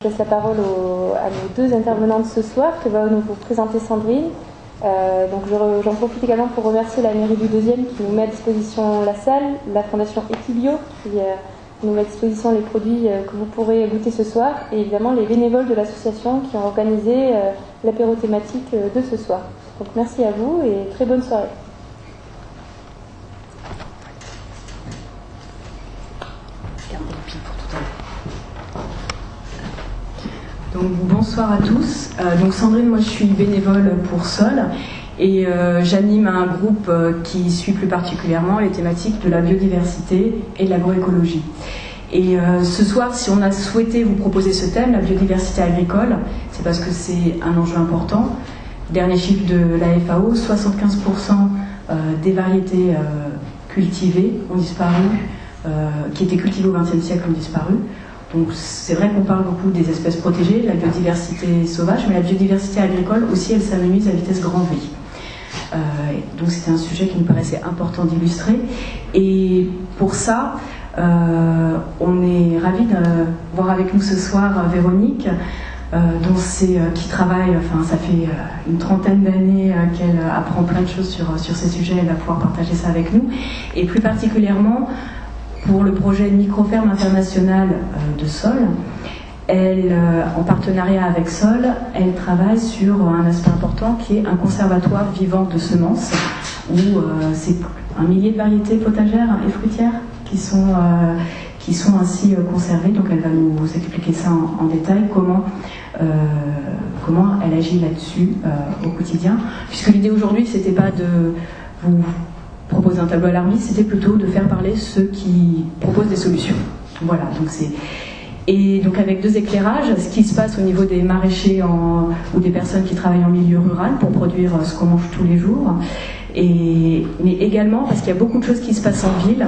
je laisse la parole à nos deux intervenantes ce soir que va nous vous présenter Sandrine. Donc j'en profite également pour remercier la mairie du 2e qui nous met à disposition la salle, la fondation Equibio qui nous met à disposition les produits que vous pourrez goûter ce soir et évidemment les bénévoles de l'association qui ont organisé l'apéro thématique de ce soir. Donc merci à vous et très bonne soirée. Donc, bonsoir à tous. Donc Sandrine, moi je suis bénévole pour Sol et j'anime un groupe qui suit plus particulièrement les thématiques de la biodiversité et de l'agroécologie. Et ce soir, si on a souhaité vous proposer ce thème, la biodiversité agricole, c'est parce que c'est un enjeu important. Dernier chiffre de la FAO, 75% des variétés cultivées ont disparu, qui étaient cultivées au XXe siècle ont disparu. Donc c'est vrai qu'on parle beaucoup des espèces protégées, de la biodiversité sauvage, mais la biodiversité agricole aussi, elle s'amenuise à vitesse grand V. Donc c'était un sujet qui nous paraissait important d'illustrer. Et pour ça, on est ravis de voir avec nous ce soir Véronique, qui travaille, ça fait une trentaine d'années qu'elle apprend plein de choses sur ces sujets, elle va pouvoir partager ça avec nous. Et plus particulièrement, pour le projet Microferme internationale de Sol, elle, en partenariat avec Sol, elle travaille sur un aspect important qui est un conservatoire vivant de semences, où c'est un millier de variétés potagères et fruitières qui sont ainsi conservées. Donc elle va nous expliquer ça en détail, comment elle agit là-dessus au quotidien. Puisque l'idée aujourd'hui, c'était pas de vous proposer un tableau alarmiste, c'était plutôt de faire parler ceux qui proposent des solutions. Voilà, et donc avec deux éclairages, ce qui se passe au niveau des maraîchers ou des personnes qui travaillent en milieu rural pour produire ce qu'on mange tous les jours, mais également parce qu'il y a beaucoup de choses qui se passent en ville.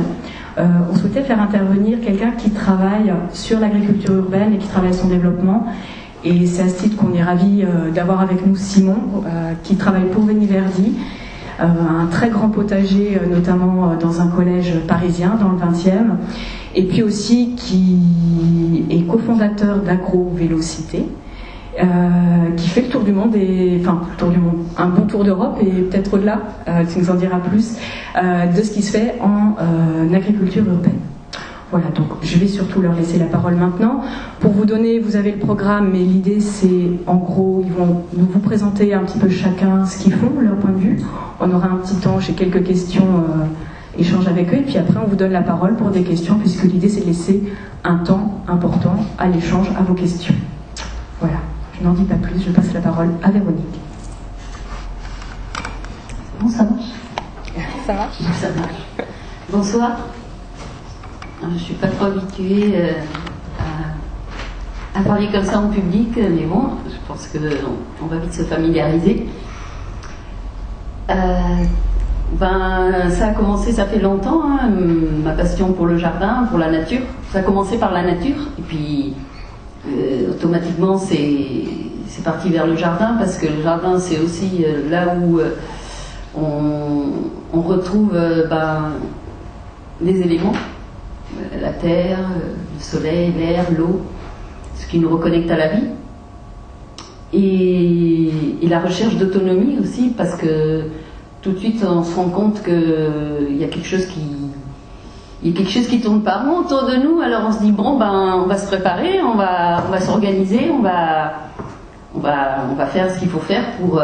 On souhaitait faire intervenir quelqu'un qui travaille sur l'agriculture urbaine et qui travaille son développement. Et c'est à ce titre qu'on est ravis d'avoir avec nous Simon, qui travaille pour Veniverdi, un très grand potager, notamment dans un collège parisien, dans le 20e, et puis aussi qui est cofondateur d'Agro-Vélocité, qui fait le tour du monde, un bon tour d'Europe et peut-être au-delà, tu nous en diras plus, de ce qui se fait en agriculture urbaine. Voilà, donc je vais surtout leur laisser la parole maintenant. Pour vous donner, vous avez le programme, mais l'idée c'est, en gros, ils vont vous présenter un petit peu chacun ce qu'ils font, leur point de vue. On aura un petit temps, j'ai quelques questions, échange avec eux, et puis après on vous donne la parole pour des questions, puisque l'idée c'est de laisser un temps important à l'échange, à vos questions. Voilà, je n'en dis pas plus, je passe la parole à Véronique. Bon, ça marche. Ça marche ? Ça marche. Bonsoir. Je ne suis pas trop habituée à parler comme ça en public, mais bon, je pense qu'on va vite se familiariser. Ça a commencé, ça fait longtemps, ma passion pour le jardin, pour la nature. Ça a commencé par la nature, et puis automatiquement c'est parti vers le jardin, parce que le jardin c'est aussi là où on retrouve les éléments. La terre, le soleil, l'air, l'eau, ce qui nous reconnecte à la vie. Et la recherche d'autonomie aussi, parce que tout de suite on se rend compte qu'il y a quelque chose qui tourne pas rond autour de nous, alors on se dit on va se préparer, on va s'organiser, on va faire ce qu'il faut faire pour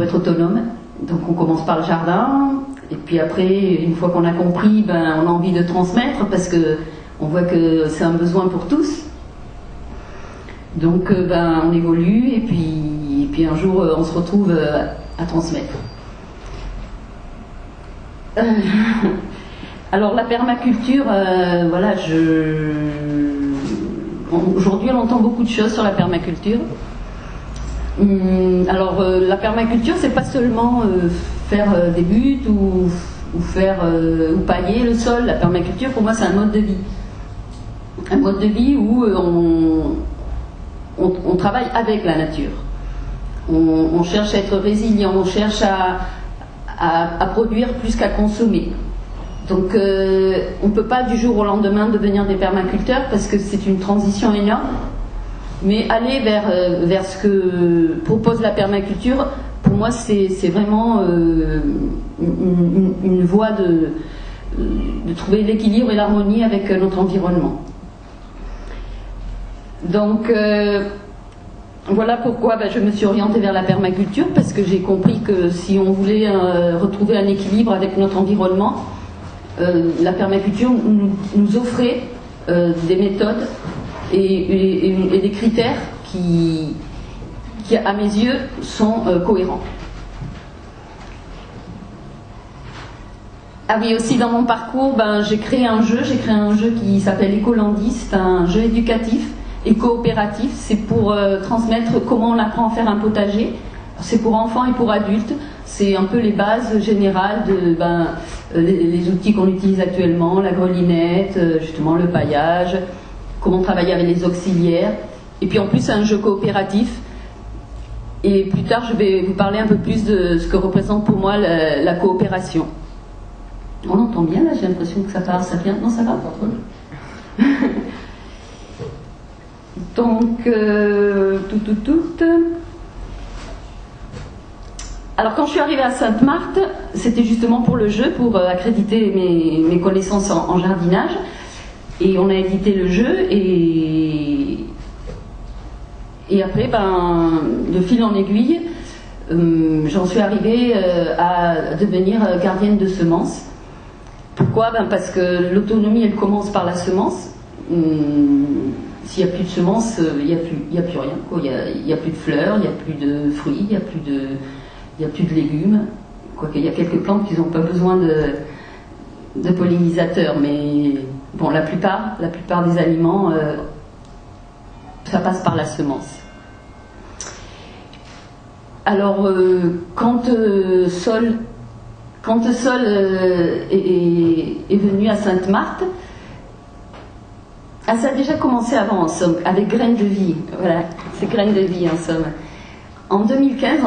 être autonome. Donc on commence par le jardin. Et puis après, une fois qu'on a compris, on a envie de transmettre, parce que on voit que c'est un besoin pour tous. Donc on évolue, et puis un jour on se retrouve à transmettre. Alors la permaculture, aujourd'hui on entend beaucoup de choses sur la permaculture. La permaculture, c'est pas seulement faire des buttes ou pailler le sol. La permaculture, pour moi, c'est un mode de vie. Un mode de vie où on travaille avec la nature. On cherche à être résilient, on cherche à produire plus qu'à consommer. Donc on ne peut pas du jour au lendemain devenir des permaculteurs, parce que c'est une transition énorme. Mais aller vers ce que propose la permaculture, pour moi, c'est vraiment une voie de trouver l'équilibre et l'harmonie avec notre environnement. Donc, voilà pourquoi je me suis orientée vers la permaculture, parce que j'ai compris que si on voulait retrouver un équilibre avec notre environnement, la permaculture nous offrait des méthodes et des critères qui, à mes yeux, sont cohérents. Ah oui, aussi dans mon parcours, j'ai créé un jeu qui s'appelle Ecolandis, c'est un jeu éducatif et coopératif. C'est pour transmettre comment on apprend à faire un potager. C'est pour enfants et pour adultes. C'est un peu les bases générales de les outils qu'on utilise actuellement, la grelinette, justement le paillage, comment travailler avec les auxiliaires. Et puis en plus, c'est un jeu coopératif. Et plus tard, je vais vous parler un peu plus de ce que représente pour moi la coopération. On entend bien là, j'ai l'impression que ça part, ça vient. Non, ça va pas trop. Donc, Alors, quand je suis arrivée à Sainte-Marthe, c'était justement pour le jeu, pour accréditer mes connaissances en jardinage. Et on a édité le jeu et après, de fil en aiguille, j'en suis arrivée à devenir gardienne de semences. Pourquoi ? Parce que l'autonomie, elle commence par la semence. S'il n'y a plus de semences, il n'y a plus rien, quoi. Il n'y a plus de fleurs, il n'y a plus de fruits, il n'y a plus de légumes. Quoique, il y a quelques plantes qui n'ont pas besoin de pollinisateurs, mais bon, la plupart des aliments, ça passe par la semence. Alors, quand Sol est venu à Sainte-Marthe, ça a déjà commencé avant, en somme, avec Graines de Vie. Voilà, c'est Graines de Vie, en somme. En 2015,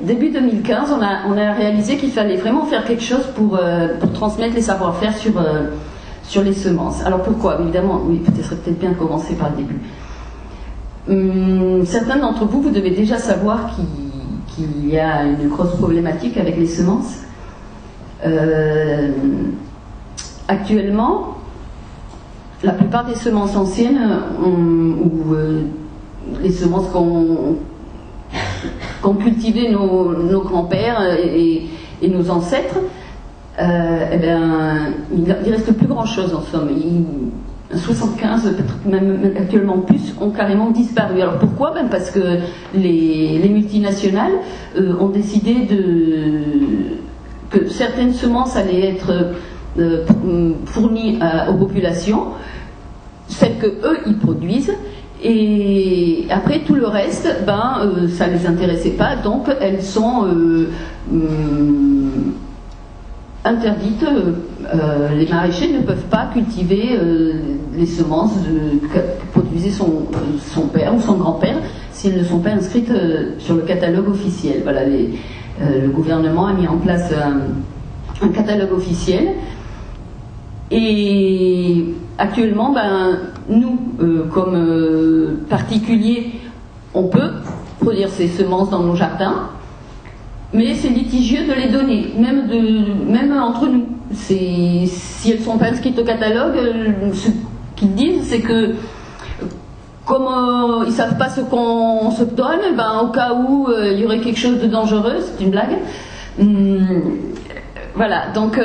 début 2015, on a réalisé qu'il fallait vraiment faire quelque chose pour transmettre les savoir-faire sur les semences. Alors pourquoi ? Évidemment, oui, ce serait peut-être bien de commencer par le début. Certains d'entre vous, vous devez déjà savoir qu'il y a une grosse problématique avec les semences. Actuellement, la plupart des semences anciennes, ou les semences qu'ont cultivé nos grands-pères et nos ancêtres, il ne reste plus grand-chose en somme. 75, peut-être même actuellement plus, ont carrément disparu. Alors pourquoi ? Parce que les multinationales ont décidé que certaines semences allaient être fournies aux populations, celles que eux ils produisent, et après tout le reste, ça les intéressait pas, donc elles sont interdites. Les maraîchers ne peuvent pas cultiver les semences que produisait son père ou son grand-père si elles ne sont pas inscrites sur le catalogue officiel. Voilà, le gouvernement a mis en place un catalogue officiel. Et actuellement, nous, comme particuliers, on peut produire ces semences dans nos jardins, mais c'est litigieux de les donner, même entre nous. Si elles ne sont pas inscrites au catalogue, ce qu'ils disent, c'est que comme ils ne savent pas ce qu'on se donne, au cas où il y aurait quelque chose de dangereux, c'est une blague. Voilà, donc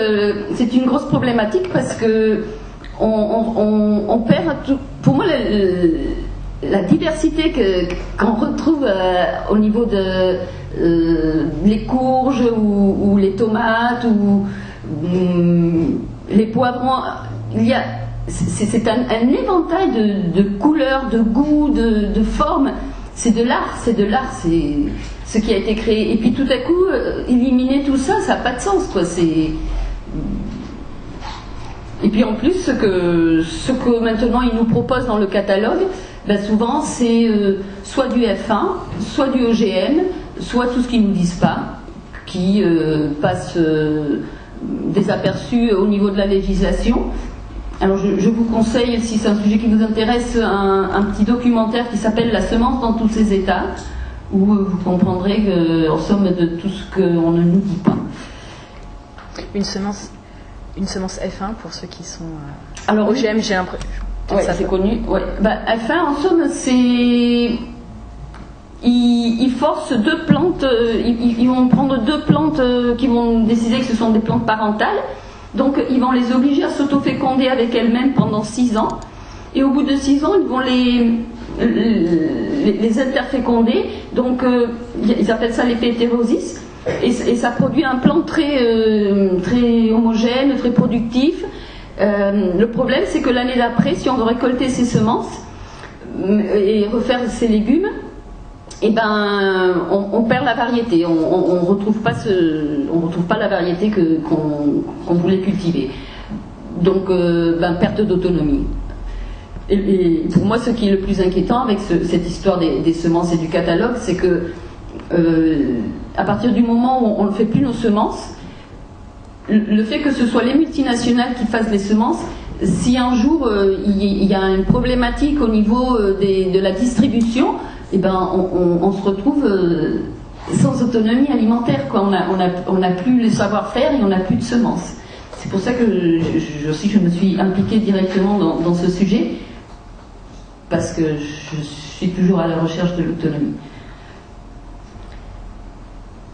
c'est une grosse problématique parce que on perd tout. Pour moi, la diversité qu'on retrouve au niveau de les courges ou les tomates ou les poivrons, c'est un éventail de couleurs, de goûts, de formes. C'est de l'art, c'est ce qui a été créé. Et puis tout à coup, éliminer tout ça, ça n'a pas de sens, quoi. Et puis en plus, ce que maintenant ils nous proposent dans le catalogue, souvent c'est soit du F1, soit du OGM, soit tout ce qu'ils ne nous disent pas, qui passe désaperçu au niveau de la législation. Alors je vous conseille, si c'est un sujet qui vous intéresse, un petit documentaire qui s'appelle « La semence dans tous ses états », où vous comprendrez en somme de tout ce qu'on ne nous dit pas. Une semence F1 pour ceux qui sont alors, OGM, j'ai l'impression. Ouais, c'est connu. Ouais. F1, en somme, c'est... Ils forcent deux plantes, ils vont prendre deux plantes qui vont décider que ce sont des plantes parentales. Donc ils vont les obliger à s'auto-féconder avec elles-mêmes pendant 6 ans. Et au bout de 6 ans, ils vont les interféconder. Donc ils appellent ça l'effet hétérosis. Et ça produit un plant très homogène, très productif. Le problème, c'est que l'année d'après, si on veut récolter ces semences et refaire ces légumes, eh ben, on perd la variété. On retrouve pas la variété qu'on voulait cultiver. Donc, perte d'autonomie. Et pour moi, ce qui est le plus inquiétant avec cette histoire des semences et du catalogue, c'est que à partir du moment où on ne fait plus nos semences, le fait que ce soit les multinationales qui fassent les semences, si un jour il y a une problématique au niveau de la distribution, eh ben, on se retrouve sans autonomie alimentaire, quoi. On n'a plus le savoir-faire et on n'a plus de semences. C'est pour ça que je me suis impliquée directement dans ce sujet, parce que je suis toujours à la recherche de l'autonomie.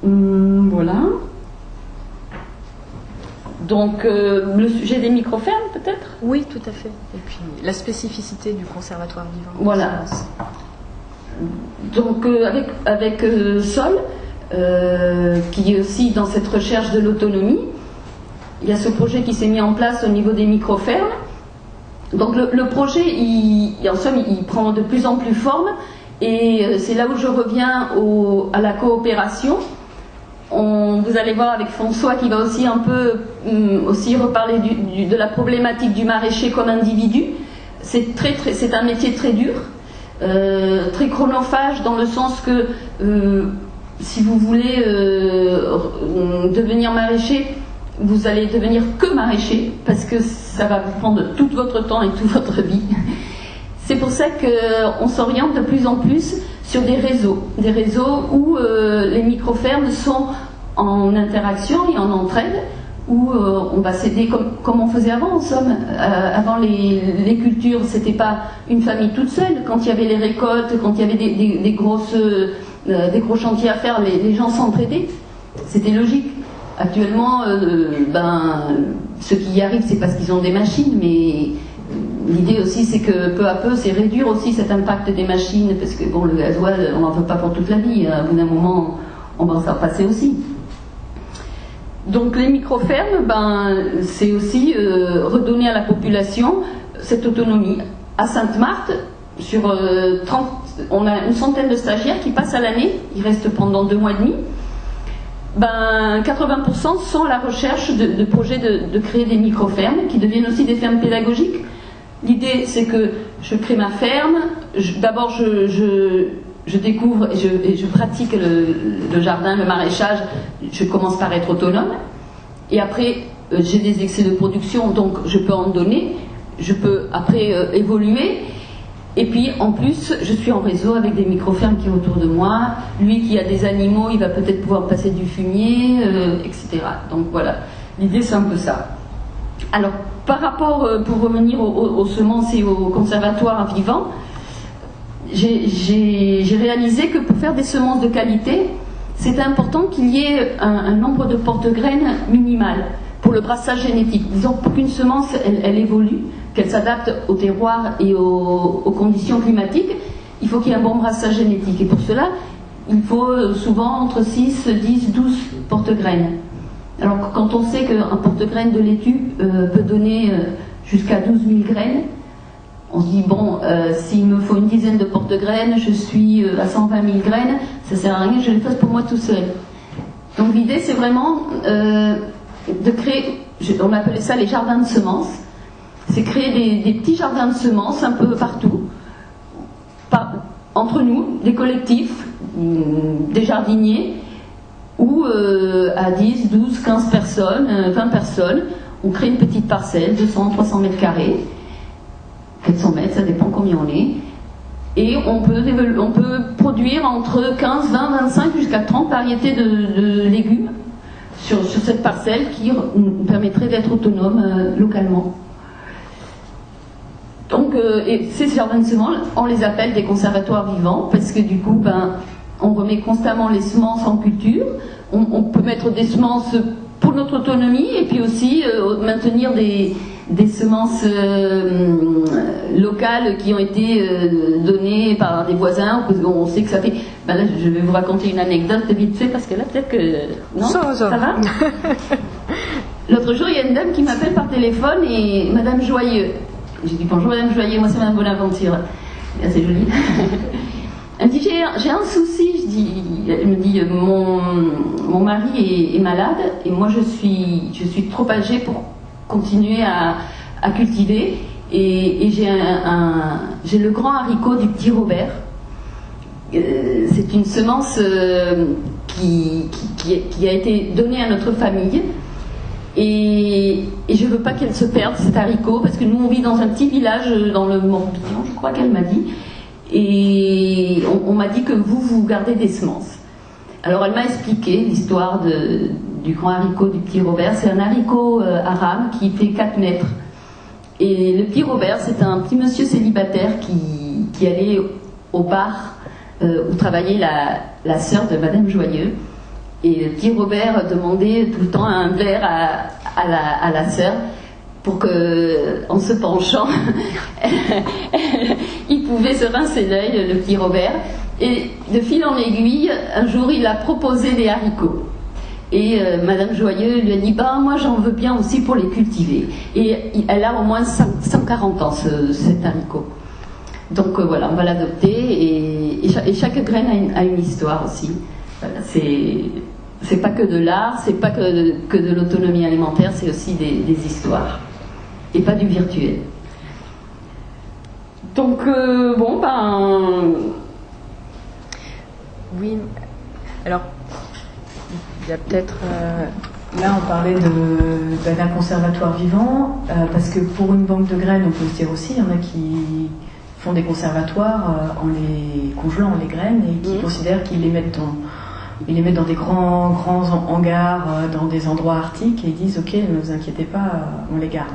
Voilà. Donc, le sujet des microfermes, peut-être ? Oui, tout à fait. Et puis, la spécificité du conservatoire vivant. Voilà. Donc, avec Sol, qui est aussi dans cette recherche de l'autonomie, il y a ce projet qui s'est mis en place au niveau des microfermes. Donc, le projet, en somme, il prend de plus en plus forme, et c'est là où je reviens à la coopération. Vous allez voir avec François qui va aussi un peu aussi reparler de la problématique du maraîcher comme individu. C'est un métier très dur, très chronophage, dans le sens que si vous voulez devenir maraîcher, vous allez devenir que maraîcher, parce que ça va vous prendre tout votre temps et toute votre vie. C'est pour ça qu'on s'oriente de plus en plus sur des réseaux où les microfermes sont en interaction et en entraide, où on va s'aider comme on faisait avant, en somme. Avant les cultures, c'était pas une famille toute seule. Quand il y avait les récoltes, quand il y avait des gros chantiers à faire, les gens s'entraidaient. C'était logique. Actuellement, ceux qui y arrivent, c'est parce qu'ils ont des machines, mais l'idée aussi, c'est que peu à peu, c'est réduire aussi cet impact des machines, parce que bon, le gasoil, on n'en veut pas pour toute la vie. À bout d'un moment, on va s'en passer aussi. Donc les microfermes, c'est aussi redonner à la population cette autonomie. À Sainte-Marthe, on a une centaine de stagiaires qui passent à l'année, ils restent pendant 2 mois et demi. 80% sont à la recherche de projets de créer des microfermes qui deviennent aussi des fermes pédagogiques. L'idée, c'est que je crée ma ferme, d'abord je découvre et je pratique le jardin, le maraîchage, je commence par être autonome, et après j'ai des excès de production, donc je peux en donner, je peux après évoluer, et puis en plus je suis en réseau avec des microfermes qui sont autour de moi. Lui qui a des animaux, il va peut-être pouvoir passer du fumier, etc. Donc voilà, l'idée c'est un peu ça. Alors par rapport, pour revenir aux semences et au conservatoire vivant, j'ai réalisé que pour faire des semences de qualité, c'est important qu'il y ait un nombre de porte-graines minimal pour le brassage génétique. Disons, pour qu'une semence elle évolue, qu'elle s'adapte au terroir et aux conditions climatiques, il faut qu'il y ait un bon brassage génétique. Et pour cela, il faut souvent entre 6, 10, 12 porte-graines. Alors quand on sait qu'un porte-graines de laitue peut donner jusqu'à 12 000 graines, on se dit, bon, s'il me faut une dizaine de porte-graines, je suis à 120 000 graines, ça sert à rien, je les fasse pour moi tout seul. Donc l'idée, c'est vraiment de créer, on appelait ça les jardins de semences, c'est créer des petits jardins de semences un peu partout, entre nous, des collectifs, des jardiniers, où à 10, 12, 15 personnes, 20 personnes, on crée une petite parcelle, 200, 300 mètres carrés, 400 mètres, ça dépend combien on est. Et on peut produire entre 15, 20, 25 jusqu'à 30 variétés de légumes sur cette parcelle qui nous permettrait d'être autonome localement. Donc, et ces jardins de semences, on les appelle des conservatoires vivants parce que du coup, on remet constamment les semences en culture. On peut mettre des semences pour notre autonomie et puis aussi maintenir des semences locales qui ont été données par des voisins. On sait que ça fait... là, je vais vous raconter une anecdote vite fait parce que là, peut-être que... Non, ça va. L'autre jour, il y a une dame qui m'appelle par téléphone et Madame Joyeux. J'ai dit bonjour Madame Joyeux, moi c'est Madame Bonaventure. C'est joli. Elle me dit j'ai un souci. Elle me dit mon mari est malade et moi je suis trop âgée pour continuer à cultiver et j'ai le grand haricot du petit Robert. C'est une semence qui a été donnée à notre famille. Et je veux pas qu'elle se perde, cet haricot, parce que nous on vit dans un petit village dans le Morbihan, je crois qu'elle m'a dit, et on m'a dit que vous gardez des semences. Alors elle m'a expliqué l'histoire du grand haricot du petit Robert. C'est un haricot à rame qui fait 4 mètres. Et le petit Robert, c'est un petit monsieur célibataire qui allait au bar où travaillait la sœur de Madame Joyeux. Et le petit Robert demandait tout le temps un verre à la sœur pour que, en se penchant, il pouvait se rincer l'œil, le petit Robert. Et de fil en aiguille, un jour, il a proposé des haricots. Et Madame Joyeux lui a dit moi j'en veux bien aussi pour les cultiver. Et elle a au moins 140 ans, cet haricot. Donc voilà, on va l'adopter. Et chaque graine a une histoire aussi. Voilà, c'est pas que de l'art, c'est pas que de l'autonomie alimentaire, c'est aussi des histoires. Et pas du virtuel. Donc, Oui, alors, il y a peut-être... Là, on parlait d'un conservatoire vivant, parce que pour une banque de graines, on peut se dire aussi, il y en a qui font des conservatoires en les congelant les graines et qui considèrent qu'ils les mettent dans des grands hangars, dans des endroits arctiques, et ils disent ok, ne vous inquiétez pas, on les garde.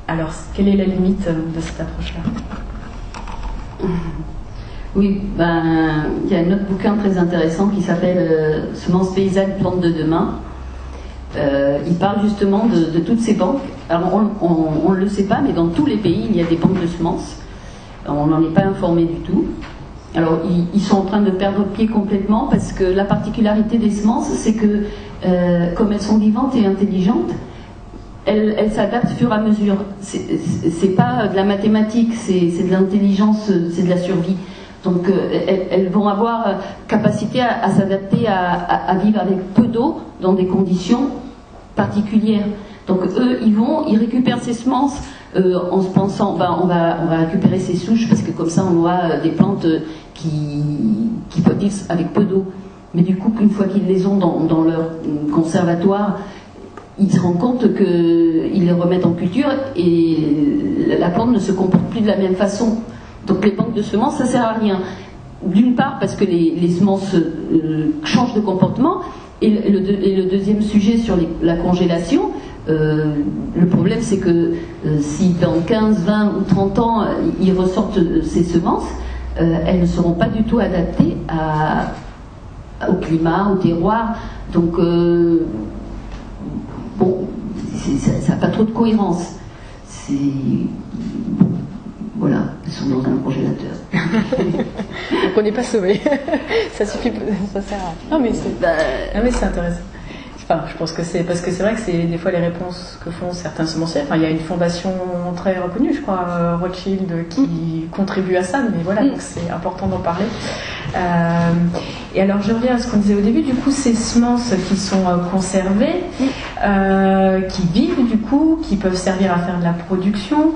Alors, quelle est la limite de cette approche-là ? Oui, il y a un autre bouquin très intéressant qui s'appelle Semences paysannes, plantes de demain. Il parle justement de toutes ces banques. Alors on ne le sait pas, mais dans tous les pays, il y a des banques de semences. On n'en est pas informé du tout. Alors ils sont en train de perdre pied complètement parce que la particularité des semences, c'est que comme elles sont vivantes et intelligentes, elles s'adaptent au fur et à mesure. C'est pas de la mathématique, c'est de l'intelligence, c'est de la survie. Donc elles vont avoir capacité à s'adapter, à vivre avec peu d'eau dans des conditions particulières. Donc eux, ils récupèrent ces semences en se pensant, on va récupérer ces souches parce que comme ça on aura des plantes qui peuvent vivre avec peu d'eau. Mais du coup, une fois qu'ils les ont dans leur conservatoire, ils se rendent compte qu'ils les remettent en culture et la plante ne se comporte plus de la même façon. Donc les banques de semences, ça sert à rien. D'une part parce que les semences changent de comportement, et le deuxième sujet sur la congélation, le problème c'est que si dans 15, 20 ou 30 ans ils ressortent ces semences, elles ne seront pas du tout adaptées au climat, au terroir. Donc ça n'a pas trop de cohérence. Voilà, elles sont dans un congélateur. Donc on n'est pas sauvés. Ça suffit, ça sert à... Non mais c'est intéressant. Enfin, je pense que c'est parce que c'est vrai que c'est des fois les réponses que font certains semenciers. Enfin, il y a une fondation très reconnue, je crois, Rothschild, qui contribue à ça. Mais voilà, donc c'est important d'en parler. Et alors, je reviens à ce qu'on disait au début. Du coup, ces semences qui sont conservées, qui vivent du coup, qui peuvent servir à faire de la production.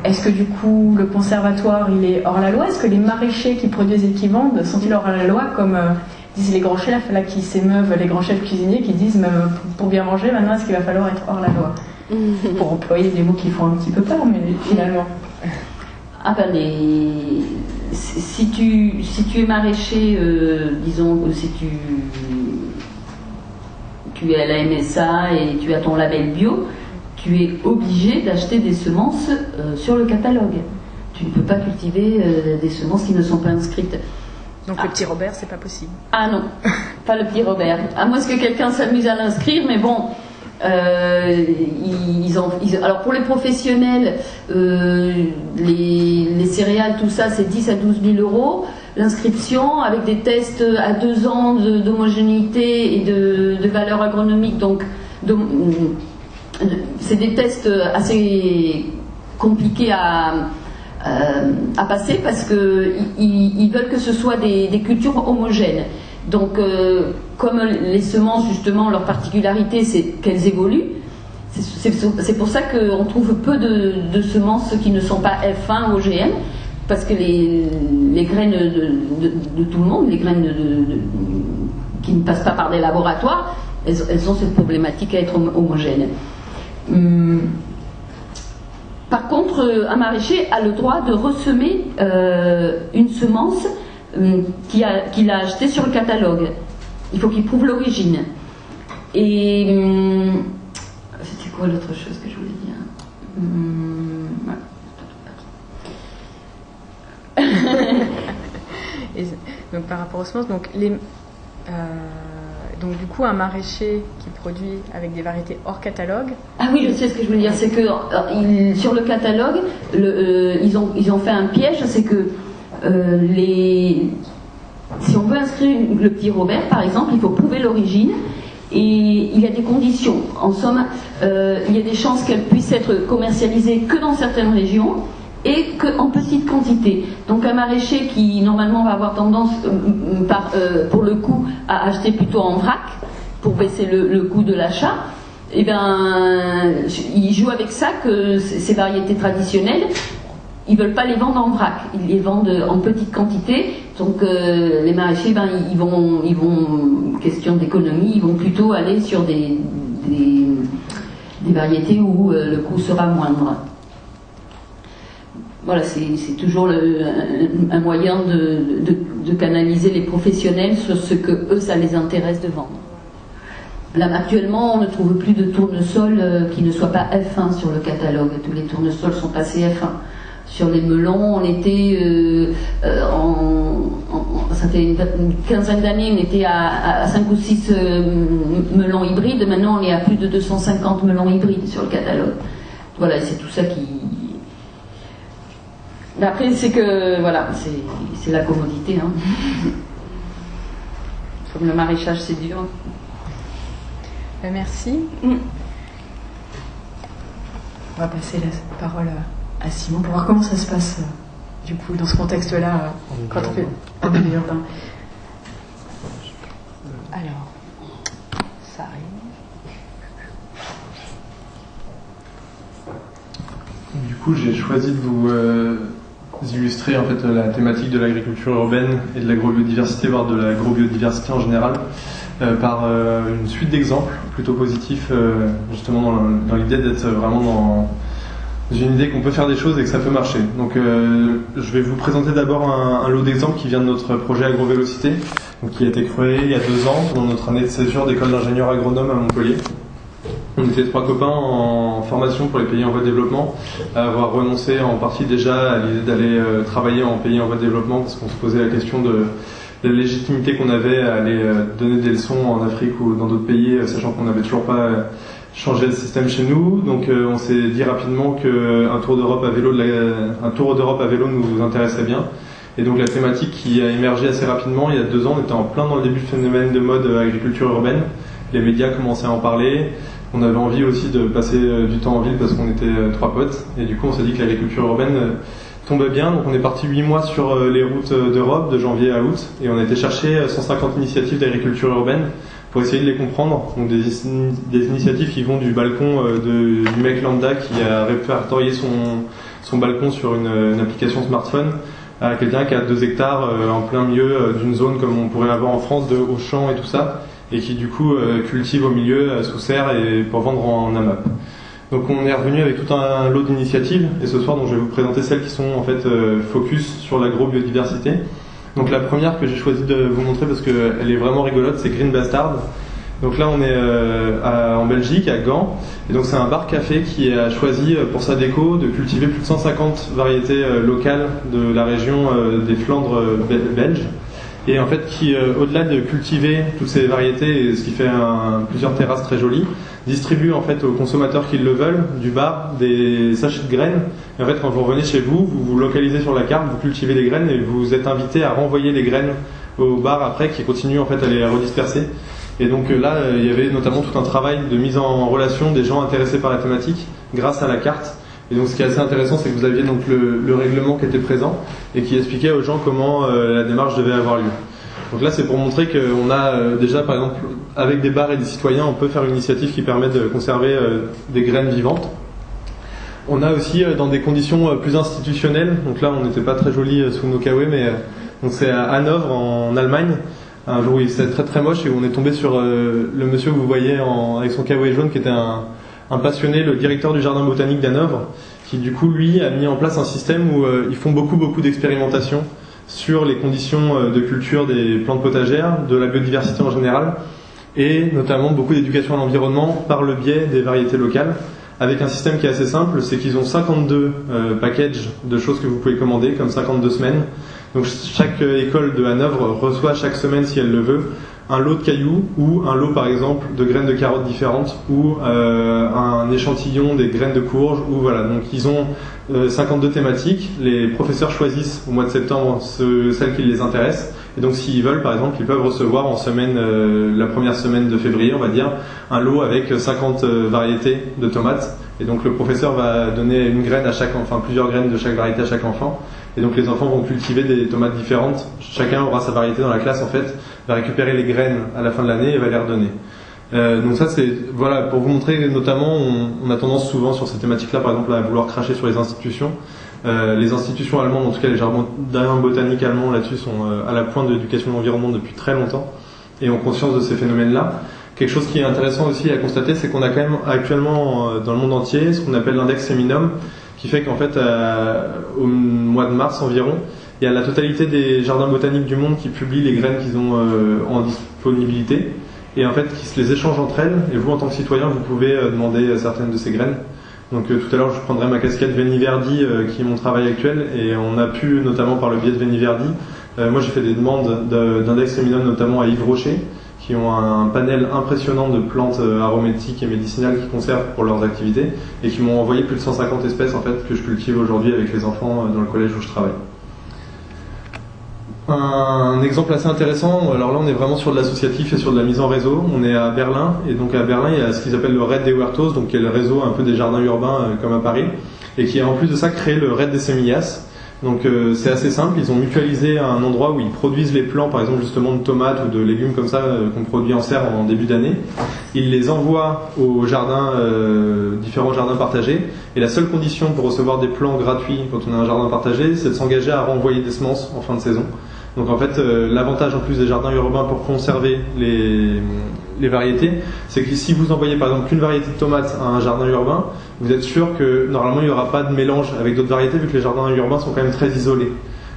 Est-ce que du coup le conservatoire il est hors la loi? Est-ce que les maraîchers qui produisent et qui vendent sont-ils hors la loi comme disent les grands chefs là qui s'émeuvent, les grands chefs cuisiniers qui disent pour bien manger maintenant est-ce qu'il va falloir être hors la loi pour employer des mots qui font un petit peu peur, mais finalement. Ah ben si tu es maraîcher, disons si tu es à la MSA et tu as ton label bio, tu es obligé d'acheter des semences sur le catalogue. Tu ne peux pas cultiver des semences qui ne sont pas inscrites. Donc le petit Robert, c'est pas possible. Ah non, pas le petit Robert. À moins que quelqu'un s'amuse à l'inscrire, mais bon, alors pour les professionnels, les céréales, tout ça, c'est 10 à 12 000 euros. L'inscription avec des tests à 2 ans d'homogénéité et de valeur agronomique, donc c'est des tests assez compliqués à passer parce qu'ils veulent que ce soit des cultures homogènes. Donc, comme les semences, justement, leur particularité, c'est qu'elles évoluent. C'est pour ça qu'on trouve peu de semences qui ne sont pas F1 ou OGM, parce que les graines de tout le monde, les graines qui ne passent pas par des laboratoires, elles ont cette problématique à être homogènes. Par contre, un maraîcher a le droit de ressemer une semence qu'il a achetée sur le catalogue. Il faut qu'il prouve l'origine. Et c'était quoi l'autre chose que je voulais dire? Et donc par rapport aux semences, donc donc du coup un maraîcher qui produit avec des variétés hors catalogue. Ah oui, je sais ce que je veux dire, c'est que sur le catalogue, ils ont fait un piège, c'est que si on veut inscrire le petit Robert par exemple, il faut prouver l'origine et il y a des conditions. En somme, il y a des chances qu'elle puisse être commercialisée que dans certaines régions et qu'en petite quantité. Donc un maraîcher qui normalement va avoir tendance pour le coup à acheter plutôt en vrac pour baisser le coût de l'achat, eh bien, il joue avec ça que ces variétés traditionnelles, ils ne veulent pas les vendre en vrac, ils les vendent en petite quantité. Donc les maraîchers, ils vont question d'économie, ils vont plutôt aller sur des variétés où le coût sera moindre. Voilà, c'est toujours un moyen de canaliser les professionnels sur ce que eux, ça les intéresse de vendre. Là, actuellement, on ne trouve plus de tournesol qui ne soit pas F1 sur le catalogue. Tous les tournesols sont passés F1. Sur les melons, on était ça fait une quinzaine d'années, on était à 5 ou 6 melons hybrides. Maintenant, on est à plus de 250 melons hybrides sur le catalogue. Voilà, c'est tout ça qui... Mais après, c'est que, voilà, c'est la commodité. Hein. Comme le maraîchage, c'est dur. Merci. On va passer la parole à Simon pour voir comment ça se passe, du coup, dans ce contexte-là, quand on fait un milieu urbain. Alors, ça arrive. Du coup, j'ai choisi de vous illustrer en fait la thématique de l'agriculture urbaine et de l'agrobiodiversité, voire de l'agrobiodiversité en général, par une suite d'exemples plutôt positifs, justement dans l'idée d'être vraiment dans une idée qu'on peut faire des choses et que ça peut marcher. Donc je vais vous présenter d'abord un lot d'exemples qui vient de notre projet AgroVélocité, donc qui a été créé il y a 2 ans dans notre année de césure d'école d'ingénieur agronome à Montpellier. On était 3 copains en formation pour les pays en voie de développement, à avoir renoncé en partie déjà à l'idée d'aller travailler en pays en voie de développement parce qu'on se posait la question de la légitimité qu'on avait à aller donner des leçons en Afrique ou dans d'autres pays, sachant qu'on n'avait toujours pas changé le système chez nous. Donc on s'est dit rapidement qu'un tour d'Europe à vélo nous intéressait bien. Et donc la thématique qui a émergé assez rapidement, il y a 2 ans, on était en plein dans le début du phénomène de mode agriculture urbaine. Les médias commençaient à en parler. On avait envie aussi de passer du temps en ville parce qu'on était 3 potes. Et du coup, on s'est dit que l'agriculture urbaine tombait bien. Donc on est parti 8 mois sur les routes d'Europe, de janvier à août. Et on a été chercher 150 initiatives d'agriculture urbaine pour essayer de les comprendre. Donc des initiatives qui vont du balcon du mec lambda qui a répertorié son balcon sur une application smartphone, à quelqu'un qui a 2 hectares en plein milieu d'une zone comme on pourrait avoir en France de Auchan et tout ça, et qui du coup cultive au milieu sous serre et pour vendre en AMAP. Donc on est revenu avec tout un lot d'initiatives, et ce soir donc, je vais vous présenter celles qui sont en fait focus sur l'agrobiodiversité. Donc la première que j'ai choisi de vous montrer parce qu'elle est vraiment rigolote, c'est Green Bastard. Donc là on est en Belgique, à Gand, et donc c'est un bar-café qui a choisi pour sa déco de cultiver plus de 150 variétés locales de la région des Flandres belges, et en fait qui, au-delà de cultiver toutes ces variétés, ce qui fait plusieurs terrasses très jolies, distribue en fait aux consommateurs qui le veulent du bar des sachets de graines. Et en fait quand vous revenez chez vous, vous vous localisez sur la carte, vous cultivez les graines et vous êtes invité à renvoyer les graines au bar après, qui continue en fait à les redisperser. Et donc là, il y avait notamment tout un travail de mise en relation des gens intéressés par la thématique grâce à la carte. Et donc ce qui est assez intéressant, c'est que vous aviez donc le règlement qui était présent et qui expliquait aux gens comment la démarche devait avoir lieu. Donc là, c'est pour montrer qu'on a déjà, par exemple, avec des bars et des citoyens, on peut faire une initiative qui permet de conserver des graines vivantes. On a aussi, dans des conditions plus institutionnelles, donc là, on n'était pas très joli sous nos kawaii, mais donc c'est à Hanovre, en Allemagne, un jour où il c'était très très moche et où on est tombé sur le monsieur que vous voyez avec son kawaii jaune, qui était un passionné, le directeur du jardin botanique d'Hanovre, qui du coup, lui, a mis en place un système où ils font beaucoup d'expérimentations sur les conditions de culture des plantes potagères, de la biodiversité en général, et notamment beaucoup d'éducation à l'environnement par le biais des variétés locales, avec un système qui est assez simple, c'est qu'ils ont 52 packages de choses que vous pouvez commander, comme 52 semaines. Donc chaque école de Hanovre reçoit chaque semaine, si elle le veut, un lot de cailloux ou un lot par exemple de graines de carottes différentes ou un échantillon des graines de courge, ou voilà. Donc ils ont 52 thématiques, les professeurs choisissent au mois de septembre celles qui les intéressent, et donc s'ils veulent par exemple, ils peuvent recevoir en semaine, la première semaine de février on va dire, un lot avec 50 variétés de tomates, et donc le professeur va donner une graine à chaque, enfin plusieurs graines de chaque variété à chaque enfant, et donc les enfants vont cultiver des tomates différentes, chacun aura sa variété dans la classe en fait, va récupérer les graines à la fin de l'année et va les redonner. Donc ça c'est voilà pour vous montrer, notamment on a tendance souvent sur ces thématiques-là par exemple à vouloir cracher sur les institutions. Les institutions allemandes, en tout cas les jardins botaniques allemands là-dessus sont à la pointe de l'éducation de l'environnement depuis très longtemps et ont conscience de ces phénomènes-là. Quelque chose qui est intéressant aussi à constater, c'est qu'on a quand même actuellement dans le monde entier ce qu'on appelle l'index Seminum, qui fait qu'en fait au mois de mars environ, il y a la totalité des jardins botaniques du monde qui publient les graines qu'ils ont en disponibilité, et en fait qui se les échangent entre elles, et vous en tant que citoyen vous pouvez demander certaines de ces graines. Donc tout à l'heure je prendrai ma casquette Veniverdi qui est mon travail actuel, et on a pu notamment par le biais de Veniverdi, moi j'ai fait des demandes d'index Seminum notamment à Yves Rocher, qui ont un panel impressionnant de plantes aromatiques et médicinales qu'ils conservent pour leurs activités, et qui m'ont envoyé plus de 150 espèces en fait que je cultive aujourd'hui avec les enfants dans le collège où je travaille. Un exemple assez intéressant, alors là on est vraiment sur de l'associatif et sur de la mise en réseau, on est à Berlin, et donc à Berlin il y a ce qu'ils appellent le Red des Huertos, donc qui est le réseau un peu des jardins urbains comme à Paris, et qui a en plus de ça créé le Red des Semillas. Donc c'est assez simple, ils ont mutualisé un endroit où ils produisent les plants, par exemple justement de tomates ou de légumes comme ça qu'on produit en serre en début d'année. Ils les envoient aux jardins, différents jardins partagés, et la seule condition pour recevoir des plants gratuits quand on a un jardin partagé, c'est de s'engager à renvoyer des semences en fin de saison. Donc en fait, l'avantage en plus des jardins urbains pour conserver les variétés, c'est que si vous envoyez par exemple qu'une variété de tomates à un jardin urbain, vous êtes sûr que normalement il n'y aura pas de mélange avec d'autres variétés, vu que les jardins urbains sont quand même très isolés.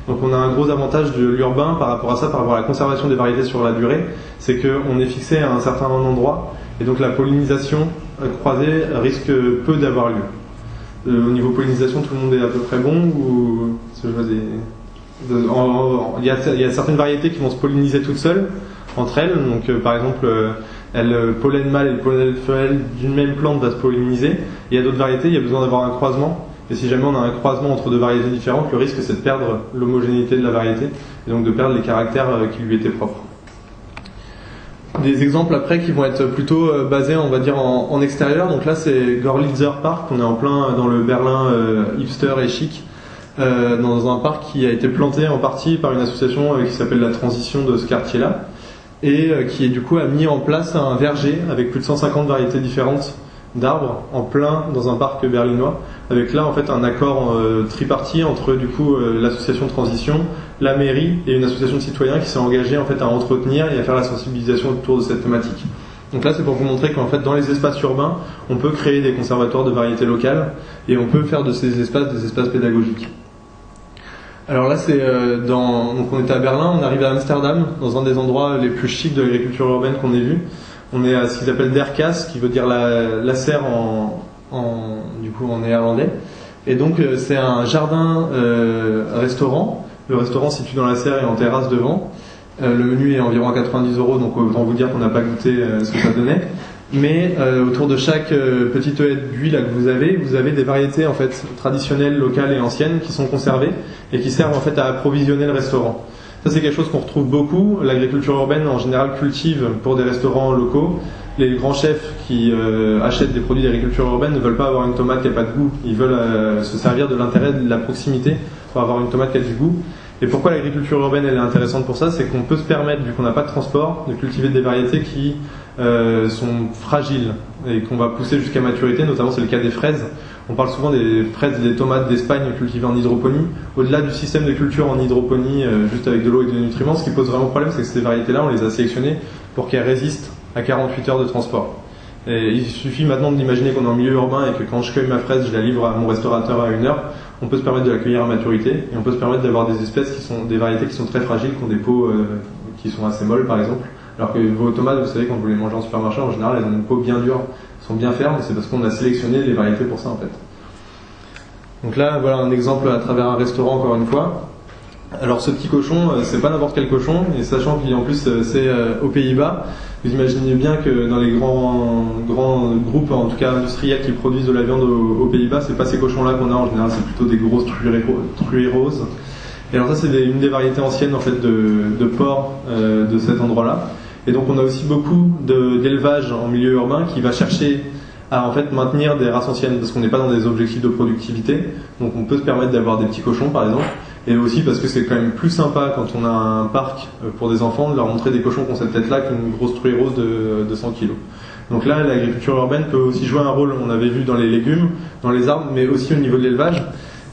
Donc on a un gros avantage de l'urbain par rapport à ça, par rapport à la conservation des variétés sur la durée, c'est qu'on est fixé à un certain endroit, et donc la pollinisation croisée risque peu d'avoir lieu. Au niveau pollinisation, tout le monde est à peu près bon, ou il y a certaines variétés qui vont se polliniser toutes seules entre elles, donc par exemple le pollen mâle et le pollen femelle d'une même plante va se polliniser, et il y a d'autres variétés, il y a besoin d'avoir un croisement, et si jamais on a un croisement entre deux variétés différentes, le risque c'est de perdre l'homogénéité de la variété, et donc de perdre les caractères qui lui étaient propres. Des exemples après qui vont être plutôt basés on va dire en extérieur, donc là c'est Gorlitzer Park, on est en plein dans le Berlin hipster et chic, dans un parc qui a été planté en partie par une association qui s'appelle La Transition de ce quartier-là, et qui du coup a mis en place un verger avec plus de 150 variétés différentes d'arbres en plein dans un parc berlinois, avec là en fait un accord tripartite entre du coup l'association de transition, la mairie et une association de citoyens qui s'est engagée en fait à entretenir et à faire la sensibilisation autour de cette thématique. Donc là c'est pour vous montrer qu'en fait dans les espaces urbains on peut créer des conservatoires de variétés locales et on peut faire de ces espaces des espaces pédagogiques. Alors là c'est donc on était à Berlin, on arrive à Amsterdam, dans un des endroits les plus chics de l'agriculture urbaine qu'on ait vu. On est à ce qu'ils appellent Der Kaas, qui veut dire la serre du coup en néerlandais. Et donc c'est un jardin restaurant. Le restaurant se situe dans la serre et en terrasse devant. Le menu est environ à 90 €, donc autant vous dire qu'on n'a pas goûté ce que ça donnait. Mais autour de chaque petite haie de buis là que vous avez des variétés en fait traditionnelles, locales et anciennes qui sont conservées et qui servent en fait à approvisionner le restaurant. Ça c'est quelque chose qu'on retrouve beaucoup. L'agriculture urbaine en général cultive pour des restaurants locaux. Les grands chefs qui achètent des produits d'agriculture urbaine ne veulent pas avoir une tomate qui n'a pas de goût. Ils veulent se servir de l'intérêt de la proximité pour avoir une tomate qui a du goût. Et pourquoi l'agriculture urbaine elle est intéressante pour ça, c'est qu'on peut se permettre, vu qu'on n'a pas de transport, de cultiver des variétés qui sont fragiles et qu'on va pousser jusqu'à maturité, notamment c'est le cas des fraises. On parle souvent des fraises et des tomates d'Espagne cultivées en hydroponie. Au-delà du système de culture en hydroponie, juste avec de l'eau et des nutriments, ce qui pose vraiment problème, c'est que ces variétés-là, on les a sélectionnées pour qu'elles résistent à 48 heures de transport. Et il suffit maintenant d'imaginer qu'on est en milieu urbain et que quand je cueille ma fraise, je la livre à mon restaurateur à 1 heure. On peut se permettre de la cueillir à maturité et on peut se permettre d'avoir des espèces qui sont des variétés qui sont très fragiles, qui ont des peaux qui sont assez molles par exemple. Alors que vos tomates, vous savez, quand vous les mangez en supermarché, en général, elles ont une peau bien dure, sont bien fermes, et c'est parce qu'on a sélectionné les variétés pour ça en fait. Donc là, voilà un exemple à travers un restaurant encore une fois. Alors ce petit cochon, c'est pas n'importe quel cochon, et sachant qu'en plus c'est aux Pays-Bas, vous imaginez bien que dans les grands groupes, en tout cas industriels, qui produisent de la viande aux Pays-Bas, c'est pas ces cochons-là qu'on a en général, c'est plutôt des grosses truies roses. Et alors ça c'est une des variétés anciennes en fait de porc de cet endroit-là. Et donc on a aussi beaucoup d'élevage en milieu urbain qui va chercher à en fait maintenir des races anciennes parce qu'on n'est pas dans des objectifs de productivité, donc on peut se permettre d'avoir des petits cochons par exemple. Et aussi parce que c'est quand même plus sympa quand on a un parc pour des enfants de leur montrer des cochons qui ont cette tête-là qu'une grosse truie rose de 100 kilos. Donc là, l'agriculture urbaine peut aussi jouer un rôle, on avait vu dans les légumes, dans les arbres, mais aussi au niveau de l'élevage.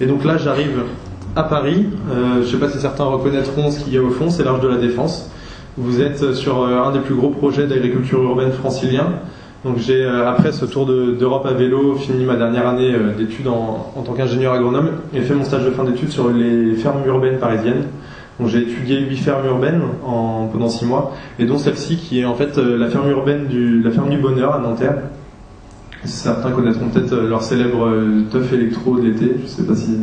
Et donc là, j'arrive à Paris. Je ne sais pas si certains reconnaîtront ce qu'il y a au fond, c'est l'Arche de la Défense. Vous êtes sur un des plus gros projets d'agriculture urbaine francilien. Donc j'ai, après ce tour d'Europe à vélo, fini ma dernière année d'études en tant qu'ingénieur agronome et fait mon stage de fin d'études sur les fermes urbaines parisiennes. Donc j'ai étudié 8 fermes urbaines pendant 6 mois, et dont celle-ci qui est en fait la ferme du Bonheur à Nanterre. Certains connaîtront peut-être leur célèbre teuf électro de l'été, je sais pas si...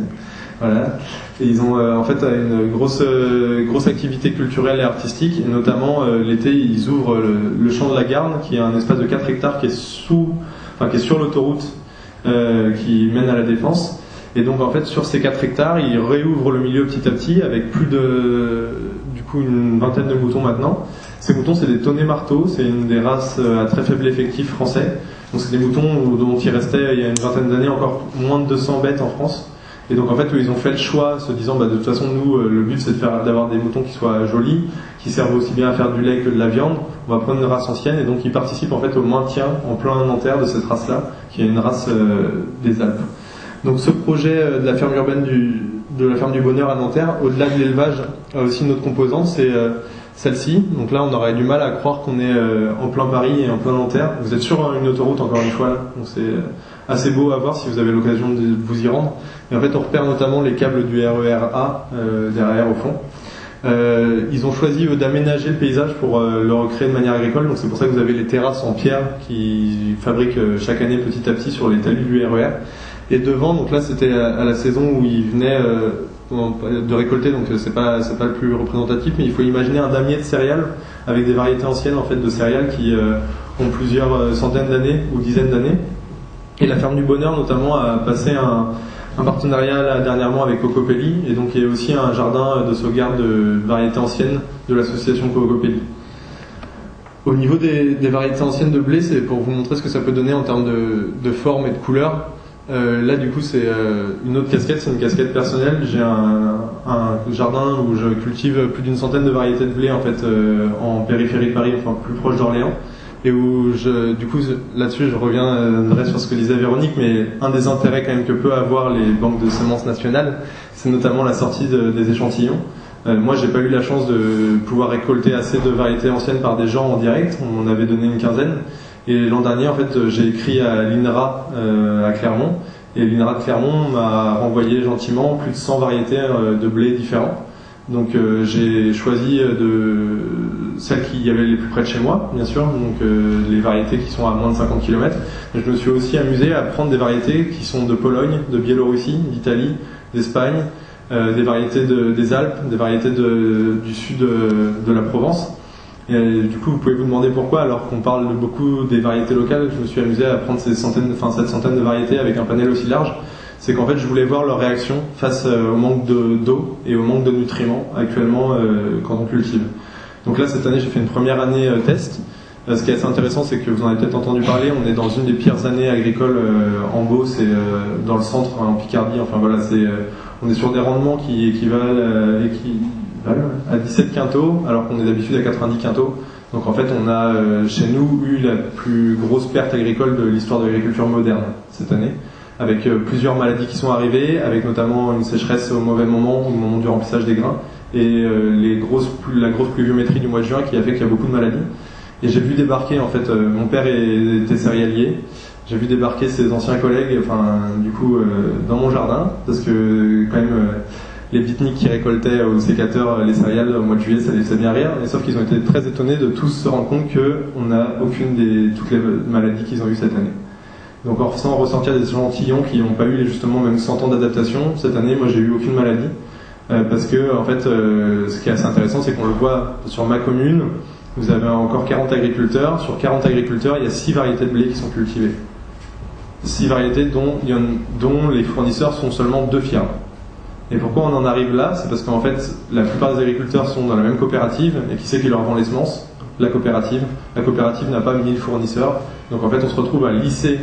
Voilà. Et ils ont en fait une grosse activité culturelle et artistique, et notamment l'été ils ouvrent le champ de la Garde, qui est un espace de 4 hectares qui est sur l'autoroute qui mène à la Défense. Et donc en fait sur ces 4 hectares ils réouvrent le milieu petit à petit avec une vingtaine de moutons maintenant. Ces moutons c'est des Tonnet marteaux, c'est une des races à très faible effectif français. Donc c'est des moutons dont il restait il y a une vingtaine d'années encore moins de 200 bêtes en France. Et donc en fait ils ont fait le choix, se disant de toute façon nous le but c'est d'avoir des moutons qui soient jolis, qui servent aussi bien à faire du lait que de la viande. On va prendre une race ancienne, et donc ils participent en fait au maintien en plein Nanterre de cette race-là, qui est une race des Alpes. Donc ce projet de la ferme urbaine de la ferme du Bonheur à Nanterre, au-delà de l'élevage, a aussi une autre composante, c'est celle-ci. Donc là on aurait du mal à croire qu'on est en plein Paris et en plein Nanterre. Vous êtes sur une autoroute encore une fois là, donc c'est assez beau à voir si vous avez l'occasion de vous y rendre. Et en fait on repère notamment les câbles du RER A derrière au fond. Ils ont choisi d'aménager le paysage pour le recréer de manière agricole, donc c'est pour ça que vous avez les terrasses en pierre qui fabriquent chaque année petit à petit sur les talus du RER. Et devant, donc là c'était à la saison où ils venaient de récolter, donc c'est pas le plus représentatif, mais il faut imaginer un damier de céréales avec des variétés anciennes en fait de céréales qui ont plusieurs centaines d'années ou dizaines d'années. Et la ferme du Bonheur notamment a passé un partenariat là, dernièrement avec Cocopelli, et donc il y a aussi un jardin de sauvegarde de variétés anciennes de l'association Cocopelli. Au niveau des variétés anciennes de blé, c'est pour vous montrer ce que ça peut donner en termes de forme et de couleur. Là du coup c'est une autre casquette, c'est une casquette personnelle. J'ai un jardin où je cultive plus d'une centaine de variétés de blé en fait en périphérie de Paris, enfin plus proche d'Orléans. et où du coup là-dessus je reviendrai sur ce que disait Véronique, mais un des intérêts quand même que peut avoir les banques de semences nationales, c'est notamment la sortie des échantillons. Moi j'ai pas eu la chance de pouvoir récolter assez de variétés anciennes par des gens en direct, on m'en avait donné une quinzaine, et l'an dernier en fait j'ai écrit à l'INRA à Clermont, et l'INRA de Clermont m'a renvoyé gentiment plus de 100 variétés de blé différents. Donc j'ai choisi celles qui y avait les plus près de chez moi, bien sûr, donc les variétés qui sont à moins de 50 km. Mais je me suis aussi amusé à prendre des variétés qui sont de Pologne, de Biélorussie, d'Italie, d'Espagne, des variétés des Alpes, des variétés du sud de la Provence. Et du coup, vous pouvez vous demander pourquoi, alors qu'on parle beaucoup des variétés locales, je me suis amusé à prendre cette centaine de variétés avec un panel aussi large. C'est qu'en fait je voulais voir leur réaction face au manque d'eau et au manque de nutriments actuellement quand on cultive. Donc là cette année j'ai fait une première année test. Ce qui est assez intéressant, c'est que vous en avez peut-être entendu parler, on est dans une des pires années agricoles en Beauce et dans le centre, en Picardie. Enfin voilà, on est sur des rendements qui équivalent à 17 quintaux alors qu'on est d'habitude à 90 quintaux. Donc en fait on a chez nous eu la plus grosse perte agricole de l'histoire de l'agriculture moderne cette année, avec plusieurs maladies qui sont arrivées, avec notamment une sécheresse au mauvais moment, au moment du remplissage des grains, et la grosse pluviométrie du mois de juin qui a fait qu'il y a beaucoup de maladies. Et j'ai vu débarquer, en fait, mon père était céréalier, j'ai vu débarquer ses anciens collègues, dans mon jardin, parce que quand même, les beatniks qui récoltaient au sécateur les céréales au mois de juillet, ça les faisait bien rire, et sauf qu'ils ont été très étonnés de tous se rendre compte qu'on n'a toutes les maladies qu'ils ont eues cette année. Donc en faisant ressortir des échantillons qui n'ont pas eu justement même 100 ans d'adaptation, cette année moi j'ai eu aucune maladie, parce que en fait ce qui est assez intéressant c'est qu'on le voit sur ma commune, vous avez encore 40 agriculteurs, sur 40 agriculteurs il y a 6 variétés de blé qui sont cultivées. 6 variétés dont les fournisseurs sont seulement 2 firmes. Et pourquoi on en arrive là? C'est parce qu'en fait la plupart des agriculteurs sont dans la même coopérative, et qui c'est qui leur vend les semences? La coopérative. La coopérative n'a pas 1000 fournisseurs. Donc en fait on se retrouve à lisser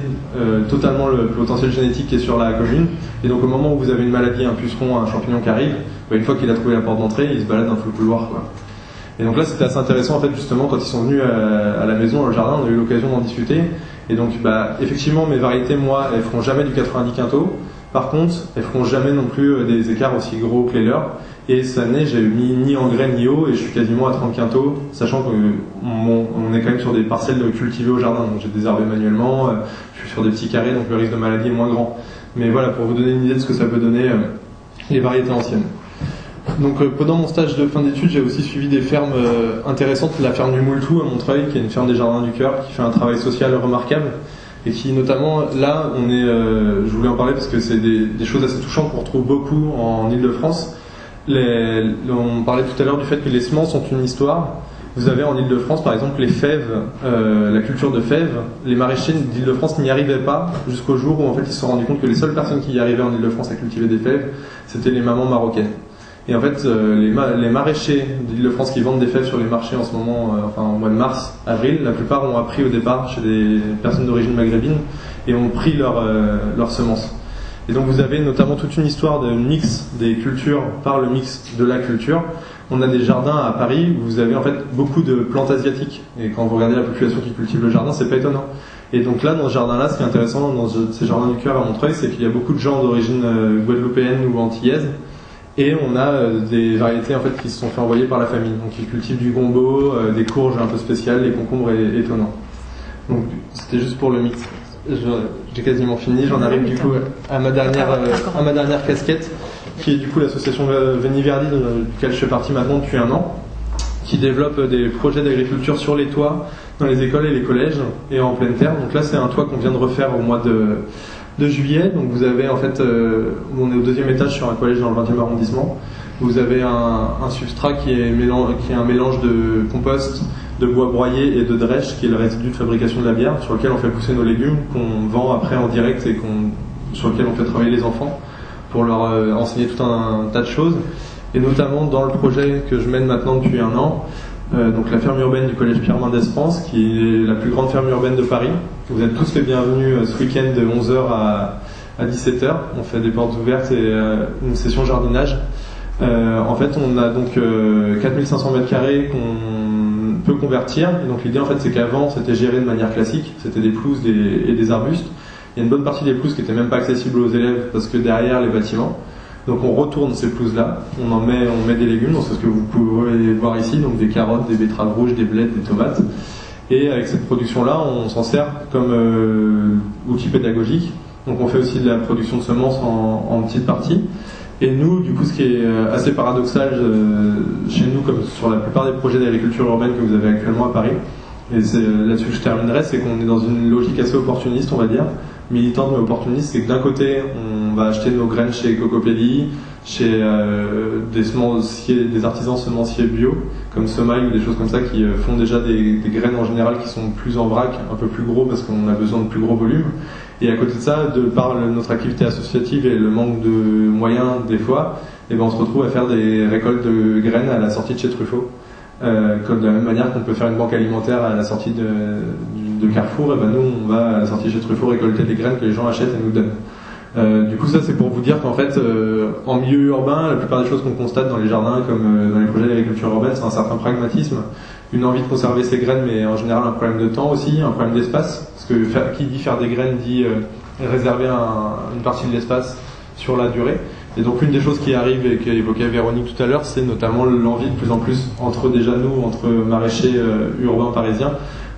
totalement le potentiel génétique qui est sur la commune, et donc au moment où vous avez une maladie, un puceron, un champignon qui arrive, une fois qu'il a trouvé la porte d'entrée, il se balade dans tout le couloir, quoi. Et donc là c'était assez intéressant en fait justement quand ils sont venus à la maison, au jardin, on a eu l'occasion d'en discuter, et donc effectivement mes variétés moi elles feront jamais du 90 quintaux, par contre elles feront jamais non plus des écarts aussi gros que les leurs. Et cette année, j'ai mis ni engrais ni eau, et je suis quasiment à 30 quintaux, sachant qu'on est quand même sur des parcelles cultivées au jardin. Donc j'ai désherbé manuellement, je suis sur des petits carrés, donc le risque de maladie est moins grand. Mais voilà, pour vous donner une idée de ce que ça peut donner, les variétés anciennes. Donc pendant mon stage de fin d'études, j'ai aussi suivi des fermes intéressantes. La ferme du Moultou à Montreuil, qui est une ferme des Jardins du Cœur, qui fait un travail social remarquable. Et qui notamment, là, je voulais en parler parce que c'est des choses assez touchantes qu'on retrouve beaucoup en Ile-de-France. On parlait tout à l'heure du fait que les semences ont une histoire. Vous avez en Ile-de-France par exemple les fèves, la culture de fèves. Les maraîchers d'Ile-de-France n'y arrivaient pas jusqu'au jour où en fait ils se sont rendus compte que les seules personnes qui y arrivaient en Ile-de-France à cultiver des fèves, c'était les mamans marocaines. Et en fait les maraîchers d'Ile-de-France qui vendent des fèves sur les marchés en ce moment, en mois de mars, avril, la plupart ont appris au départ chez des personnes d'origine maghrébine et ont pris leurs semences. Et donc vous avez notamment toute une histoire de mix des cultures par le mix de la culture. On a des jardins à Paris où vous avez en fait beaucoup de plantes asiatiques. Et quand vous regardez la population qui cultive le jardin, c'est pas étonnant. Et donc là, dans ce jardin-là, ce qui est intéressant dans ces jardins du cœur à Montreuil, c'est qu'il y a beaucoup de gens d'origine guadeloupéenne ou antillaise. Et on a des variétés en fait qui se sont fait envoyer par la famille. Donc ils cultivent du gombo, des courges un peu spéciales, des concombres étonnants. Donc c'était juste pour le mix. J'ai quasiment fini, j'en arrive du coup à ma dernière casquette, qui est du coup l'association Veni-Verdi, duquel je fais partie maintenant depuis 1 an, qui développe des projets d'agriculture sur les toits, dans les écoles et les collèges, et en pleine terre. Donc là c'est un toit qu'on vient de refaire au mois de juillet. Donc vous avez en fait, on est au 2e étage sur un collège dans le 20e arrondissement. Vous avez un substrat qui est un mélange de compost, de bois broyé et de drèche, qui est le résidu de fabrication de la bière, sur lequel on fait pousser nos légumes, qu'on vend après en direct et sur lequel on fait travailler les enfants pour leur enseigner tout un tas de choses. Et notamment dans le projet que je mène maintenant depuis 1 an, donc la ferme urbaine du collège Pierre Mendès France, qui est la plus grande ferme urbaine de Paris. Vous êtes tous les bienvenus ce week-end de 11h à 17h. On fait des portes ouvertes et une session jardinage. En fait, on a donc 4500 m² qu'on peut convertir. Et donc l'idée en fait c'est qu'avant c'était géré de manière classique, c'était des pelouses et des arbustes. Il y a une bonne partie des pelouses qui n'étaient même pas accessibles aux élèves parce que derrière les bâtiments. Donc on retourne ces pelouses-là, on met des légumes, donc c'est ce que vous pouvez voir ici, donc des carottes, des betteraves rouges, des blettes, des tomates. Et avec cette production-là, on s'en sert comme outil pédagogique. Donc on fait aussi de la production de semences en petites parties. Et nous, du coup, ce qui est assez paradoxal chez nous, comme sur la plupart des projets d'agriculture urbaine que vous avez actuellement à Paris, et c'est là-dessus que je terminerai, c'est qu'on est dans une logique assez opportuniste, on va dire, militante mais opportuniste, c'est que d'un côté, on va acheter nos graines chez Cocopelli, chez des artisans semenciers bio, comme Semail ou des choses comme ça, qui font déjà des graines en général qui sont plus en vrac, un peu plus gros parce qu'on a besoin de plus gros volume. Et à côté de ça, de par notre activité associative et le manque de moyens des fois, et ben on se retrouve à faire des récoltes de graines à la sortie de chez Truffaut. Comme de la même manière qu'on peut faire une banque alimentaire à la sortie de Carrefour, et ben nous on va à la sortie de chez Truffaut récolter des graines que les gens achètent et nous donnent. Du coup ça c'est pour vous dire qu'en fait en milieu urbain, la plupart des choses qu'on constate dans les jardins comme dans les projets d'agriculture urbaine, c'est un certain pragmatisme, une envie de conserver ses graines, mais en général un problème de temps aussi, un problème d'espace, parce que qui dit faire des graines dit réserver une partie de l'espace sur la durée. Et donc une des choses qui arrive et qu'évoquait Véronique tout à l'heure, c'est notamment l'envie de plus en plus entre maraîchers urbains parisiens,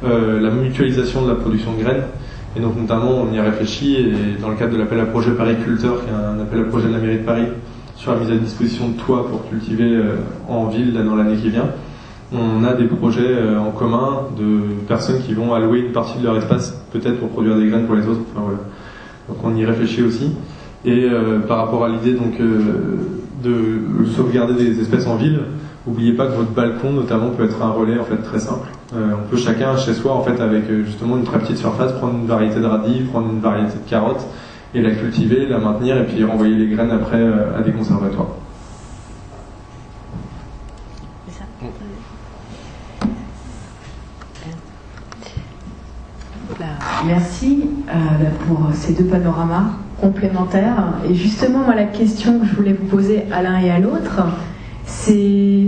la mutualisation de la production de graines. Et donc notamment on y a réfléchi, et dans le cadre de l'appel à projet Pariculteur, qui est un appel à projet de la mairie de Paris sur la mise à disposition de toits pour cultiver en ville là, dans l'année qui vient, on a des projets en commun de personnes qui vont allouer une partie de leur espace peut-être pour produire des graines pour les autres. Enfin, voilà. Donc on y réfléchit aussi. Et par rapport à l'idée donc de sauvegarder des espèces en ville, n'oubliez pas que votre balcon notamment peut être un relais en fait très simple. On peut chacun chez soi en fait avec justement une très petite surface prendre une variété de radis, prendre une variété de carottes et la cultiver, la maintenir et puis renvoyer les graines après à des conservatoires. C'est ça. Merci pour ces deux panoramas complémentaires. Et justement, moi, la question que je voulais vous poser à l'un et à l'autre, c'est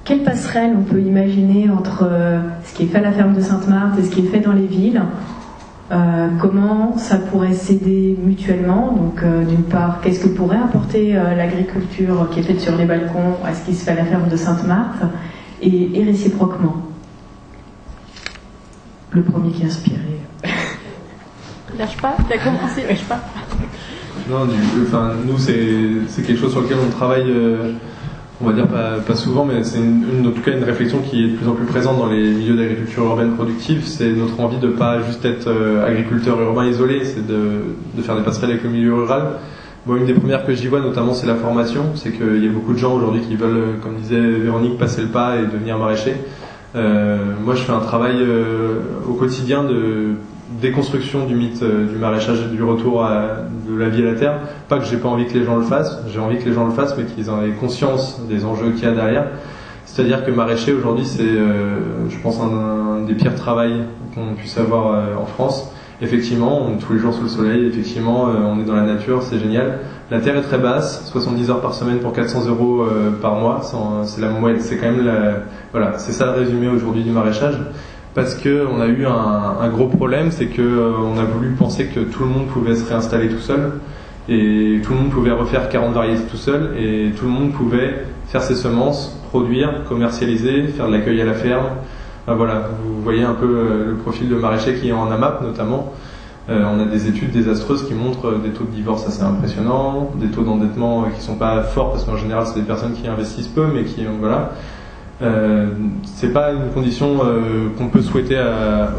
quelle passerelle on peut imaginer entre ce qui est fait à la ferme de Sainte-Marthe et ce qui est fait dans les villes. Comment ça pourrait s'aider mutuellement. Donc, d'une part, qu'est-ce que pourrait apporter l'agriculture qui est faite sur les balcons à ce qui se fait à la ferme de Sainte-Marthe, et réciproquement. Le premier qui est inspiré. Lâche pas, t'as commencé, lâche pas. Non, nous c'est quelque chose sur lequel on travaille, on va dire pas souvent, mais c'est en tout cas une réflexion qui est de plus en plus présente dans les milieux d'agriculture urbaine productive. C'est notre envie de pas juste être agriculteur urbain isolé, c'est de faire des passerelles avec le milieu rural. Bon, une des premières que j'y vois notamment, c'est la formation. C'est qu'il y a beaucoup de gens aujourd'hui qui veulent, comme disait Véronique, passer le pas et devenir maraîcher. Moi, je fais un travail au quotidien de déconstruction du mythe du maraîchage et du retour de la vie à la terre. Pas que j'ai pas envie que les gens le fassent, j'ai envie que les gens le fassent, mais qu'ils en aient conscience des enjeux qu'il y a derrière. C'est-à-dire que maraîcher aujourd'hui, c'est, je pense, un des pires travails qu'on puisse avoir en France. Effectivement, on est tous les jours sous le soleil, effectivement, on est dans la nature, c'est génial. La terre est très basse, 70 heures par semaine pour 400 € par mois, c'est la moyenne, c'est quand même voilà, c'est ça le résumé aujourd'hui du maraîchage. Parce que on a eu un gros problème, c'est que on a voulu penser que tout le monde pouvait se réinstaller tout seul, et tout le monde pouvait refaire 40 variétés tout seul, et tout le monde pouvait faire ses semences, produire, commercialiser, faire de l'accueil à la ferme. Voilà, vous voyez un peu le profil de maraîcher qui est en AMAP notamment. On a des études désastreuses qui montrent des taux de divorce assez impressionnants, des taux d'endettement qui sont pas forts parce qu'en général c'est des personnes qui investissent peu, mais qui voilà. C'est pas une condition qu'on peut souhaiter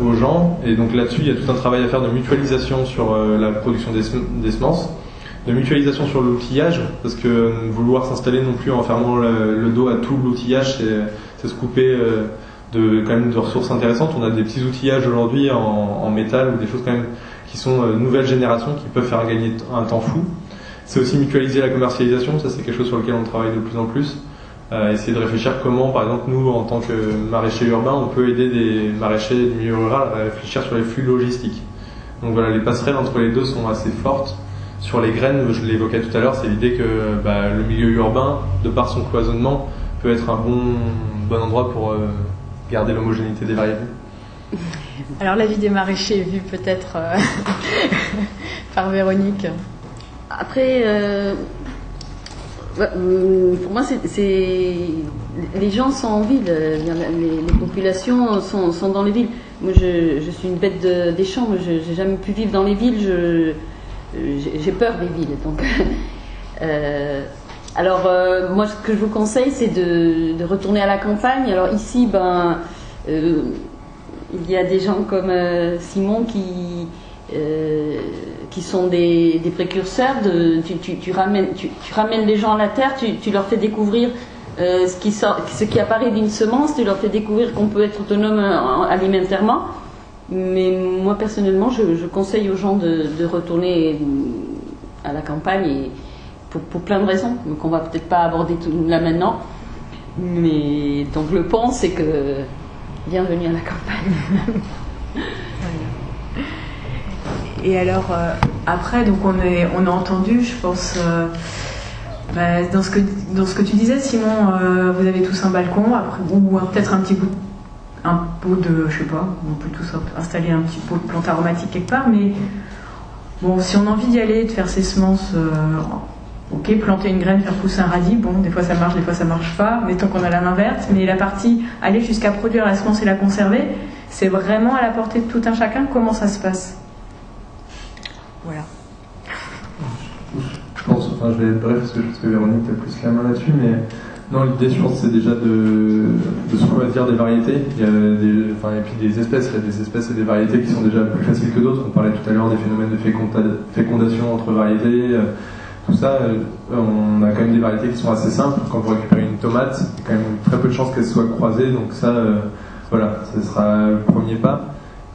aux gens, et donc là-dessus il y a tout un travail à faire de mutualisation sur la production des semences, de mutualisation sur l'outillage, parce que vouloir s'installer non plus en fermant le dos à tout l'outillage, c'est se couper quand même de ressources intéressantes. On a des petits outillages aujourd'hui en métal ou des choses quand même qui sont nouvelle génération, qui peuvent faire gagner un temps fou. C'est aussi mutualiser la commercialisation, ça c'est quelque chose sur lequel on travaille de plus en plus. Essayer de réfléchir comment, par exemple, nous, en tant que maraîchers urbains, on peut aider des maraîchers du milieu rural à réfléchir sur les flux logistiques. Donc voilà, les passerelles entre les deux sont assez fortes. Sur les graines, je l'évoquais tout à l'heure, c'est l'idée que le milieu urbain, de par son cloisonnement, peut être un bon endroit pour garder l'homogénéité des variétés? Alors l'avis des maraîchers est vu peut-être par Véronique. Après, pour moi, les gens sont en ville, les populations sont dans les villes. Moi, je suis une bête des champs, moi, je n'ai jamais pu vivre dans les villes, j'ai peur des villes. Donc, alors, moi, ce que je vous conseille, c'est de retourner à la campagne. Alors ici, il y a des gens comme Simon qui sont des précurseurs. Tu ramènes les gens à la terre, tu leur fais découvrir ce qui apparaît d'une semence, tu leur fais découvrir qu'on peut être autonome alimentairement. Mais moi personnellement, je conseille aux gens de retourner à la campagne et pour plein de raisons, donc on va peut-être pas aborder tout là maintenant. Mais donc le point, c'est que bienvenue à la campagne. Et alors, après, donc on a entendu, je pense, dans ce que tu disais, Simon, vous avez tous un balcon, après, ou peut-être un pot de, je sais pas, on peut tous installer un petit pot de plantes aromatiques quelque part, mais bon, si on a envie d'y aller, de faire ses semences, ok, planter une graine, faire pousser un radis, bon, des fois ça marche, des fois ça marche pas, mettons qu'on a la main verte, mais la partie aller jusqu'à produire la semence et la conserver, c'est vraiment à la portée de tout un chacun. Comment ça se passe? Voilà. Je pense, enfin je vais être bref parce que je pense que Véronique a plus la main là-dessus, mais non, l'idée je pense c'est déjà de se choisir des variétés. Il y a et puis des espèces, il y a des espèces et des variétés qui sont déjà plus faciles que d'autres. On parlait tout à l'heure des phénomènes de fécondation entre variétés, tout ça, on a quand même des variétés qui sont assez simples. Quand vous récupérez une tomate, il y a quand même très peu de chances qu'elle soit croisée, donc ça, voilà, ce sera le premier pas.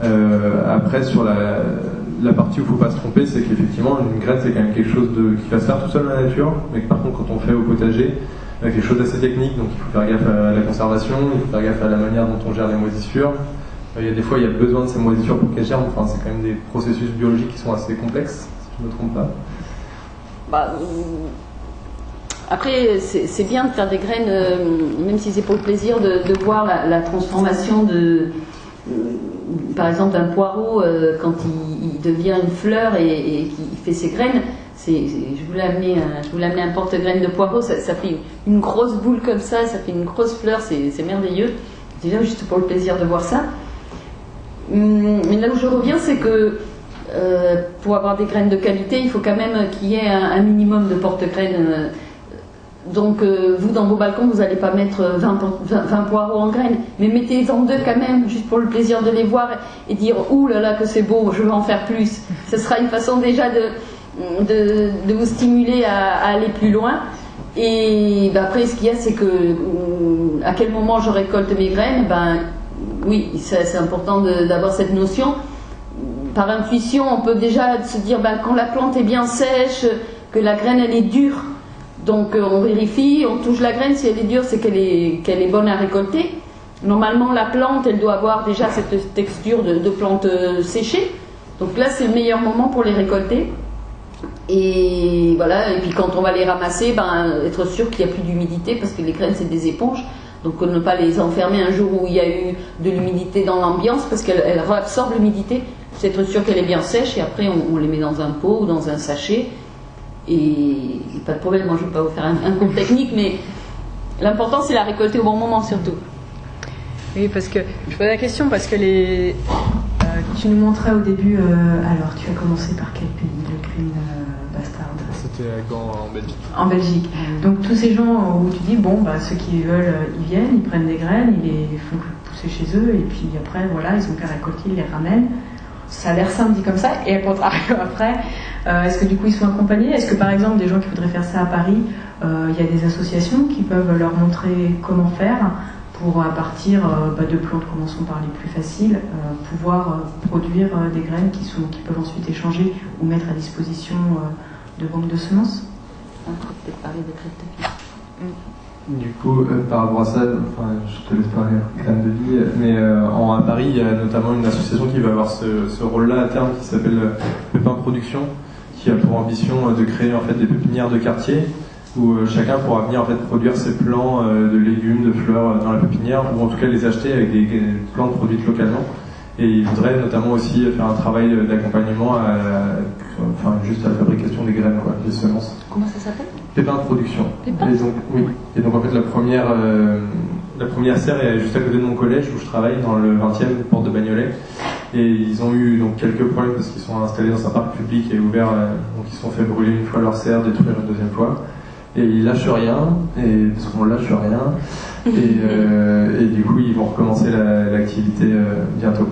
Après, sur la partie où il ne faut pas se tromper, c'est qu'effectivement, une graine, c'est quand même quelque chose qui va se faire tout seul dans la nature, mais que par contre, quand on fait au potager, quelque chose d'assez technique, donc il faut faire gaffe à la conservation, il faut faire gaffe à la manière dont on gère les moisissures. Il y a des fois, il y a besoin de ces moisissures pour qu'elles germent, enfin, c'est quand même des processus biologiques qui sont assez complexes, si je ne me trompe pas. Après, c'est bien de faire des graines, même si c'est pour le plaisir de voir la transformation par exemple, d'un poireau quand il devient une fleur et qu'il fait ses graines. Je voulais amener un porte-graines de poireau, ça fait une grosse boule comme ça fait une grosse fleur, c'est merveilleux. Déjà juste pour le plaisir de voir ça. Mais là où je reviens, c'est que pour avoir des graines de qualité, il faut quand même qu'il y ait un minimum de porte-graines. Donc vous, dans vos balcons, vous n'allez pas mettre 20 poireaux en graines, mais mettez-en 2 quand même, juste pour le plaisir de les voir et dire « Ouh là là, que c'est beau, je veux en faire plus ». Ce sera une façon déjà de vous stimuler à aller plus loin. Et après, ce qu'il y a, c'est que à quel moment je récolte mes graines, oui, c'est important d'avoir cette notion. Par intuition, on peut déjà se dire quand la plante est bien sèche, que la graine elle est dure. Donc on vérifie, on touche la graine, si elle est dure, c'est qu'elle est bonne à récolter. Normalement, la plante, elle doit avoir déjà cette texture de plante séchée. Donc là, c'est le meilleur moment pour les récolter. Et voilà, et puis quand on va les ramasser, être sûr qu'il n'y a plus d'humidité, parce que les graines, c'est des éponges. Donc ne pas les enfermer un jour où il y a eu de l'humidité dans l'ambiance, parce qu'elle réabsorbe l'humidité. C'est être sûr qu'elle est bien sèche, et après on les met dans un pot ou dans un sachet. Et pas de problème, moi je ne vais pas vous faire un cours technique, mais l'important c'est la récolter au bon moment surtout. Oui, parce que je pose la question parce que tu nous montrais au début, alors tu as commencé par quel pays, le Green Bastard? C'était à Gand, en Belgique. En Belgique. Donc tous ces gens où tu dis, ceux qui veulent, ils viennent, ils prennent des graines, ils les font pousser chez eux, et puis après, voilà, ils ont qu'à récolter, ils les ramènent. Ça a l'air simple dit comme ça, et à contrario après, est-ce que du coup ils sont accompagnés? Est-ce que par exemple des gens qui voudraient faire ça à Paris, il y a des associations qui peuvent leur montrer comment faire pour, à partir de plantes, commençons par les plus faciles, pouvoir produire des graines qui peuvent ensuite échanger ou mettre à disposition de banques de semences? On peut peut-être parler de graines de vie. Du coup, par rapport à ça, je te laisse parler graines de vie, mais à Paris, il y a notamment une association qui va avoir ce rôle-là à terme qui s'appelle Pépin Production, qui a pour ambition de créer en fait des pépinières de quartier où chacun pourra venir en fait produire ses plants de légumes, de fleurs dans la pépinière, ou en tout cas les acheter avec des plantes produites localement. Et il voudrait notamment aussi faire un travail d'accompagnement juste à la fabrication des graines, quoi, des semences. Comment ça s'appelle? Pépins de production. Pépins? Et donc, oui. Et donc en fait la première serre est juste à côté de mon collège où je travaille, dans le 20e, porte de Bagnolet. Et ils ont eu donc quelques problèmes parce qu'ils sont installés dans un parc public et ouvert, donc ils se sont fait brûler une fois leur serre, détruire une deuxième fois. Et ils lâchent rien, parce qu'on lâche rien. Et du coup ils vont recommencer l'activité bientôt.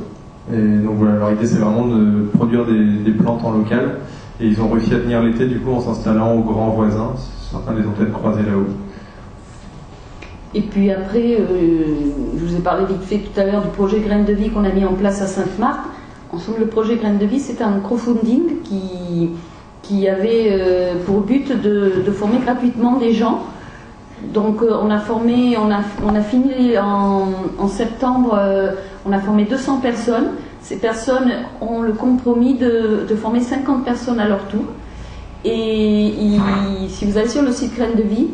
Et donc voilà, leur idée c'est vraiment de produire des plantes en local. Et ils ont réussi à tenir l'été du coup en s'installant aux grands voisins. Certains les ont peut-être croisés là-haut. Et puis après, je vous ai parlé vite fait tout à l'heure du projet Graines de Vie qu'on a mis en place à Sainte-Marthe. En somme, le projet Graines de Vie, c'était un crowdfunding qui avait pour but de former gratuitement des gens. Donc on a fini en septembre, on a formé 200 personnes. Ces personnes ont le compromis de former 50 personnes à leur tour. Et si vous allez sur le site Graines de Vie,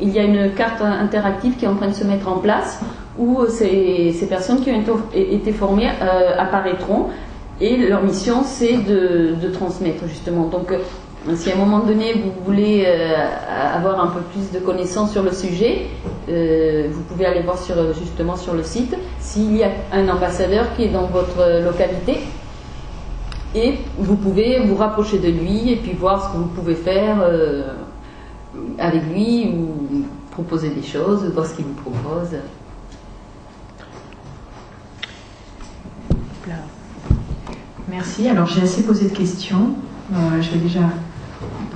il y a une carte interactive qui est en train de se mettre en place où ces personnes qui ont été formées apparaîtront et leur mission c'est de transmettre justement. Donc si à un moment donné vous voulez avoir un peu plus de connaissances sur le sujet, vous pouvez aller voir justement sur le site s'il y a un ambassadeur qui est dans votre localité et vous pouvez vous rapprocher de lui et puis voir ce que vous pouvez faire avec lui ou proposer des choses, voir ce qu'il vous propose. Merci. Alors j'ai assez posé de questions. Je vais déjà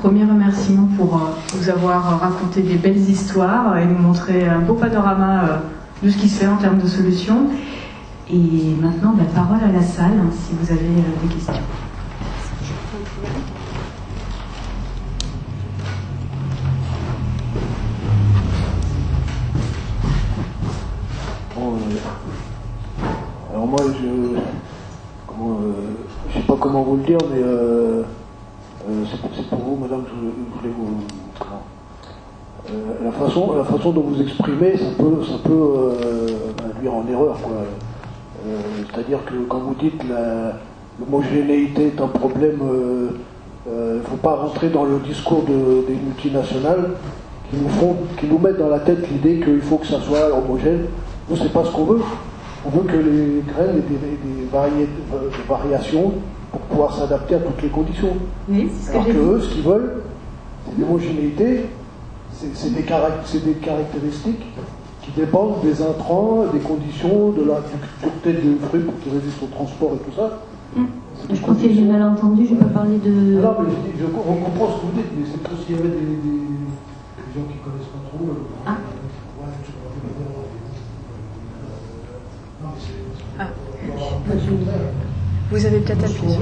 premier remerciement pour vous avoir raconté des belles histoires et nous montrer un beau panorama de ce qui se fait en termes de solutions. Et maintenant, la parole à la salle, si vous avez des questions. Alors moi, je sais pas comment vous le dire, mais c'est pour vous, madame, je voulais vous... la façon dont vous exprimez, ça peut induire en erreur, quoi. C'est-à-dire que quand vous dites l'homogénéité est un problème, il ne faut pas rentrer dans le discours des multinationales qui nous mettent dans la tête l'idée qu'il faut que ça soit homogène. Nous, c'est pas ce qu'on veut. On veut que les graines aient des variations pour pouvoir s'adapter à toutes les conditions. Oui, c'est ce Alors que j'ai eux, ce qu'ils veulent, c'est l'homogénéité, c'est des caractéristiques qui dépendent des intrants, des conditions, de la dureté des fruits pour qu'ils résistent au transport et tout ça. Je crois que j'ai mal entendu, je n'ai pas parlé de... Non, mais je comprends ce que vous dites, mais c'est parce qu'il y avait des gens qui ne connaissent pas trop. Vous avez peut-être appuyé.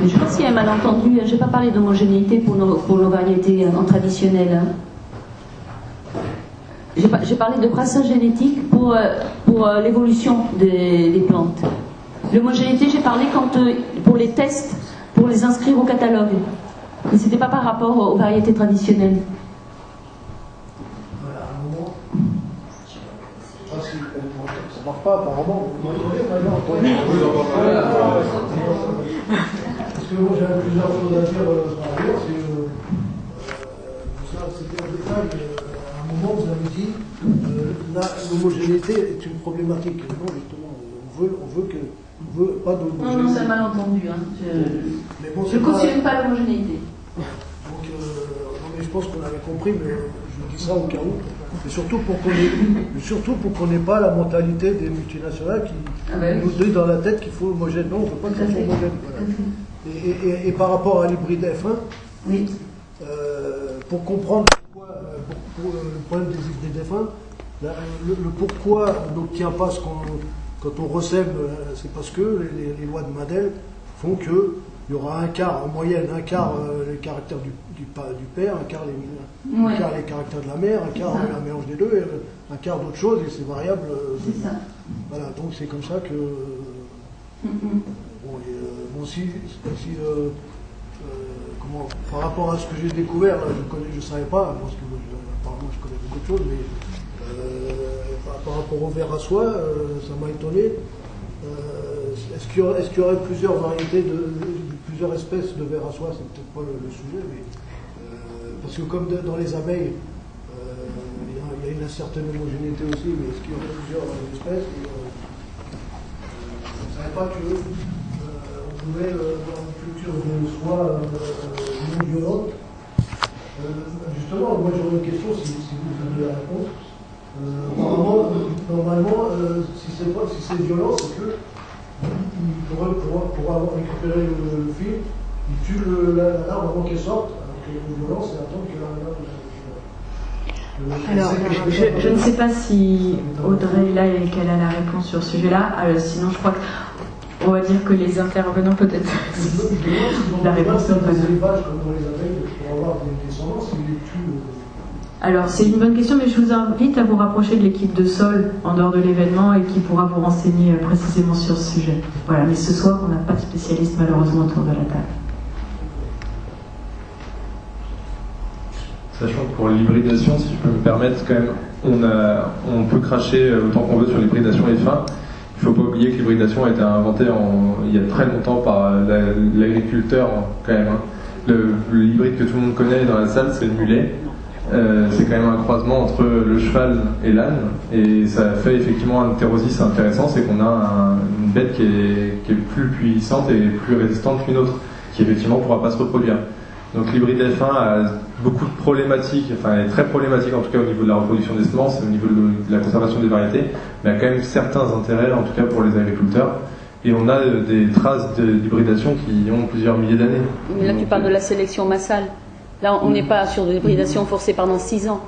Je pense qu'il y a un malentendu. Je n'ai pas parlé d'homogénéité pour nos variétés traditionnelles. J'ai parlé de brassage génétique pour l'évolution des plantes. L'homogénéité, j'ai parlé pour les tests, pour les inscrire au catalogue. Mais ce n'était pas par rapport aux variétés traditionnelles. Voilà, un moment. Ça marche pas apparemment. Vous m'entendez maintenant? Parce que moi j'avais plusieurs choses à dire par ailleurs. C'était un détail. À un moment vous avez dit l'homogénéité est une problématique. Non, justement, on veut pas d'homogénéité. Non, c'est un malentendu. Hein. Mais bon, Je ne cautionne pas l'homogénéité. Donc, non, mais je pense qu'on avait compris, mais je dis ça au cas où. Et surtout pour qu'on n'ait pas la mentalité des multinationales qui nous disent dans la tête qu'il faut homogène. Non, on ne veut pas que ça soit homogène. Voilà. Et par rapport à l'hybride F1, oui. Pour comprendre pourquoi, pour le problème des hybrides F1, le pourquoi on n'obtient pas ce qu'on... Quand on recèle, c'est parce que les lois de Mendel font que il y aura un quart, en moyenne, un quart les caractères du père, un quart les caractères de la mère, un quart la mélange des deux, et un quart d'autre chose, et c'est variable. C'est ça. Voilà, donc c'est comme ça que Bon, par rapport à ce que j'ai découvert, là, je savais pas, parce que apparemment je connais beaucoup de choses, mais par rapport au verre à soie, ça m'a étonné. Est-ce qu'il y aurait plusieurs variétés, plusieurs espèces de verre à soie? C'est peut-être pas le sujet, mais parce que comme dans les abeilles, il y a une certaine homogénéité aussi, mais est-ce qu'il y aurait plusieurs espèces? Je ne savais pas qu'on pouvait avoir une culture de soie non violente. Justement, moi j'aurais une question, si vous avez la réponse. Normalement, si c'est violent, c'est que pour avoir récupéré le fil, il tue la larve avant qu'elle sorte, alors que le violent, c'est attendre que la larve. Alors, je ne sais pas si Audrey est là et qu'elle a la réponse sur ce sujet-là. Sinon, je crois qu'on va dire que les intervenants, peut-être, la réponse n'est pas là. Alors, c'est une bonne question, mais je vous invite à vous rapprocher de l'équipe de Sol en dehors de l'événement et qui pourra vous renseigner précisément sur ce sujet. Voilà, mais ce soir, on n'a pas de spécialiste malheureusement autour de la table. Sachant que pour l'hybridation, si je peux me permettre, quand même, on peut cracher autant qu'on veut sur l'hybridation F1. Il ne faut pas oublier que l'hybridation a été inventée il y a très longtemps par l'agriculteur, quand même. Hein. L'hybride que tout le monde connaît dans la salle, c'est le mulet. C'est quand même un croisement entre le cheval et l'âne, et ça fait effectivement un hétérosis intéressant, c'est qu'on a une bête qui est plus puissante et plus résistante qu'une autre, qui effectivement ne pourra pas se reproduire. Donc l'hybride F1 a beaucoup de problématiques, enfin elle est très problématique en tout cas au niveau de la reproduction des semences, au niveau de la conservation des variétés, mais a quand même certains intérêts en tout cas pour les agriculteurs. Et on a des traces d'hybridation qui ont plusieurs milliers d'années. Mais là tu parles de la sélection massale. Là on n'est pas sur de l'hybridation forcée pendant 6 ans.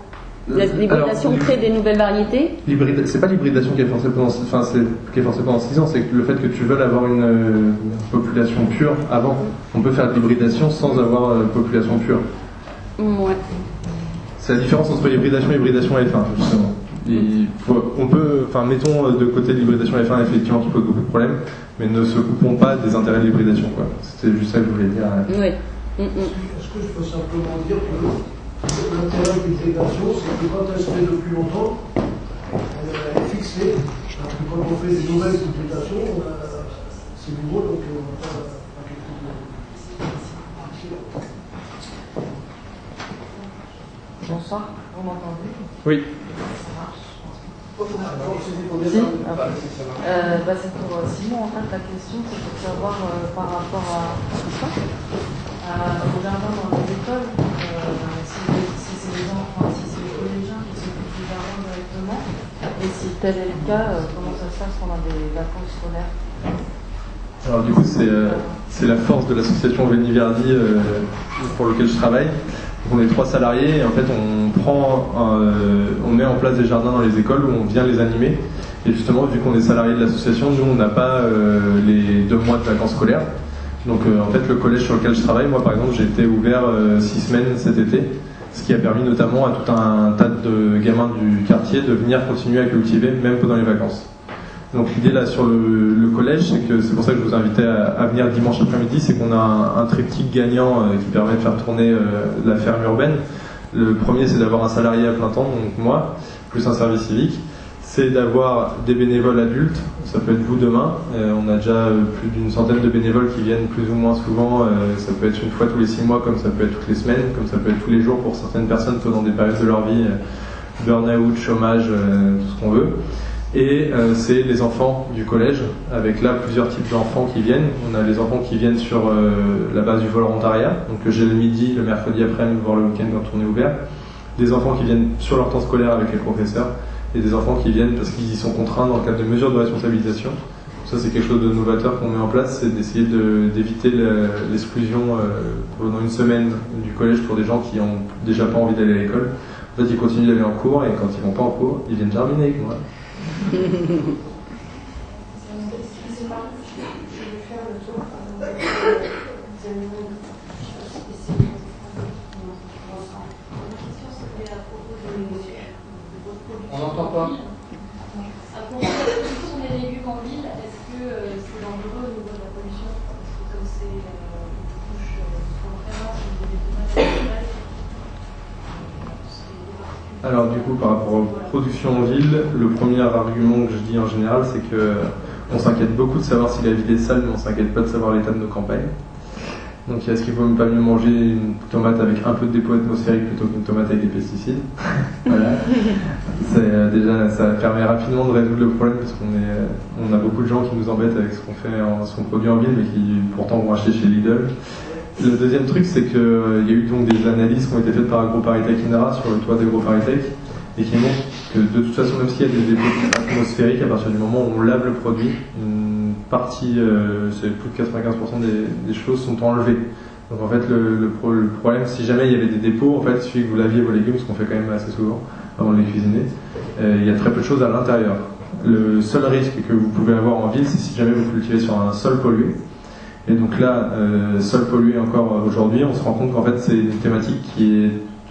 L'hybridation crée des nouvelles variétés. C'est pas l'hybridation qui est forcée pendant 6 ans, c'est le fait que tu veuilles avoir une population pure avant. On peut faire de l'hybridation sans avoir population pure. Ouais. C'est la différence entre l'hybridation et l'hybridation F1, justement. Mettons de côté l'hybridation F1 effectivement qui pose beaucoup de problèmes, mais ne se coupons pas des intérêts de l'hybridation, quoi. C'était juste ça que je voulais dire. Oui. Est-ce que je peux simplement dire que l'intérêt de l'hybridation, c'est que quand elle se fait depuis longtemps, elle est fixée, alors que quand on fait des nouvelles hybridations, c'est nouveau, donc on va pas quelque chose de... Bonsoir, vous m'entendez? Oui. Ça marche. C'est pour Simon, en fait, la question, c'est pour savoir par rapport au jardin dans les écoles, si c'est les enfants, si c'est les collégiens qui s'occupent du jardin directement, et si tel est le cas, comment ça se passe pendant des vacances scolaires? Alors du coup, c'est la force de l'association Véniverdi pour laquelle je travaille. On est 3 salariés et en fait on met en place des jardins dans les écoles où on vient les animer. Et justement, vu qu'on est salariés de l'association, nous on n'a pas les 2 mois de vacances scolaires. Donc en fait le collège sur lequel je travaille, moi par exemple j'ai été ouvert 6 semaines cet été, ce qui a permis notamment à tout un tas de gamins du quartier de venir continuer à cultiver même pendant les vacances. Donc l'idée là sur le collège, c'est pour ça que je vous invitais à venir dimanche après-midi, c'est qu'on a un triptyque gagnant qui permet de faire tourner la ferme urbaine. Le premier, c'est d'avoir un salarié à plein temps, donc moi, plus un service civique. C'est d'avoir des bénévoles adultes, ça peut être vous demain. On a déjà plus d'une centaine de bénévoles qui viennent plus ou moins souvent. Ça peut être une fois tous les 6 mois, comme ça peut être toutes les semaines, comme ça peut être tous les jours pour certaines personnes pendant des périodes de leur vie, burn-out, chômage, tout ce qu'on veut. Et c'est les enfants du collège, avec là plusieurs types d'enfants qui viennent. On a les enfants qui viennent sur la base du volontariat, donc j'ai le midi, le mercredi après-midi, voire le week-end quand on est ouvert. Des enfants qui viennent sur leur temps scolaire avec les professeurs, et des enfants qui viennent parce qu'ils y sont contraints dans le cadre de mesures de responsabilisation. Ça c'est quelque chose de novateur qu'on met en place, c'est d'essayer d'éviter l'exclusion pendant une semaine du collège pour des gens qui ont déjà pas envie d'aller à l'école. En fait ils continuent d'aller en cours, et quand ils vont pas en cours, ils viennent jardiner avec moi. On n'entend pas. À propos de la production des légumes en ville, est-ce que c'est dangereux Alors du coup, par rapport aux productions en ville, le premier argument que je dis en général, c'est que on s'inquiète beaucoup de savoir si la ville est sale, mais on s'inquiète pas de savoir l'état de nos campagnes. Donc est-ce qu'il vaut pas mieux manger une tomate avec un peu de dépôt atmosphérique plutôt qu'une tomate avec des pesticides? Voilà. Déjà, ça permet rapidement de résoudre le problème parce on a beaucoup de gens qui nous embêtent avec ce qu'on produit en ville, mais qui pourtant vont acheter chez Lidl. Le deuxième truc, c'est qu'il y a eu donc des analyses qui ont été faites par AgroParisTech INRA sur le toit d'AgroParisTech et qui montrent que de toute façon, même s'il y a des dépôts atmosphériques, à partir du moment où on lave le produit, une partie, c'est plus de 95% des choses sont enlevées. Donc en fait, le problème, si jamais il y avait des dépôts, en fait, il suffit que vous laviez vos légumes, ce qu'on fait quand même assez souvent avant de les cuisiner, il y a très peu de choses à l'intérieur. Le seul risque que vous pouvez avoir en ville, c'est si jamais vous cultivez sur un sol pollué. Et donc là, sol pollué encore aujourd'hui, on se rend compte qu'en fait c'est une thématique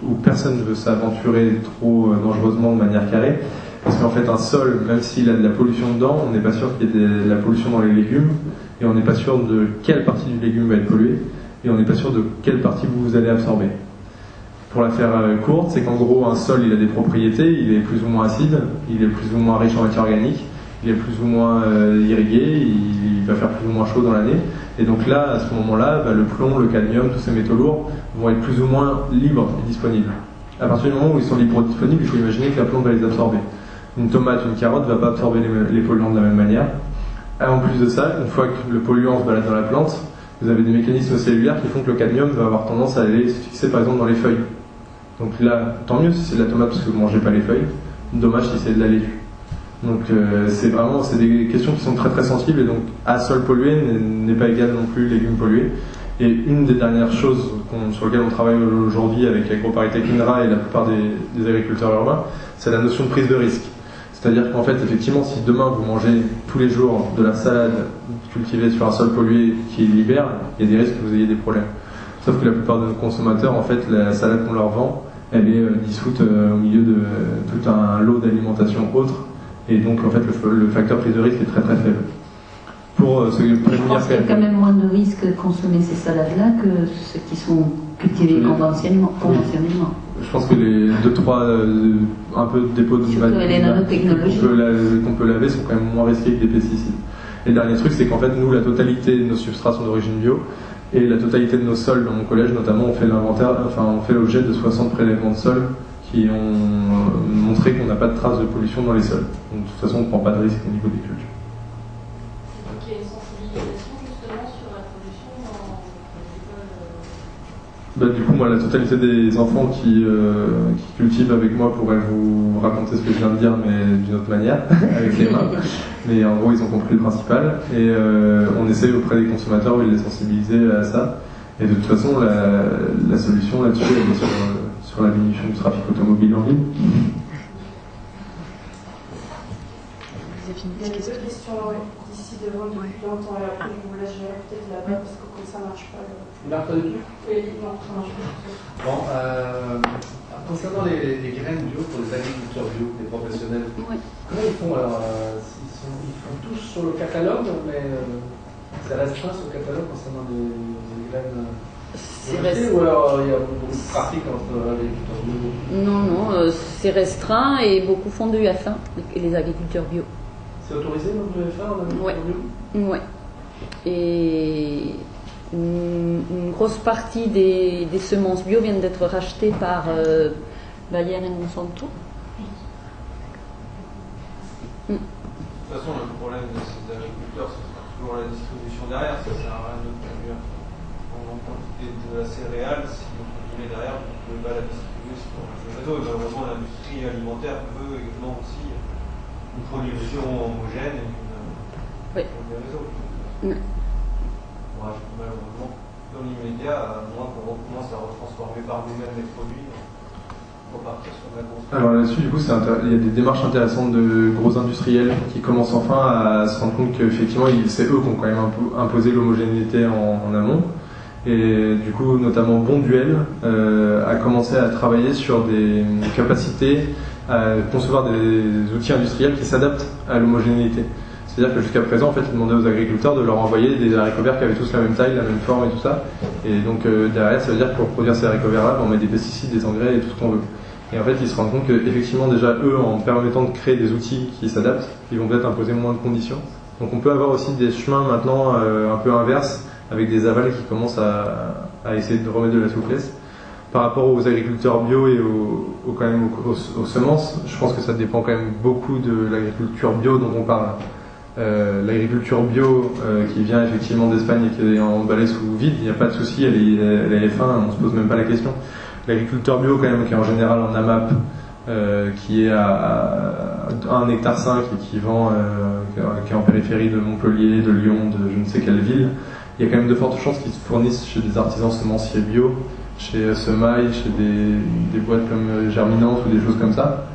où personne ne veut s'aventurer trop dangereusement de manière carrée. Parce qu'en fait un sol, même s'il a de la pollution dedans, on n'est pas sûr qu'il y ait de la pollution dans les légumes, et on n'est pas sûr de quelle partie du légume va être polluée, et on n'est pas sûr de quelle partie vous allez absorber. Pour la faire courte, c'est qu'en gros un sol il a des propriétés, il est plus ou moins acide, il est plus ou moins riche en matière organique, il est plus ou moins irrigué, il va faire plus ou moins chaud dans l'année. Et donc là, à ce moment-là, le plomb, le cadmium, tous ces métaux lourds vont être plus ou moins libres et disponibles. À partir du moment où ils sont libres et disponibles, il faut imaginer que la plante va les absorber. Une tomate, une carotte ne va pas absorber les polluants de la même manière. Et en plus de ça, une fois que le polluant se balade dans la plante, vous avez des mécanismes cellulaires qui font que le cadmium va avoir tendance à aller se fixer par exemple dans les feuilles. Donc là, tant mieux si c'est de la tomate parce que vous ne mangez pas les feuilles. Dommage si c'est de la laitue. Donc c'est des questions qui sont très très sensibles, et donc à sol pollué n'est pas égal non plus légumes pollués. Et une des dernières choses sur lesquelles on travaille aujourd'hui avec AgroParisTech INRA et la plupart des agriculteurs urbains, c'est la notion de prise de risque. C'est-à-dire qu'en fait, effectivement, si demain vous mangez tous les jours de la salade cultivée sur un sol pollué qui libère, il y a des risques que vous ayez des problèmes. Sauf que la plupart de nos consommateurs, en fait, la salade qu'on leur vend, elle est dissoute au milieu de tout un lot d'alimentation autre. Et donc, en fait, le facteur prise de risque est très très faible. Pour se prévenir, je pense qu'il y a quand même moins de risques de consommer ces salades-là que ceux qui sont cultivés conventionnellement. Je pense que les 2-3 un peu de dépôts de qu'on peut laver sont quand même moins risqués que des pesticides. Et le dernier truc, c'est qu'en fait, nous, la totalité de nos substrats sont d'origine bio, et la totalité de nos sols, dans mon collège notamment, on fait l'objet de 60 prélèvements de sol qui ont montré qu'on n'a pas de traces de pollution dans les sols. Donc, de toute façon, on ne prend pas de risque au niveau des cultures. Donc il y a une sensibilisation justement sur la pollution dans les écoles. Du coup, moi, la totalité des enfants qui cultivent avec moi pourraient vous raconter ce que je viens de dire, mais d'une autre manière, avec les mains. Mais en gros, ils ont compris le principal. Et on essaie auprès des consommateurs de les sensibiliser à ça. Et de toute façon, la solution là-dessus, elle est sur la diminution du trafic automobile en ville. Il y a deux questions d'ici devant depuis longtemps, et après je vous laisse gérer peut-être là-bas parce que comme ça marche pas. Oui, non, ça marche pas. Bon, concernant les graines bio pour les agriculteurs bio, les professionnels, comment ils font alors ils font tous sur le catalogue, mais c'est restreint sur le catalogue concernant les graines. Ou alors il y a beaucoup de trafic entre agriculteurs bio? Non, c'est restreint et beaucoup font de UF1, les agriculteurs bio. C'est autorisé donc de UF1 en agriculture bio? Oui. Et une grosse partie des semences bio viennent d'être rachetées par Bayer et Monsanto. De toute façon, le problème de ces agriculteurs, c'est toujours la distribution derrière. Ça sert à rien de produire en quantité de la céréale si vous continuez derrière, vous ne pouvez pas la distribuer sur le réseau. Et malheureusement, l'industrie alimentaire veut également aussi une production homogène et des réseaux. Bref, malheureusement, dans l'immédiat, à moins qu'on recommence à retransformer par nous-mêmes les produits, on va partir sur la construction. Alors là-dessus, du coup, il y a des démarches intéressantes de gros industriels qui commencent enfin à se rendre compte qu'effectivement, c'est eux qui ont quand même imposé l'homogénéité en amont. Et du coup, notamment Bonduel a commencé à travailler sur des capacités à concevoir des outils industriels qui s'adaptent à l'homogénéité. C'est-à-dire que jusqu'à présent, en fait, ils demandaient aux agriculteurs de leur envoyer des haricots verts qui avaient tous la même taille, la même forme et tout ça. Et donc derrière, ça veut dire que pour produire ces haricots verts-là, on met des pesticides, des engrais et tout ce qu'on veut. Et en fait, ils se rendent compte qu'effectivement, déjà, eux, en permettant de créer des outils qui s'adaptent, ils vont peut-être imposer moins de conditions. Donc on peut avoir aussi des chemins maintenant un peu inverses, avec des avals qui commencent à essayer de remettre de la souplesse. Par rapport aux agriculteurs bio et aux semences, je pense que ça dépend quand même beaucoup de l'agriculture bio dont on parle. L'agriculture bio qui vient effectivement d'Espagne et qui est emballée sous vide, il n'y a pas de souci, elle est F1, on ne se pose même pas la question. L'agriculteur bio quand même qui est en général en AMAP, qui est à 1,5 hectare et qui vend, qui est en périphérie de Montpellier, de Lyon, de je ne sais quelle ville, il y a quand même de fortes chances qu'ils se fournissent chez des artisans semenciers bio, chez Semaille, chez des boîtes comme Germinante ou des choses comme ça.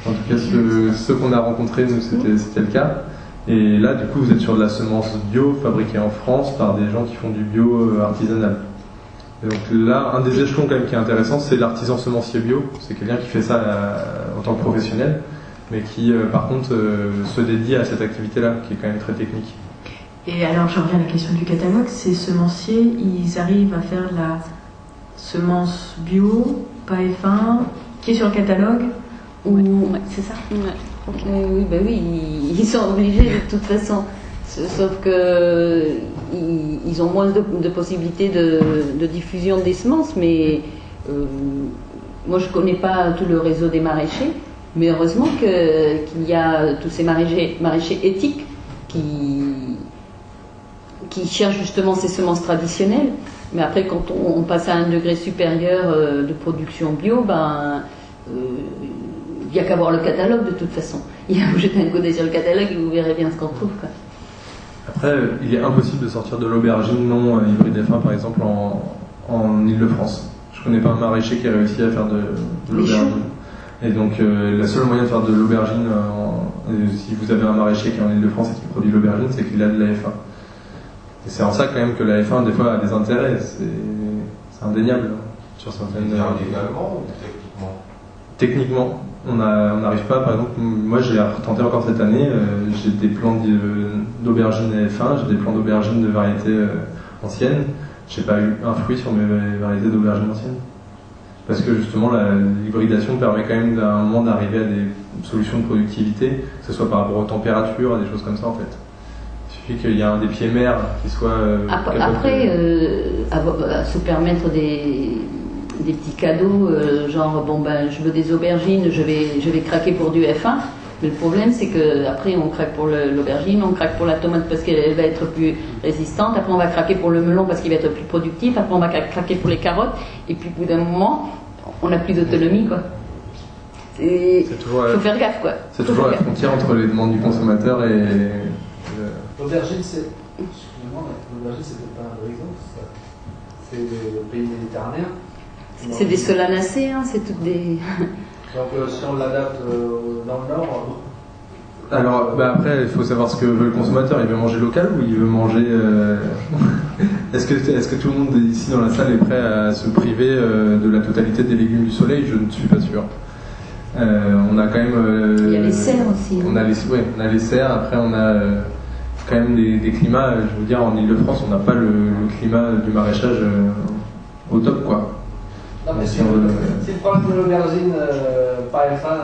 En tout cas, ceux qu'on a rencontrés, nous, c'était le cas. Et là, du coup, vous êtes sur de la semence bio fabriquée en France par des gens qui font du bio artisanal. Et donc là, un des échelons quand même qui est intéressant, c'est l'artisan semencier bio. C'est quelqu'un qui fait ça en tant que professionnel, mais qui, par contre, se dédie à cette activité-là, qui est quand même très technique. Et alors, je reviens à la question du catalogue. Ces semenciers, ils arrivent à faire de la semence bio, pas F1, qui est sur le catalogue ou... Ouais, c'est ça. Ouais. Okay. Oui, ils sont obligés de toute façon. Sauf que ils ont moins de possibilités de diffusion des semences, mais moi je connais pas tout le réseau des maraîchers, mais heureusement qu'il y a tous ces maraîchers éthiques qui cherchent justement ces semences traditionnelles. Mais après, quand on passe à un degré supérieur de production bio, il n'y a qu'à voir le catalogue de toute façon. Il y a vous jeter un coup d'œil sur le catalogue et vous verrez bien ce qu'on trouve, quoi. Après, il est impossible de sortir de l'aubergine non hybride F1 par exemple en Ile-de-France. Je connais pas un maraîcher qui a réussi à faire de l'aubergine. Et donc la seule moyen de faire de l'aubergine, si vous avez un maraîcher qui est en Ile-de-France et qui produit l'aubergine, c'est qu'il a de la F1. Et c'est en ça quand même que la F1 des fois a des intérêts. C'est indéniable sur certaines. Légalement ou techniquement ? Techniquement, on n'arrive pas. Par exemple, moi j'ai tenté encore cette année. J'ai des plants d'aubergine F1, j'ai des plants d'aubergine de variétés anciennes. J'ai pas eu un fruit sur mes variétés d'aubergine anciennes. Parce que justement, l'hybridation permet quand même à un moment d'arriver à des solutions de productivité, que ce soit par rapport aux températures, à des choses comme ça en fait. Il suffit qu'il y ait un des pieds mers qui soit. Après, se permettre des petits cadeaux, genre je veux des aubergines, je vais craquer pour du F1. Mais le problème, c'est qu'après, on craque pour l'aubergine, on craque pour la tomate parce qu'elle va être plus résistante, après on va craquer pour le melon parce qu'il va être plus productif, après on va craquer pour les carottes, et puis au bout d'un moment, on n'a plus d'autonomie, quoi. Il faut faire gaffe, quoi. C'est toujours la frontière entre les demandes du consommateur et... L'aubergine, c'est... Excusez-moi, l'aubergine, c'était pas un horizon, c'est le pays méditerranéen. C'est des solanacées, hein, c'est toutes des... Donc si on l'adapte dans le nord... Alors après, il faut savoir ce que veut le consommateur. Il veut manger local ou il veut manger... Est-ce que tout le monde ici dans la salle est prêt à se priver de la totalité des légumes du soleil? Je ne suis pas sûr. On a quand même... il y a les serres aussi. On a les serres, après on a quand même des climats, je veux dire en Ile-de-France, on n'a pas le climat du maraîchage au top, quoi. Non, mais si le problème de l'aubergine pas F1,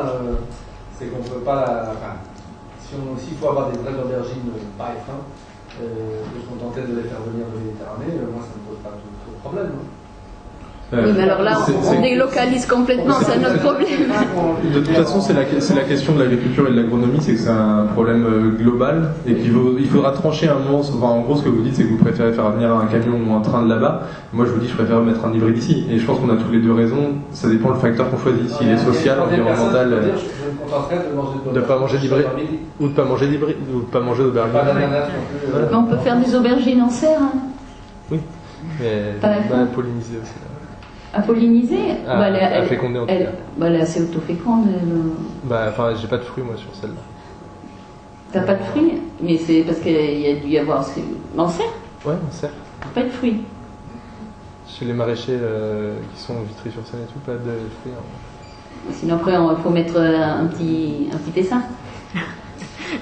c'est qu'on ne peut pas s'il faut avoir des vraies aubergines pas F1, de se contenter de les faire venir de Méditerranée, moi ça ne me pose pas trop de problème. Oui, mais alors là, on délocalise complètement, c'est un autre problème. De toute façon, c'est la question de l'agriculture et de l'agronomie, c'est que c'est un problème global et qu'il faudra trancher un moment. Enfin, en gros, ce que vous dites, c'est que vous préférez faire venir un camion ou un train de là-bas. Moi, je vous dis, je préfère mettre un hybride ici. Et je pense qu'on a tous les deux raison. Ça dépend le facteur qu'on choisit. S'il est social, environnemental. Je me contenterai de ne pas manger d'hybride ou de pas manger d'hybride ou de pas manger d'aubergine. Mais on peut faire des aubergines en serre. Hein. Oui, mais polliniser aussi. À polliniser, à féconder en tout cas. Elle est assez auto-féconde. Enfin, j'ai pas de fruits moi sur celle-là. T'as pas de fruits? Mais c'est parce qu'il y a dû y avoir en serre? Ouais, en serre. Pas de fruits. Chez les maraîchers qui sont Vitry-sur-Seine et tout, pas de fruits. Hein. Sinon après, il faut mettre un petit essaim.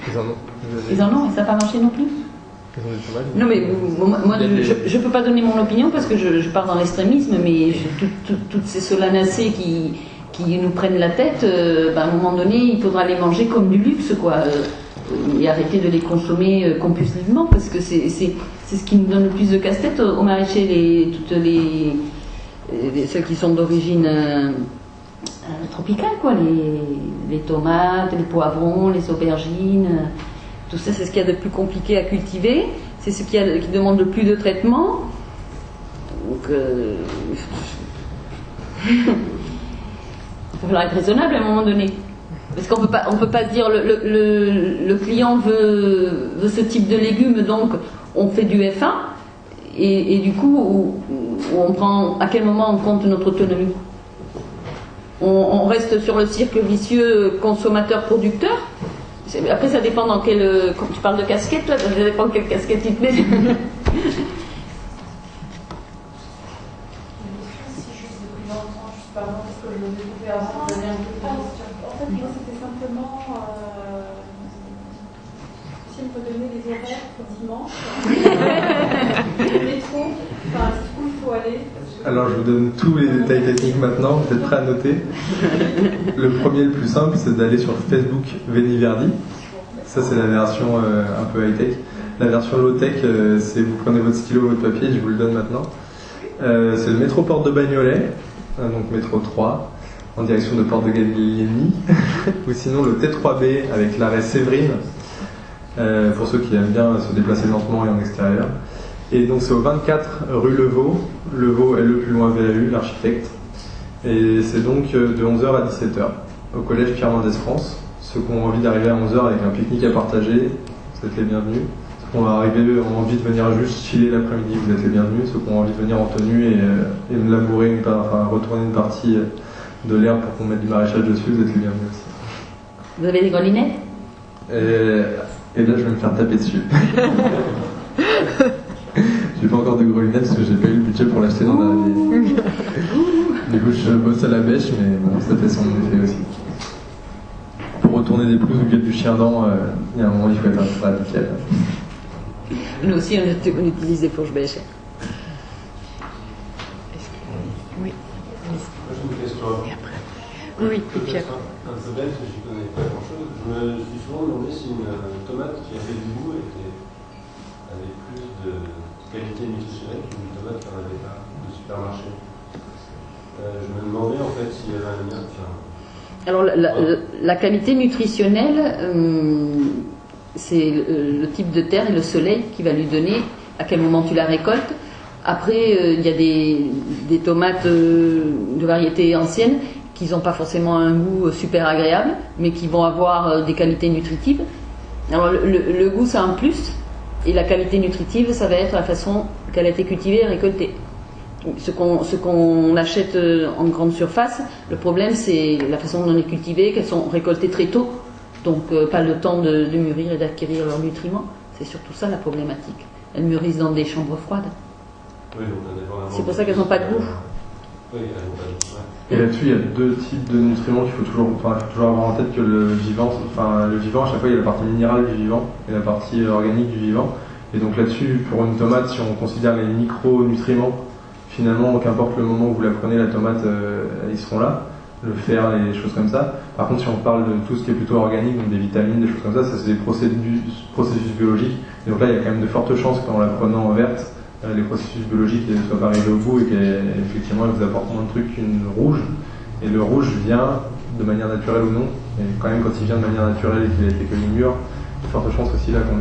Ils en ont, et ça n'a pas marché non plus? Non mais moi je peux pas donner mon opinion parce que je pars dans l'extrémisme, mais toutes ces solanacées qui nous prennent la tête, à un moment donné, il faudra les manger comme du luxe, quoi. Et arrêter de les consommer compulsivement, parce que c'est ce qui nous donne le plus de casse-tête aux maraîchers, ceux qui sont d'origine tropicale, quoi. Les tomates, les poivrons, les aubergines, tout ça, c'est ce qu'il y a de plus compliqué à cultiver, c'est ce qui demande le plus de traitement. Donc, il va falloir être raisonnable à un moment donné. Parce qu'on peut pas se dire le client veut ce type de légumes, donc on fait du F1, et du coup, on prend à quel moment on compte notre autonomie? On reste sur le cercle vicieux consommateur-producteur. Après, ça dépend dans quel. Quand tu parles de casquette, là, ça dépend quelle casquette il te met. En fait, moi, c'était simplement si on peut donner les horaires pour dimanche, le métro, enfin, où il faut aller. Alors, je vous donne tous les détails techniques maintenant, vous êtes prêts à noter. Le premier, le plus simple, c'est d'aller sur Facebook Veniverdi. Ça, c'est la version un peu high-tech. La version low-tech, c'est vous prenez votre stylo, votre papier, je vous le donne maintenant. C'est le métro Porte de Bagnolet, donc métro 3. En direction de Porte de Gallieni, ou sinon le T3B avec l'arrêt Séverine, pour ceux qui aiment bien se déplacer lentement et en extérieur. Et donc c'est au 24 rue Levaux, Levaux est le plus loin VAU, l'architecte. Et c'est donc de 11h à 17h, au collège Pierre Mendès France. Ceux qui ont envie d'arriver à 11h avec un pique-nique à partager, vous êtes les bienvenus. Ceux qui ont envie de venir juste chiller l'après-midi, vous êtes les bienvenus. Ceux qui ont envie de venir en tenue et labourer, retourner une partie de l'herbe pour qu'on mette du maraîchage dessus, vous êtes les bienvenus aussi. Vous avez des grelinettes? Et là, je vais me faire taper dessus. J'ai pas encore de grelinettes parce que j'ai pas eu le budget pour l'acheter dans la vie. Du coup, je bosse à la bêche, mais bon, ça fait son effet aussi. Pour retourner des pelouses où il y a du chien-dent, il y a un moment, il faut être un peu radical. Nous aussi, on utilise des fourches bêches. Oui. J'ai une question. Et après. Oui, et puis après. Un peu bête, je ne connais pas grand-chose. Je me suis souvent demandé si une tomate qui avait du goût avait plus de qualité nutritionnelle qu'une tomate qui n'en avait pas de supermarché. Je me demandais en fait s'il y avait un lien. Alors la qualité nutritionnelle, c'est le type de terre et le soleil qui va lui donner à quel moment tu la récoltes. Après, il y a des tomates de variété ancienne qui n'ont pas forcément un goût super agréable, mais qui vont avoir des qualités nutritives. Alors le goût, c'est un plus, et la qualité nutritive, ça va être la façon qu'elle a été cultivée et récoltée. Ce qu'on achète en grande surface, le problème, c'est la façon dont on est cultivé, qu'elles sont récoltées très tôt, donc pas le temps de mûrir et d'acquérir leurs nutriments. C'est surtout ça la problématique. Elles mûrissent dans des chambres froides. Oui, c'est pour ça qu'elles n'ont pas de goût. Oui, elles n'ont pas de goût. Et là-dessus, il y a deux types de nutriments qu'il faut toujours avoir en tête, que le vivant, à chaque fois, il y a la partie minérale du vivant et la partie organique du vivant. Et donc là-dessus, pour une tomate, si on considère les micronutriments, finalement, qu'importe le moment où vous la prenez, la tomate, ils seront là, le fer, les choses comme ça. Par contre, si on parle de tout ce qui est plutôt organique, donc des vitamines, des choses comme ça c'est des processus biologiques. Et donc là, il y a quand même de fortes chances qu'en la prenant en verte, les processus biologiques ne soient pas arrivés au bout et qu'effectivement, elle vous apporte moins de trucs qu'une rouge. Et le rouge vient de manière naturelle ou non. Et quand même, quand il vient de manière naturelle et qu'il a été cueilli mûr, il y a de fortes chances aussi là que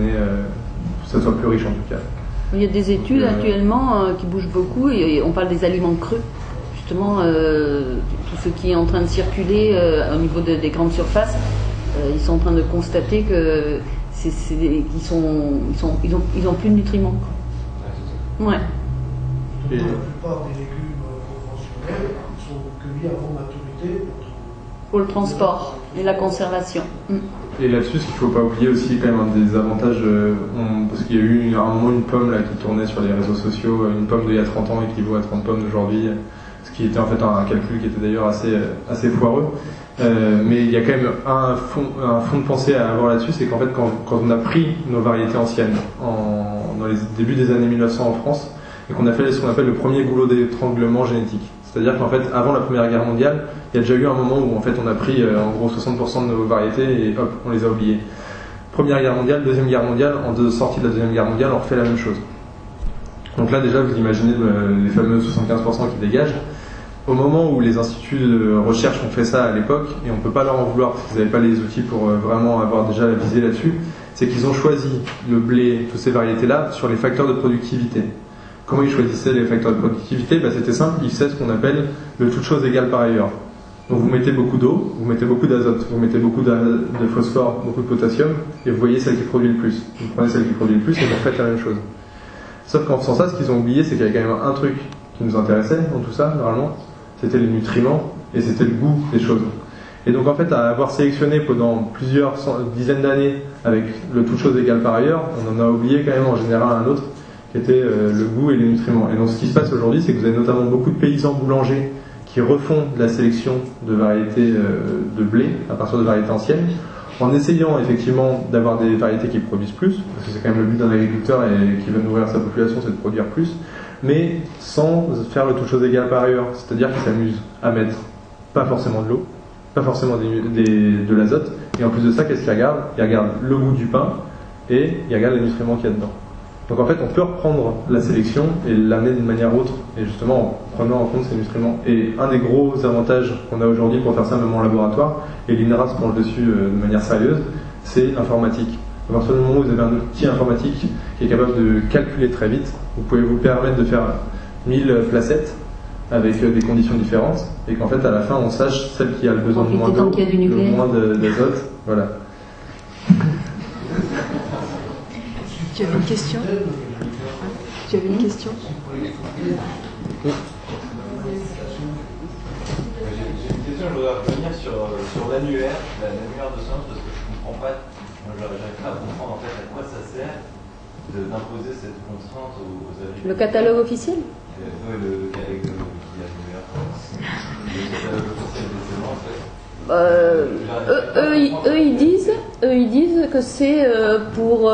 ça soit plus riche en tout cas. Il y a des études actuellement qui bougent beaucoup et on parle des aliments creux. Justement, tout ce qui est en train de circuler au niveau des grandes surfaces, ils sont en train de constater que ils ont plus de nutriments. Ouais. La plupart des légumes conventionnels sont cueillis avant maturité pour le transport et la conservation. Et là-dessus, ce qu'il ne faut pas oublier aussi, quand même, un des avantages, parce qu'il y a eu à un moment une pomme là, qui tournait sur les réseaux sociaux, une pomme d'il y a 30 ans équivaut à 30 pommes d'aujourd'hui, ce qui était en fait un calcul qui était d'ailleurs assez foireux. Mais il y a quand même un fond de pensée à avoir là-dessus, c'est qu'en fait, quand on a pris nos variétés anciennes dans les débuts des années 1900 en France, et qu'on a fait ce qu'on appelle le premier goulot d'étranglement génétique. C'est-à-dire qu'en fait, avant la Première Guerre mondiale, il y a déjà eu un moment où en fait on a pris en gros 60% de nos variétés et hop, on les a oubliées. Première Guerre mondiale, Deuxième Guerre mondiale, en deux sorties de la Deuxième Guerre mondiale, on refait la même chose. Donc là déjà, vous imaginez les fameux 75% qui dégagent. Au moment où les instituts de recherche ont fait ça à l'époque, et on ne peut pas leur en vouloir parce qu'ils n'avaient pas les outils pour vraiment avoir déjà visé là-dessus, c'est qu'ils ont choisi le blé, toutes ces variétés-là, sur les facteurs de productivité. Comment ils choisissaient les facteurs de productivité? C'était simple, ils faisaient ce qu'on appelle le toute chose égale par ailleurs. Donc vous mettez beaucoup d'eau, vous mettez beaucoup d'azote, vous mettez beaucoup de phosphore, beaucoup de potassium, et vous voyez celle qui produit le plus. Vous prenez celle qui produit le plus et vous faites la même chose. Sauf qu'en faisant ça, ce qu'ils ont oublié, c'est qu'il y avait quand même un truc qui nous intéressait dans tout ça, normalement, c'était les nutriments et c'était le goût des choses. Et donc en fait, à avoir sélectionné pendant plusieurs dizaines d'années avec le toute chose égale par ailleurs, on en a oublié quand même en général un autre, qui était le goût et les nutriments. Et donc ce qui se passe aujourd'hui, c'est que vous avez notamment beaucoup de paysans boulangers qui refont de la sélection de variétés de blé à partir de variétés anciennes, en essayant effectivement d'avoir des variétés qui produisent plus, parce que c'est quand même le but d'un agriculteur et qui veut nourrir sa population, c'est de produire plus, mais sans faire le toute chose égale par ailleurs. C'est-à-dire qu'ils s'amusent à mettre pas forcément de l'eau, pas forcément de l'azote, et en plus de ça, qu'est-ce qu'ils regardent? Ils regardent le goût du pain et ils regardent les nutriments qu'il y a dedans. Donc en fait, on peut reprendre la sélection et l'amener d'une manière autre, et justement en prenant en compte ces nutriments. Et un des gros avantages qu'on a aujourd'hui pour faire ça, même en laboratoire, et l'INRA se penche dessus de manière sérieuse, c'est l'informatique. À partir du moment où vous avez un outil informatique qui est capable de calculer très vite, vous pouvez vous permettre de faire 1000 placettes avec des conditions différentes, et qu'en fait à la fin on sache celle qui a le besoin de moins d'eau, le moins d'azote. Voilà. Tu avais une question? Tu avais une question? J'ai une question, je voudrais revenir sur l'annuaire de semences, parce que je ne comprends pas, j'arrive pas à comprendre en fait à quoi ça sert d'imposer cette contrainte aux agriculteurs. Le catalogue officiel? Oui, le catalogue officiel des semences, en fait. Eux, ils disent que c'est pour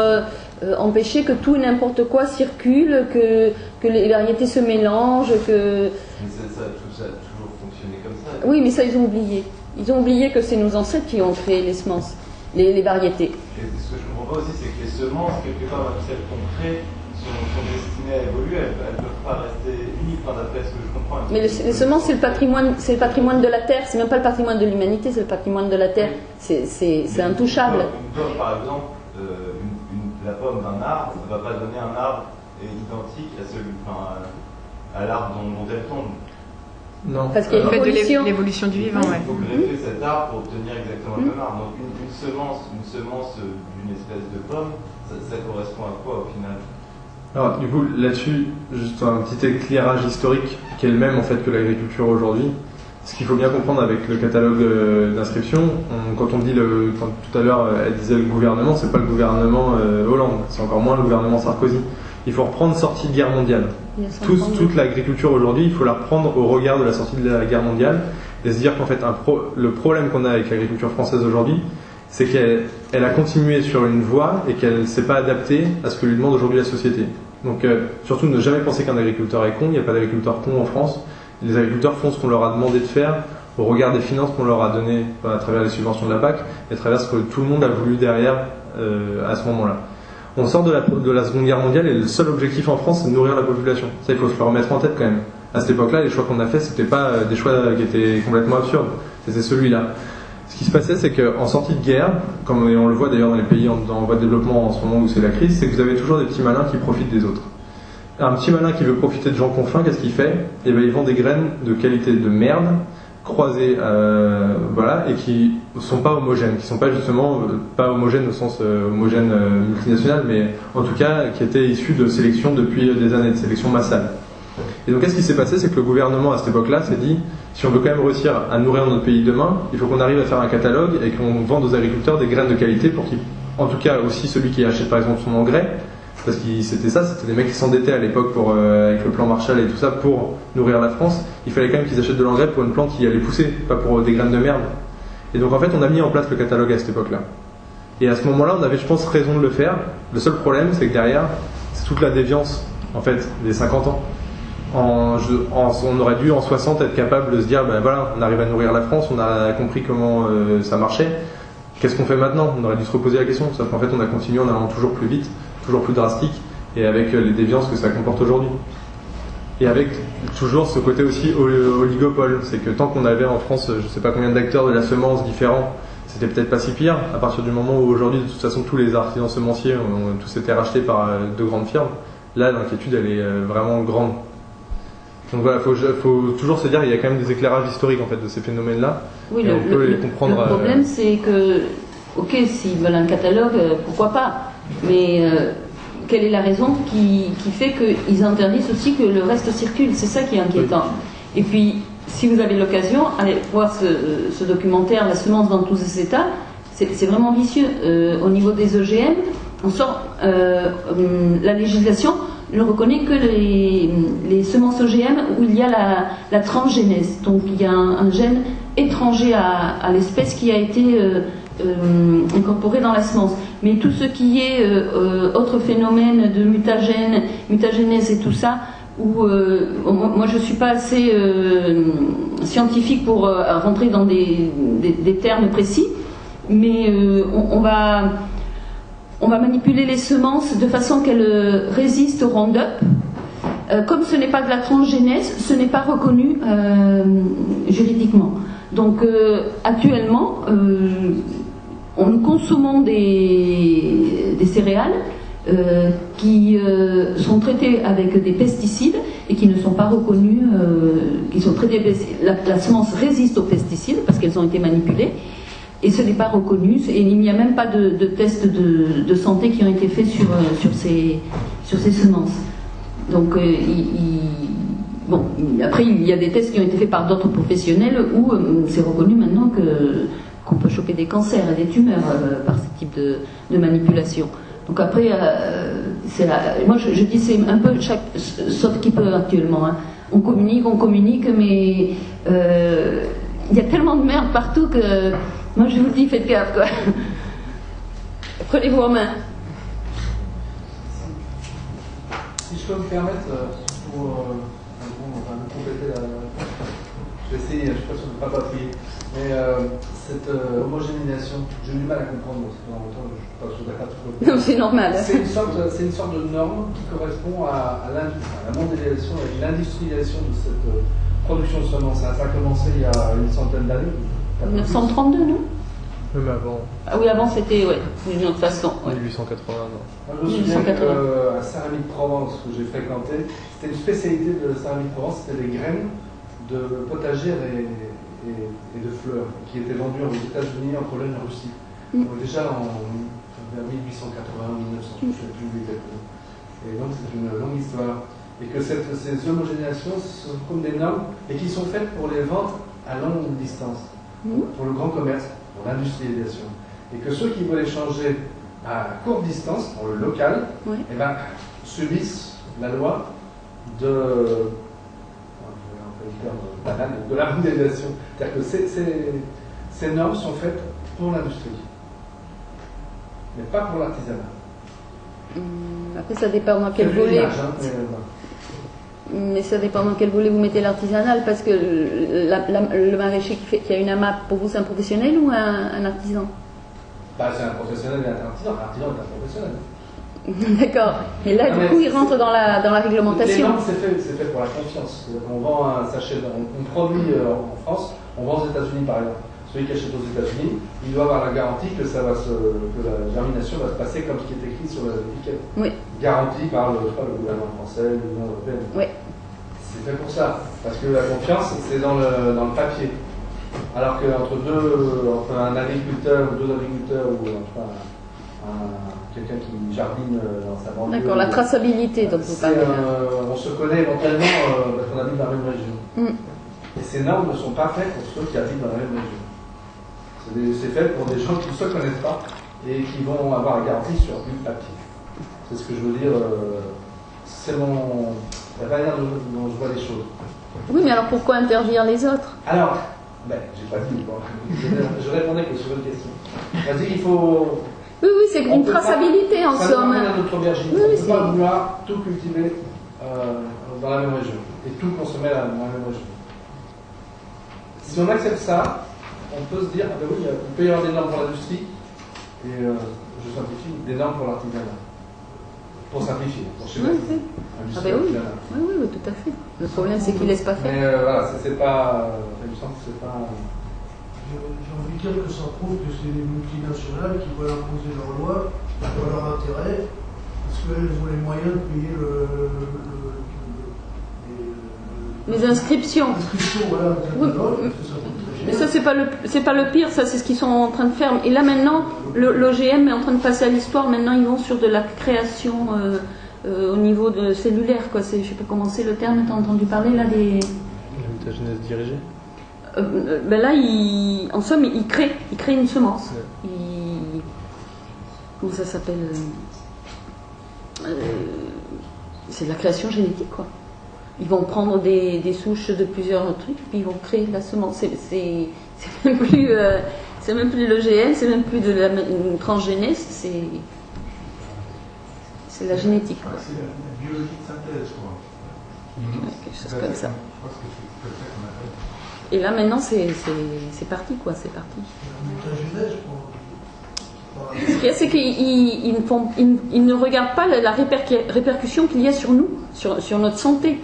empêcher que tout et n'importe quoi circule, que les variétés se mélangent, que... Mais ça a toujours fonctionné comme ça. Oui, mais ça, ils ont oublié. Ils ont oublié que c'est nos ancêtres qui ont créé les semences, les variétés. Et ce que je ne comprends pas aussi, c'est que les semences, quelque part, même celles qu'on crée, sont destinées à évoluer, elles ne peuvent pas rester uniques, d'après ce que je comprends. Mais les semences, c'est le patrimoine de la terre, c'est même pas le patrimoine de l'humanité, c'est le patrimoine de la terre. C'est intouchable. Une pomme, par exemple, la pomme d'un arbre ne va pas donner un arbre identique à l'arbre dont elle tombe. Non. Parce qu'il y a de l'évolution du vivant. Il faut greffer cet arbre pour obtenir exactement le même arbre. Donc une semence d'une espèce de pomme, ça correspond à quoi au final? Alors du coup là-dessus, juste un petit éclairage historique qui est le même en fait que l'agriculture aujourd'hui. Ce qu'il faut bien comprendre avec le catalogue d'inscription, quand on dit quand tout à l'heure elle disait le gouvernement, c'est pas le gouvernement Hollande, c'est encore moins le gouvernement Sarkozy. Il faut reprendre sortie de guerre mondiale. Toute l'agriculture aujourd'hui, il faut la reprendre au regard de la sortie de la guerre mondiale et se dire qu'en fait le problème qu'on a avec l'agriculture française aujourd'hui, c'est qu'elle a continué sur une voie et qu'elle ne s'est pas adaptée à ce que lui demande aujourd'hui la société. Donc surtout ne jamais penser qu'un agriculteur est con, il n'y a pas d'agriculteur con en France. Les agriculteurs font ce qu'on leur a demandé de faire au regard des finances qu'on leur a données à travers les subventions de la PAC et à travers ce que tout le monde a voulu derrière à ce moment-là. On sort de la Seconde Guerre mondiale et le seul objectif en France c'est de nourrir la population. Ça il faut se le remettre en tête quand même. À cette époque-là, les choix qu'on a fait c'était pas des choix qui étaient complètement absurdes, c'était celui-là. Ce qui se passait, c'est qu'en sortie de guerre, comme on le voie d'ailleurs dans les pays en voie de développement en ce moment où c'est la crise, c'est que vous avez toujours des petits malins qui profitent des autres. Un petit malin qui veut profiter de gens qui ont faim, qu'est-ce qu'il fait? Eh bien, il vend des graines de qualité de merde, croisées, et qui sont pas homogènes, qui sont pas justement pas homogènes au sens homogène multinational, mais en tout cas qui étaient issus de sélection depuis des années, de sélection massale. Et donc, qu'est-ce qui s'est passé? C'est que le gouvernement à cette époque-là s'est dit, si on veut quand même réussir à nourrir notre pays demain, il faut qu'on arrive à faire un catalogue et qu'on vende aux agriculteurs des graines de qualité pour qu'ils, en tout cas aussi celui qui achète par exemple son engrais. Parce que c'était des mecs qui s'endettaient à l'époque avec le plan Marshall et tout ça pour nourrir la France. Il fallait quand même qu'ils achètent de l'engrais pour une plante qui allait pousser, pas pour des graines de merde. Et donc en fait on a mis en place le catalogue à cette époque-là. Et à ce moment-là on avait je pense raison de le faire. Le seul problème c'est que derrière c'est toute la déviance en fait des 50 ans. on aurait dû en 60 être capable de se dire, ben voilà, on arrive à nourrir la France, on a compris comment ça marchait. Qu'est-ce qu'on fait maintenant? On aurait dû se reposer la question. Sauf qu'en fait, on a continué en allant toujours plus vite, toujours plus drastique, et avec les déviances que ça comporte aujourd'hui. Et avec toujours ce côté aussi oligopole. C'est que tant qu'on avait en France, je ne sais pas combien d'acteurs de la semence différents, c'était peut-être pas si pire. À partir du moment où aujourd'hui, de toute façon, tous les artisans semenciers ont tous été rachetés par de grandes firmes, là, l'inquiétude, elle est vraiment grande. Donc voilà, faut toujours se dire qu'il y a quand même des éclairages historiques en fait de ces phénomènes-là. Oui, et on peut les comprendre. Le problème, c'est que, ok, s'ils veulent un catalogue, pourquoi pas. Mais quelle est la raison qui fait qu'ils interdisent aussi que le reste circule? C'est ça qui est inquiétant. Oui. Et puis, si vous avez l'occasion, allez voir ce documentaire, La semence dans tous ses états. C'est vraiment vicieux. Au niveau des OGM, on sort la législation ne reconnaît que les semences OGM où il y a la transgénèse. Donc il y a un gène étranger à l'espèce qui a été incorporé dans la semence. Mais tout ce qui est autre phénomène de mutagénèse et tout ça, où moi je ne suis pas assez scientifique pour rentrer dans des termes précis, mais on va manipuler les semences de façon qu'elles résistent au Roundup. Comme ce n'est pas de la transgénèse, ce n'est pas reconnu juridiquement. Donc actuellement, nous consommons des céréales qui sont traitées avec des pesticides et qui ne sont pas reconnus, qui sont traitées. La semence résiste aux pesticides parce qu'elles ont été manipulées. Et ce n'est pas reconnu, et il n'y a même pas de tests de santé qui ont été faits sur ces semences. Donc, après, il y a des tests qui ont été faits par d'autres professionnels où c'est reconnu maintenant qu'on peut choper des cancers et des tumeurs par ce type de manipulation. Donc après, moi je dis c'est un peu sauf qui peut actuellement. Hein. On communique, mais il y a tellement de merde partout que moi je vous dis faites gaffe quoi. Prenez-vous en main. Si je peux me permettre, pour compléter je vais essayer, je ne suis pas sûr de ne pas t'appuyer, mais cette homogénéisation, j'ai du mal à comprendre, parce que dans longtemps je ne suis pas sûr d'accord. Non, c'est normal. C'est une sorte de norme qui correspond à la mondialisation et l'industrialisation de cette production de semences. Ça a commencé il y a une centaine d'années. 1932, non? Même avant. Ah oui, avant c'était, d'une autre façon. Ouais. 1880, non. Moi, je me souviens qu'à Saint-Rémy-de-Provence, que j'ai fréquenté, c'était une spécialité de Saint-Rémy-de-Provence, c'était des graines de potagères et de fleurs qui étaient vendues aux États-Unis, en Pologne, en Russie. Donc déjà vers 1880, 1900, je ne sais plus exactement. Et donc c'est une longue histoire. Et que ces homogénéations sont comme des normes et qui sont faites pour les ventes à longue distance, pour le grand commerce, pour l'industrialisation. Et que ceux qui veulent échanger à courte distance, pour le local, subissent la loi de la mondialisation. C'est-à-dire que ces normes sont faites pour l'industrie, mais pas pour l'artisanat. Après, ça dépend dans quel volet. Mais ça dépend dans quel volet vous mettez l'artisanal, parce que le maraîcher qui a une AMAP, pour vous, c'est un professionnel ou un artisan? C'est un professionnel et un artisan. L'artisan est un professionnel. D'accord. Mais là, du coup, il rentre dans la réglementation. Les normes, c'est fait pour la confiance. On vend un sachet, on produit en France, on vend aux États-Unis par exemple. Celui qui achète aux États-Unis, il doit avoir la garantie que la germination va se passer comme ce qui est écrit sur l'étiquette. Oui. Garantie par le gouvernement français, l'Union européenne. Oui. C'est fait pour ça. Parce que la confiance, c'est dans le papier. Alors qu'entre un agriculteur ou deux agriculteurs ou quelqu'un qui jardine dans sa banlieue. D'accord, la traçabilité dont vous parlez. On se connaît éventuellement parce qu'on habite dans la même région. Et ces normes ne sont pas faites pour ceux qui habitent dans la même région. C'est fait pour des gens qui ne se connaissent pas et qui vont avoir la garantie sur une papier. C'est ce que je veux dire. C'est la manière dont je vois les choses. Oui, mais alors pourquoi interdire les autres? Alors, j'ai pas dit. Bon, je répondais que sur une question. On a dit qu'il faut. Oui, c'est une traçabilité en somme. Ça notre aubergine. On ne peut pas vouloir tout cultiver dans la même région. et tout consommer dans la même région. Si on accepte ça, on peut se dire, ah ben oui, il peut y avoir des normes pour l'industrie, et je simplifie, des normes pour l'artisanat. Pour simplifier, pour schématiser. Ah ben oui. Oui, tout à fait. Le problème, c'est qu'ils ne laissent pas faire. Mais voilà, c'est pas. Il me semble que c'est pas. J'ai envie de dire que ça prouve que c'est les multinationales qui veulent imposer leurs lois pour leur intérêt, parce qu'elles ont les moyens de payer les inscriptions. Voilà, oui. Mais ça, c'est pas le pire, ça, c'est ce qu'ils sont en train de faire. Et là, maintenant, l'OGM est en train de passer à l'histoire. Maintenant, ils vont sur de la création au niveau de cellulaire, quoi. Je sais pas comment c'est le terme, t'as entendu parler, là, des... La mutagenèse dirigée. Ben là, en somme, il crée une semence. Ouais. Comment ça s'appelle c'est de la création génétique, quoi. Ils vont prendre des souches de plusieurs trucs, puis ils vont créer de la semence. C'est même plus l'OGM, c'est même plus de la transgénèse, c'est la génétique, quoi. C'est la biologie de synthèse, quoi. Ouais, quelque chose comme ça. Et là, maintenant, c'est parti, quoi, c'est parti. Ce qu'il y a, c'est qu'ils ne regardent pas la répercussion qu'il y a sur nous, sur notre santé.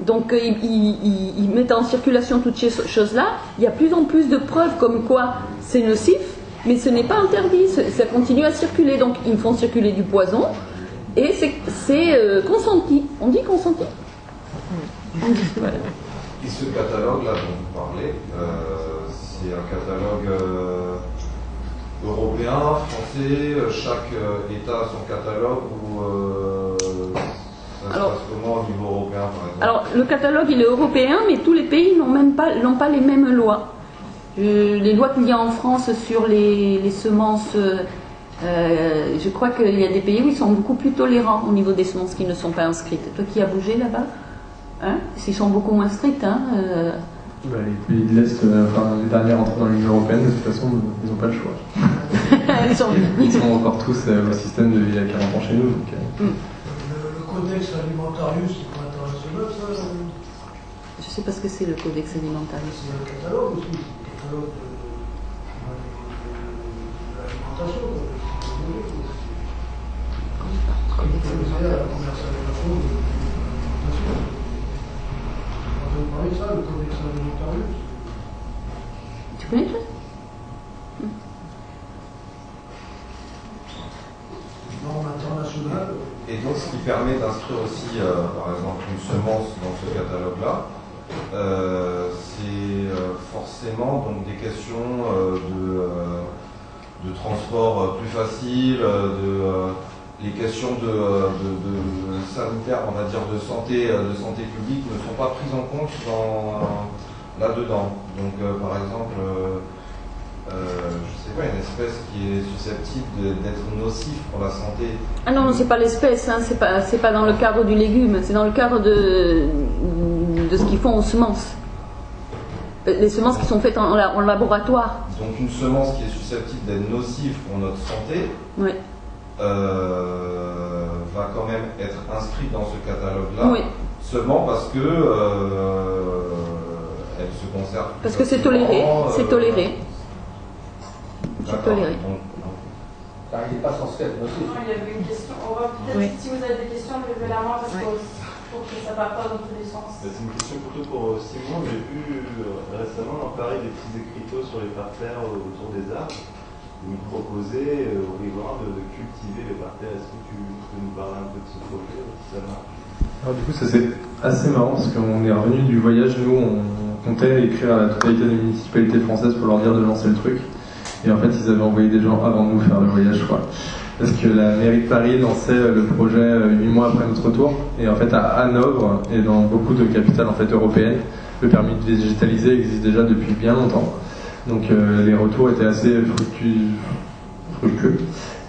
Donc, ils mettent en circulation toutes ces choses-là. Il y a plus en plus de preuves comme quoi c'est nocif, mais ce n'est pas interdit, ça continue à circuler. Donc, ils font circuler du poison, et c'est consenti. On dit consenti ? Voilà. Et ce catalogue-là dont vous parlez, c'est un catalogue européen, français, chaque État a son catalogue ou ça se passe comment au niveau européen par exemple? Alors le catalogue il est européen, mais tous les pays n'ont pas les mêmes lois. Les lois qu'il y a en France sur les semences, je crois qu'il y a des pays où ils sont beaucoup plus tolérants au niveau des semences qui ne sont pas inscrites. Toi qui as bougé là-bas, hein, ils sont beaucoup moins stricts. Hein, les pays de l'Est, les derniers entrées dans l'Union Européenne, de toute façon, ils n'ont pas le choix. Ils sont encore tous au système de il y a 40 ans chez nous. Donc, Le codex alimentarius, c'est pas international, ça? Je sais pas ce que c'est le codex alimentarius. C'est un catalogue aussi, c'est un catalogue de l'alimentation. Codex alimentarius. Vous parlez de ça, le codex alimentarius? Tu connais ça? Norme internationale. Et donc, ce qui permet d'inscrire aussi, par exemple, une semence dans ce catalogue-là, c'est forcément donc, des questions de transport plus facile, les questions de sanitaire, on va dire de santé publique ne sont pas prises en compte là-dedans. Donc par exemple, je sais pas, une espèce qui est susceptible d'être nocive pour la santé. Ah non, c'est pas l'espèce, hein, c'est pas dans le cadre du légume, c'est dans le cadre de ce qu'ils font aux semences. Les semences qui sont faites en laboratoire. Donc une semence qui est susceptible d'être nocive pour notre santé. Oui. Va quand même être inscrite dans ce catalogue-là, oui. Seulement parce que elle se conserve. Parce que c'est toléré, c'est toléré. C'est toléré. Il n'est pas censé être nocif. Il y avait une question. On va peut-être, si vous avez des questions, levez la main parce que pour que ça ne parte pas dans tous les sens. C'est une question plutôt pour Simon. J'ai vu récemment dans Paris des petits écriteaux sur les parterres autour des arbres. Vous nous proposez aux riverains de cultiver les parterres. Est-ce que tu peux nous parler un peu de ce projet, si ça marche? Alors du coup, ça c'est assez marrant parce qu'on est revenu du voyage. Nous, on comptait écrire à la totalité des municipalités françaises pour leur dire de lancer le truc. Et en fait, ils avaient envoyé des gens avant nous faire le voyage, je crois. Parce que la mairie de Paris lançait le projet 8 mois après notre retour. Et en fait, à Hanovre et dans beaucoup de capitales en fait, européennes, le permis de végétaliser existe déjà depuis bien longtemps. Donc les retours étaient assez fructueux.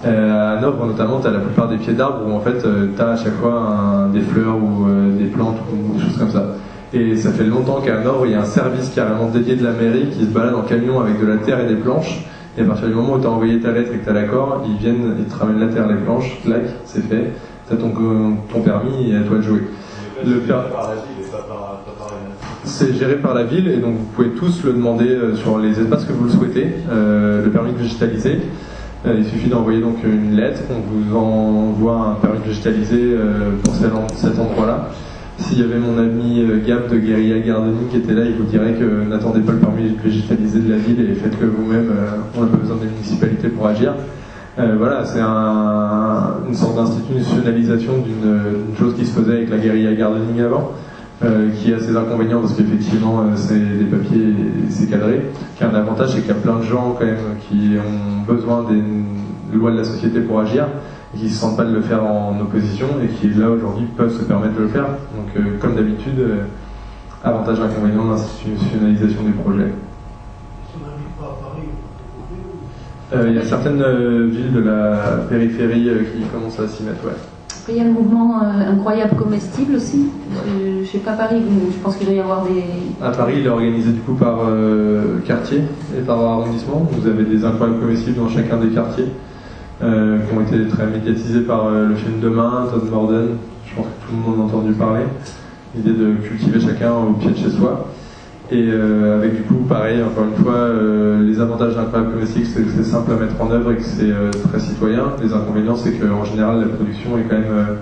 À Hanovre notamment, tu as la plupart des pieds d'arbres où en fait tu as à chaque fois des fleurs ou des plantes ou des choses comme ça. Et ça fait longtemps qu'à Hanovre, il y a un service carrément dédié de la mairie qui se balade en camion avec de la terre et des planches. Et à partir du moment où tu as envoyé ta lettre et que tu as l'accord, ils viennent, ils te ramènent la terre, les planches, clac, c'est fait. Tu as ton permis et à toi de jouer. Le permis par la ville et pas par c'est géré par la ville et donc vous pouvez tous le demander sur les espaces que vous le souhaitez, le permis de végétaliser. Il suffit d'envoyer donc une lettre, on vous envoie un permis de végétaliser pour cet endroit-là. S'il y avait mon ami Gab de Guérilla Gardening qui était là, il vous dirait que n'attendez pas le permis de végétaliser de la ville et faites-le vous-même, on n'a pas besoin des municipalités pour agir. Voilà, c'est une sorte d'institutionnalisation d'une chose qui se faisait avec la Guérilla Gardening avant, qui a ses inconvénients parce qu'effectivement c'est des papiers, c'est cadré, qui a un avantage, c'est qu'il y a plein de gens quand même qui ont besoin des lois de la société pour agir, et qui ne se sentent pas de le faire en opposition et qui là aujourd'hui peuvent se permettre de le faire. Donc comme d'habitude, avantage et inconvénient d'institutionnalisation du projet. Il y a certaines villes de la périphérie qui commencent à s'y mettre, ouais. Il y a le mouvement Incroyable Comestible aussi. Je sais pas Paris, je pense qu'il doit y avoir des... À Paris, il est organisé du coup par quartier et par arrondissement. Vous avez des Incroyables Comestibles dans chacun des quartiers qui ont été très médiatisés par le film Demain, Todd Morden. Je pense que tout le monde en a entendu parler. L'idée de cultiver chacun au pied de chez soi. Et avec du coup, pareil, encore une fois, les avantages d'Incroyable Comestible, c'est que c'est simple à mettre en œuvre et que c'est très citoyen. Les inconvénients, c'est qu'en général, la production est quand même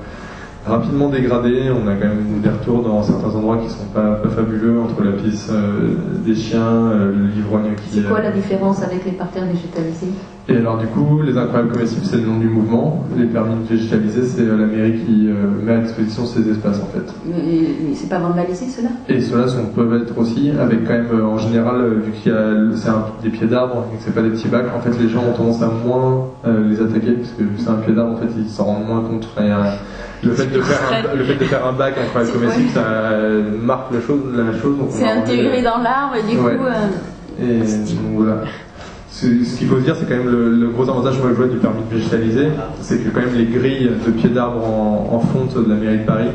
rapidement dégradée. On a quand même des retours dans certains endroits qui sont pas fabuleux, entre la pisse des chiens, l'ivrogne qui... C'est quoi la différence avec les parterres végétalisés? Et alors du coup, les Incroyables Comestibles, c'est le nom du mouvement. Les permis de végétaliser, c'est la mairie qui met à disposition ces espaces en fait. Mais c'est pas vandalisé ceux-là? Et ceux-là peuvent être aussi, avec quand même en général, vu qu'il y a des pieds d'arbres et que c'est pas des petits bacs, en fait les gens ont tendance à moins les attaquer, parce que c'est un pied d'arbre, en fait ils s'en rendent moins compte. Le fait de faire un bac Incroyable Comestible, ça marque la chose. C'est intégré dans l'arbre et du coup... Et donc, voilà. Ce qu'il faut se dire, c'est quand même le gros avantage moi, je vois du permis de végétaliser, c'est que quand même les grilles de pieds d'arbres en fonte de la mairie de Paris,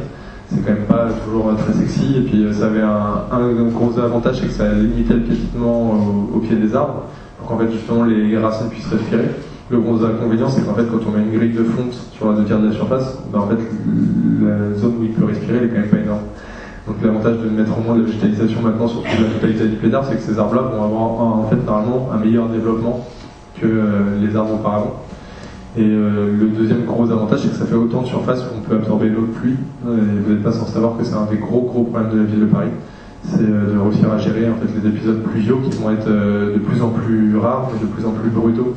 c'est quand même pas toujours très sexy. Et puis ça avait un gros avantage, c'est que ça limitait le piétinement au pied des arbres, pour qu'en fait justement les racines puissent respirer. Le gros inconvénient, c'est qu'en fait quand on met une grille de fonte sur la 2/3 de la surface, en fait la zone où il peut respirer elle est quand même pas énorme. Donc l'avantage de mettre en moins de la végétalisation maintenant sur toute la totalité du pied d'arbre, c'est que ces arbres-là vont avoir en fait normalement un meilleur développement que les arbres auparavant. Et le deuxième gros avantage, c'est que ça fait autant de surface qu'on peut absorber l'eau de pluie. Et vous n'êtes pas sans savoir que c'est un des gros problèmes de la ville de Paris. C'est de réussir à gérer en fait les épisodes pluviaux qui vont être de plus en plus rares et de plus en plus brutaux.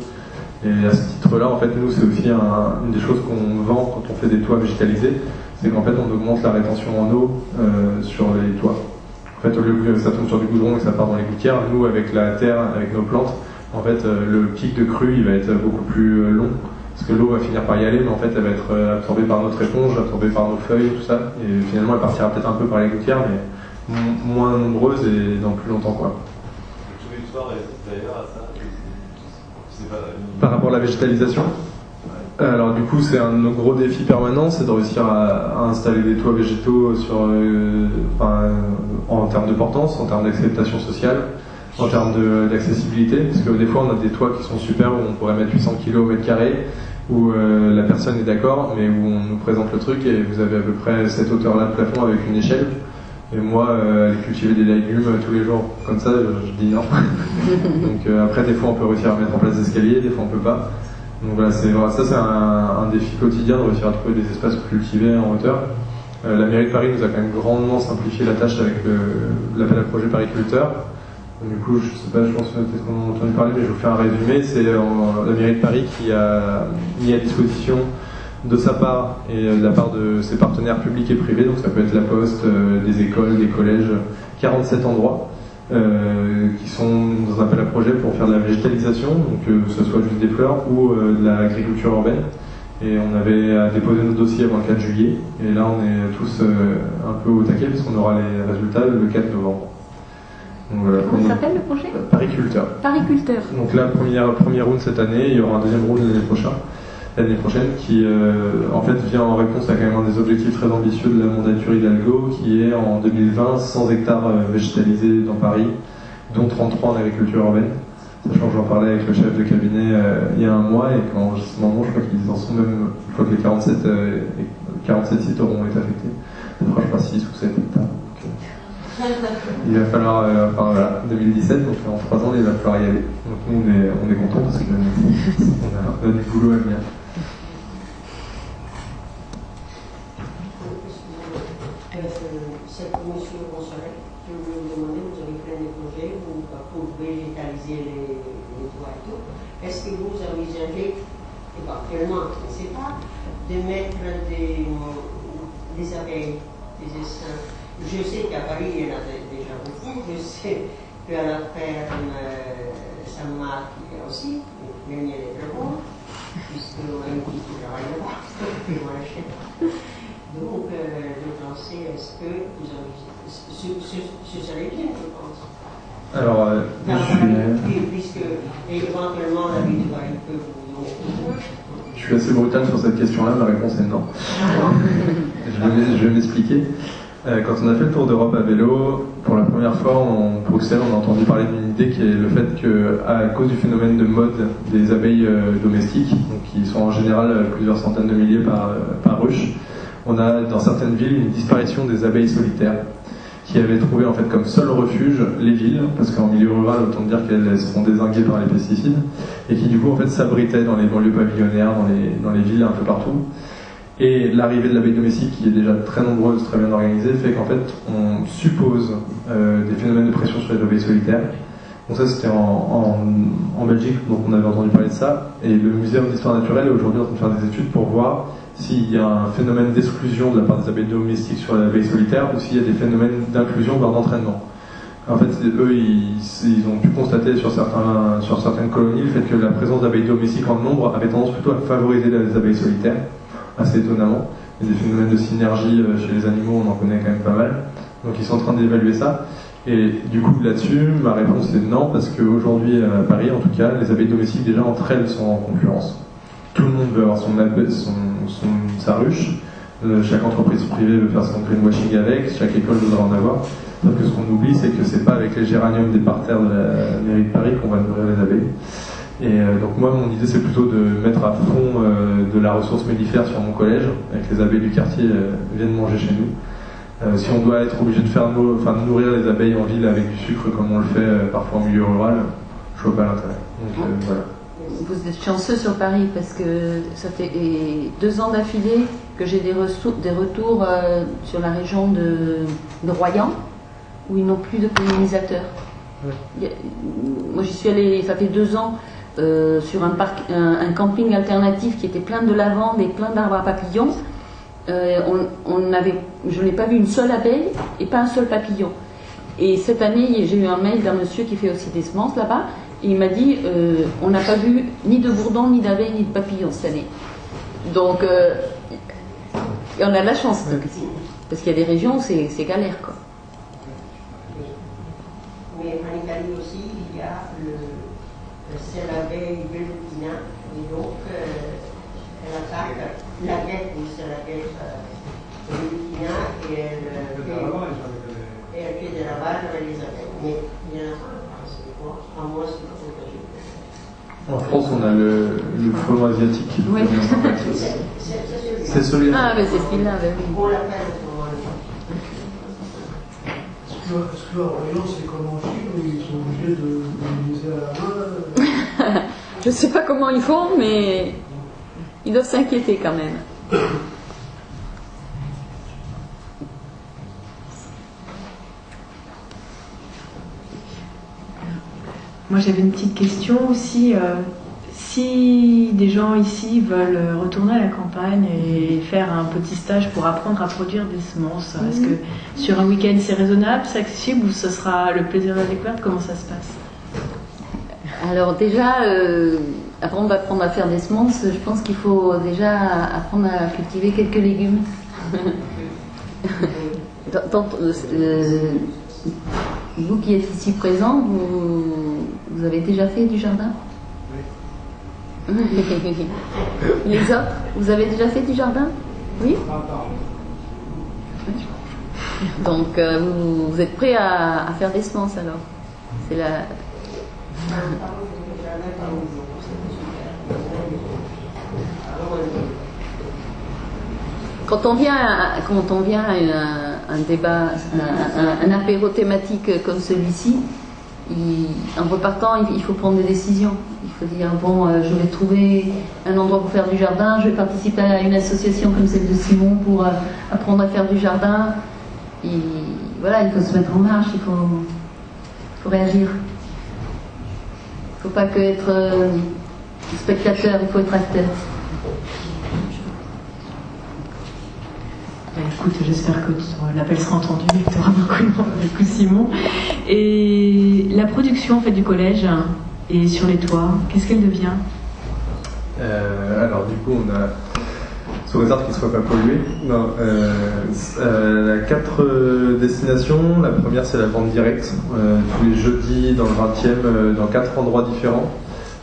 Et à ce titre-là, en fait, nous, c'est aussi une des choses qu'on vend quand on fait des toits végétalisés, c'est qu'en fait, on augmente la rétention en eau sur les toits. En fait, au lieu que ça tombe sur du goudron et que ça part dans les gouttières, nous, avec la terre, avec nos plantes, en fait, le pic de crue, il va être beaucoup plus long, parce que l'eau va finir par y aller, mais en fait, elle va être absorbée par notre éponge, absorbée par nos feuilles, tout ça, et finalement, elle partira peut-être un peu par les gouttières, mais moins nombreuse et dans plus longtemps, quoi. Tous les toits d'ailleurs à ça. Par rapport à la végétalisation, alors du coup c'est un de nos gros défis permanents, c'est de réussir à installer des toits végétaux en termes de portance, en termes d'acceptation sociale, en termes d'accessibilité, parce que des fois on a des toits qui sont super où on pourrait mettre 800 kg au mètre carré, où la personne est d'accord, mais où on nous présente le truc et vous avez à peu près cette hauteur-là de plafond avec une échelle. Et moi, aller cultiver des légumes tous les jours, comme ça, je dis non. Donc après, des fois, on peut réussir à mettre en place des escaliers, des fois, on peut pas. Donc voilà, c'est un défi quotidien de réussir à trouver des espaces cultivés en hauteur. La mairie de Paris nous a quand même grandement simplifié la tâche avec l'appel à projet Pariculteur. Du coup, je sais pas, je pense peut-être qu'on a entendu parler, mais je vous fais un résumé. C'est la mairie de Paris qui a mis à disposition de sa part et de la part de ses partenaires publics et privés, donc ça peut être la Poste, des écoles, des collèges, 47 endroits qui sont dans un appel à projet pour faire de la végétalisation, donc que ce soit juste des fleurs ou de l'agriculture urbaine. Et on avait déposé nos dossiers avant le 4 juillet, et là on est tous un peu au taquet parce qu'on aura les résultats le 4 novembre. Donc, voilà. Comment s'appelle le projet? Pariculteur. Pariculteur. Donc là, premier round cette année, il y aura un deuxième round l'année prochaine, qui en fait vient en réponse à quand même un des objectifs très ambitieux de la mandature Hidalgo, qui est en 2020 100 hectares végétalisés dans Paris, dont 33 en agriculture urbaine. Sachant que j'en parlais avec le chef de cabinet il y a un mois, et qu'en ce moment je crois qu'ils en sont même, je crois que les 47 sites auront été affectés. Ça fera je crois 6 ou 7 hectares. Il va falloir, enfin voilà, 2017, donc en 3 ans, il va falloir y aller. Donc nous, on est contents parce qu'on a du boulot à venir. Cette commission consulaire, je voulais vous demander, vous avez plein de projets pour végétaliser les toits et tout. Est-ce que vous envisagez, éventuellement, je ne sais pas, de mettre des abeilles, des essaims? Je sais qu'à Paris, il y en a déjà beaucoup. Je sais qu'à la ferme Saint-Marc, il y a aussi, mais il y a des très bons, puisqu'on a une petite qui travaille là-bas, puis on achète. Donc, je pensais, est-ce que vous avez. Ce serait bien, je pense. Alors, puisque éventuellement la ville de Paris peut vous. Je suis assez brutal sur cette question-là, ma réponse est non. Je vais m'expliquer. Quand on a fait le tour d'Europe à vélo, pour la première fois en Bruxelles, on a entendu parler d'une idée qui est le fait qu'à cause du phénomène de mode des abeilles domestiques, donc qui sont en général plusieurs centaines de milliers par ruche, on a dans certaines villes une disparition des abeilles solitaires qui avaient trouvé en fait comme seul refuge les villes, parce qu'en milieu rural, autant dire qu'elles seront dézinguées par les pesticides, et qui du coup en fait s'abritaient dans les banlieues pavillonnaires, dans les villes un peu partout. Et l'arrivée de l'abeille domestique, qui est déjà très nombreuse, très bien organisée, fait qu'en fait on suppose des phénomènes de pression sur les abeilles solitaires. Donc ça c'était en Belgique, donc on avait entendu parler de ça, et le Muséum d'histoire naturelle est aujourd'hui en train de faire des études pour voir s'il y a un phénomène d'exclusion de la part des abeilles domestiques sur l'abeille solitaire ou s'il y a des phénomènes d'inclusion voire d'entraînement. En fait, eux, ils ont pu constater sur certaines colonies le fait que la présence d'abeilles domestiques en nombre avait tendance plutôt à favoriser les abeilles solitaires, assez étonnamment. Il y a des phénomènes de synergie chez les animaux, on en connaît quand même pas mal. Donc ils sont en train d'évaluer ça. Et du coup, là-dessus, ma réponse est non, parce qu'aujourd'hui, à Paris, en tout cas, les abeilles domestiques, déjà, entre elles, sont en concurrence. Tout le monde veut avoir sa ruche. Chaque entreprise privée veut faire son greenwashing avec, chaque école voudra en avoir. Sauf que ce qu'on oublie, c'est que c'est pas avec les géraniums des parterres de la mairie de Paris qu'on va nourrir les abeilles. Et donc moi, mon idée, c'est plutôt de mettre à fond de la ressource mellifère sur mon collège, avec les abeilles du quartier viennent manger chez nous. Si on doit être obligé de nourrir les abeilles en ville avec du sucre, comme on le fait parfois en milieu rural, je vois pas l'intérêt. Donc voilà. Vous êtes chanceux sur Paris parce que ça fait 2 ans d'affilée que j'ai des retours sur la région de Royan où ils n'ont plus de pollinisateurs. Ouais. Moi j'y suis allée, ça fait 2 ans sur un camping alternatif qui était plein de lavande et plein d'arbres à papillons. Je n'ai pas vu une seule abeille et pas un seul papillon. Et cette année j'ai eu un mail d'un monsieur qui fait aussi des semences là-bas. Et il m'a dit, on n'a pas vu ni de bourdon, ni d'abeilles, ni de papillons cette année. Donc, on a de la chance, parce qu'il y a des régions où c'est galère, quoi. Mais en Italie aussi, il y a c'est l'abeille Velutina, et donc elle attaque la guêpe, c'est la guêpe Velutina, et elle fait des ravages avec les abeilles. Mais il y en a pas. En France, on a le frelon asiatique. Oui. C'est celui-là. Ah, mais c'est celui-là, oui. Est-ce qu'à Orient, c'est comme en Chine où ils sont obligés de l'utiliser à la main? Je ne sais pas comment ils font, mais ils doivent s'inquiéter quand même. Moi j'avais une petite question aussi. Si des gens ici veulent retourner à la campagne et faire un petit stage pour apprendre à produire des semences, est-ce que sur un week-end c'est raisonnable, c'est accessible ou ce sera le plaisir de la découverte? Comment ça se passe? Alors déjà, avant d'apprendre à faire des semences, je pense qu'il faut déjà apprendre à cultiver quelques légumes. Vous qui êtes ici présent, vous avez déjà fait du jardin? Oui. Les autres, vous avez déjà fait du jardin? Oui? Donc vous êtes prêts à faire des semences alors? C'est la... Quand on vient un débat, un apéro thématique comme celui-ci, en repartant, il faut prendre des décisions. Il faut dire, bon, je vais trouver un endroit pour faire du jardin, je vais participer à une association comme celle de Simon pour apprendre à faire du jardin. Et voilà, il faut se mettre en marche, il faut réagir. Il ne faut pas que être spectateur, il faut être acteur. Écoute, j'espère que l'appel sera entendu et que tu auras beaucoup Simon. Et la production en fait, du collège et sur les toits, qu'est-ce qu'elle devient? Alors du coup, on a, sous réserve qu'il ne soit pas pollué, on a 4 destinations. La première, c'est la vente directe, tous les jeudis dans le 20e, dans 4 endroits différents.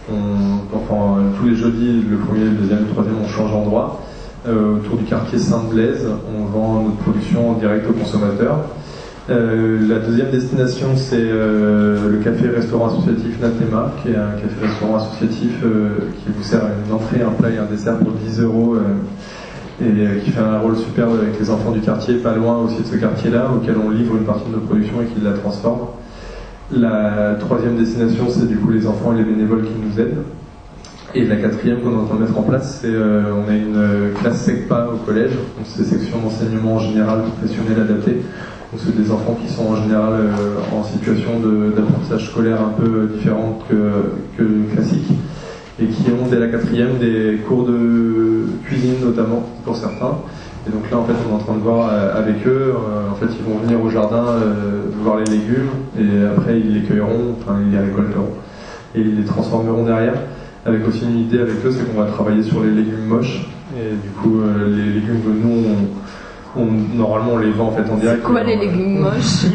Tous les jeudis, le premier, le deuxième, le troisième, on change d'endroit. Autour du quartier Sainte-Blaise, on vend notre production en direct aux consommateurs. La deuxième destination, c'est le café-restaurant associatif Natema, qui est un café-restaurant associatif qui vous sert une entrée, un plat et un dessert pour 10 € et qui fait un rôle superbe avec les enfants du quartier, pas loin aussi de ce quartier-là, auquel on livre une partie de notre production et qui la transforme. La troisième destination, c'est du coup les enfants et les bénévoles qui nous aident. Et la quatrième qu'on est en train de mettre en place, c'est on a une classe SECPA au collège, donc c'est section d'enseignement général professionnel adapté. Donc c'est des enfants qui sont en général en situation d'apprentissage scolaire un peu différente que classique et qui ont dès la quatrième des cours de cuisine notamment pour certains. Et donc là en fait on est en train de voir avec eux, en fait ils vont venir au jardin voir les légumes et après ils les cueilleront, enfin ils les récolteront et ils les transformeront derrière. Avec aussi une idée avec eux, c'est qu'on va travailler sur les légumes moches. Et du coup, les légumes que nous, normalement, on les vend en fait en direct. C'est quoi les légumes moches?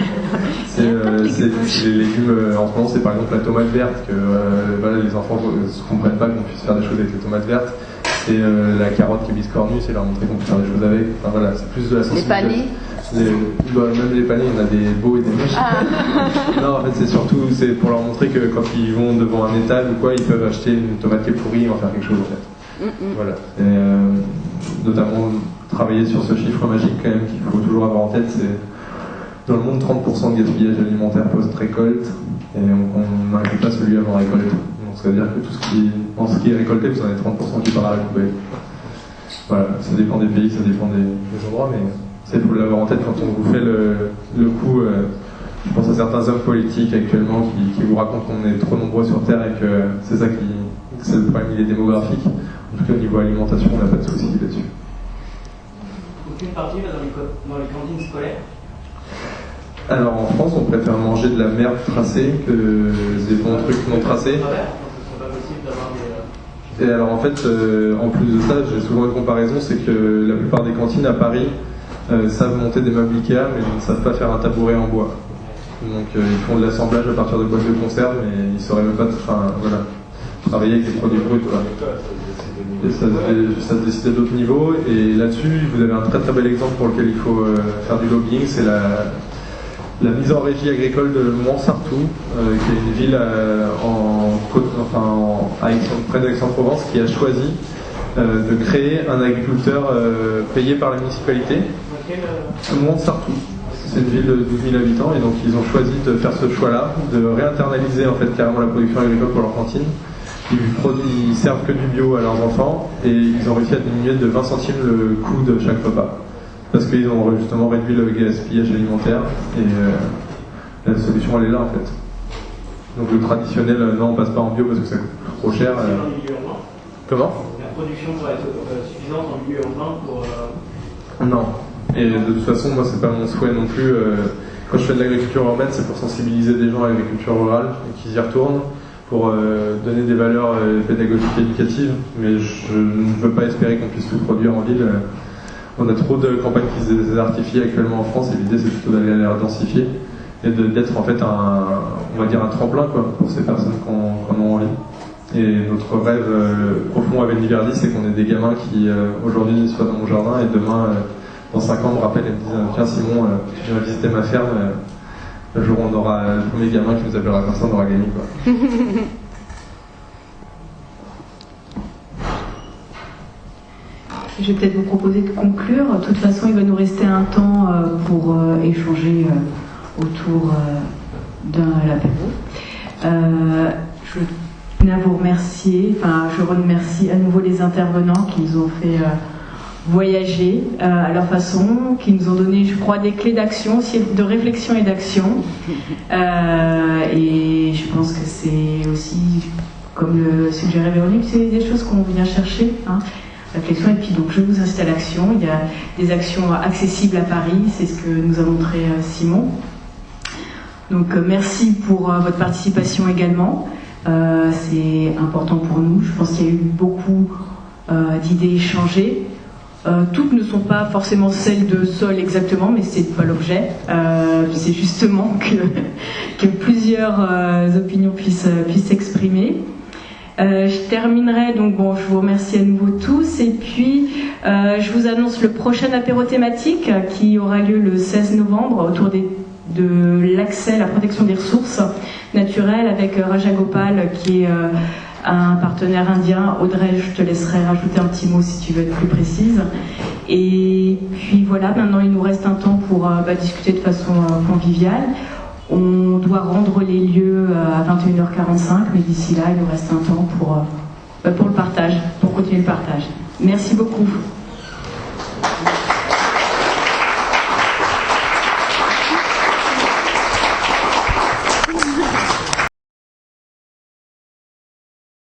C'est les légumes, en ce moment, c'est par exemple la tomate verte, que voilà, les enfants ne comprennent pas qu'on puisse faire des choses avec les tomates vertes. C'est la carotte qui est biscornue, c'est leur montrer qu'on peut faire des choses avec. Enfin voilà, c'est plus de la sensibilisation. Les panais même les panais, on a des beaux et des moches. Non, en fait, c'est pour leur montrer que quand ils vont devant un étal ou quoi, ils peuvent acheter une tomate qui est pourrie et en faire quelque chose en fait. Voilà. Et notamment travailler sur ce chiffre magique quand même qu'il faut toujours avoir en tête, c'est dans le monde 30% de gaspillage alimentaire post-récolte et on n'arrive pas celui avant récolte. Donc ça veut dire que tout ce qui est récolté, vous en avez 30% qui part à la poubelle. Voilà, ça dépend des pays, ça dépend des endroits, mais il faut l'avoir en tête quand on vous fait le coup. Je pense à certains hommes politiques actuellement qui vous racontent qu'on est trop nombreux sur Terre et que c'est ça c'est le problème, il est démographique. En tout cas, au niveau alimentation, on n'a pas de souci là-dessus. Aucune partie va dans les cantines scolaires? Alors en France, on préfère manger de la merde tracée que des bons trucs non tracés. Et alors en fait, en plus de ça, j'ai souvent une comparaison, c'est que la plupart des cantines à Paris savent monter des meubles Ikea, mais ils ne savent pas faire un tabouret en bois. Donc ils font de l'assemblage à partir de boîtes de conserve, mais ils ne sauraient même pas travailler avec des produits bruts. Voilà. Et ça se décide à d'autres niveaux. Et là-dessus, vous avez un très très bel exemple pour lequel il faut faire du lobbying, c'est la mise en régie agricole de Montsartou, qui est une ville près d'Aix-en-Provence, qui a choisi de créer un agriculteur payé par la municipalité. Montsartou, c'est une ville de 12 000 habitants, et donc ils ont choisi de faire ce choix-là, de réinternaliser en fait carrément la production agricole pour leur cantine. Ils servent que du bio à leurs enfants, et ils ont réussi à diminuer de 20 centimes le coût de chaque repas. Parce qu'ils ont justement réduit le gaspillage alimentaire et la solution elle est là en fait. Donc le traditionnel, non on passe pas en bio parce que ça coûte trop cher. Comment? La production pourrait être suffisante en milieu urbain pour... Non. Et de toute façon moi c'est pas mon souhait non plus. Quand je fais de l'agriculture urbaine c'est pour sensibiliser des gens à l'agriculture rurale et qu'ils y retournent, pour donner des valeurs pédagogiques et éducatives, mais je ne veux pas espérer qu'on puisse tout produire en ville. On a trop de campagnes qui se désertifient actuellement en France et l'idée c'est plutôt d'aller les densifier et d'être en fait on va dire un tremplin quoi, pour ces personnes qui en ont envie. Et notre rêve profond avec Niverdi, c'est qu'on ait des gamins qui aujourd'hui soient dans mon jardin et demain, dans 5 ans, me rappellent et me disent tiens Simon, tu viens visiter ma ferme, le jour où on aura le premier gamin qui nous appellera comme ça, on aura gagné quoi. Ok, Je vais peut-être vous proposer de conclure. De toute façon, il va nous rester un temps pour échanger autour d'un l'apéro. Je tenais à vous remercier. Je remercie à nouveau les intervenants qui nous ont fait voyager à leur façon, qui nous ont donné, je crois, des clés d'action, aussi de réflexion et d'action. Et je pense que c'est aussi, comme le suggérait Véronique, c'est des choses qu'on vient chercher. Réflexion. Et puis donc je vous incite à l'action. Il y a des actions accessibles à Paris, c'est ce que nous a montré Simon. Donc merci pour votre participation également. C'est important pour nous. Je pense qu'il y a eu beaucoup d'idées échangées. Toutes ne sont pas forcément celles de Sol exactement, mais c'est pas l'objet. C'est justement que plusieurs opinions puissent s'exprimer. Je terminerai, donc je vous remercie à nouveau tous, et puis je vous annonce le prochain apéro thématique qui aura lieu le 16 novembre autour de l'accès à la protection des ressources naturelles avec Raja Gopal qui est un partenaire indien. Audrey, je te laisserai rajouter un petit mot si tu veux être plus précise. Et puis voilà, maintenant il nous reste un temps pour discuter de façon conviviale. On doit rendre les lieux à 21h45, mais d'ici là, il nous reste un temps pour le partage, pour continuer le partage. Merci beaucoup.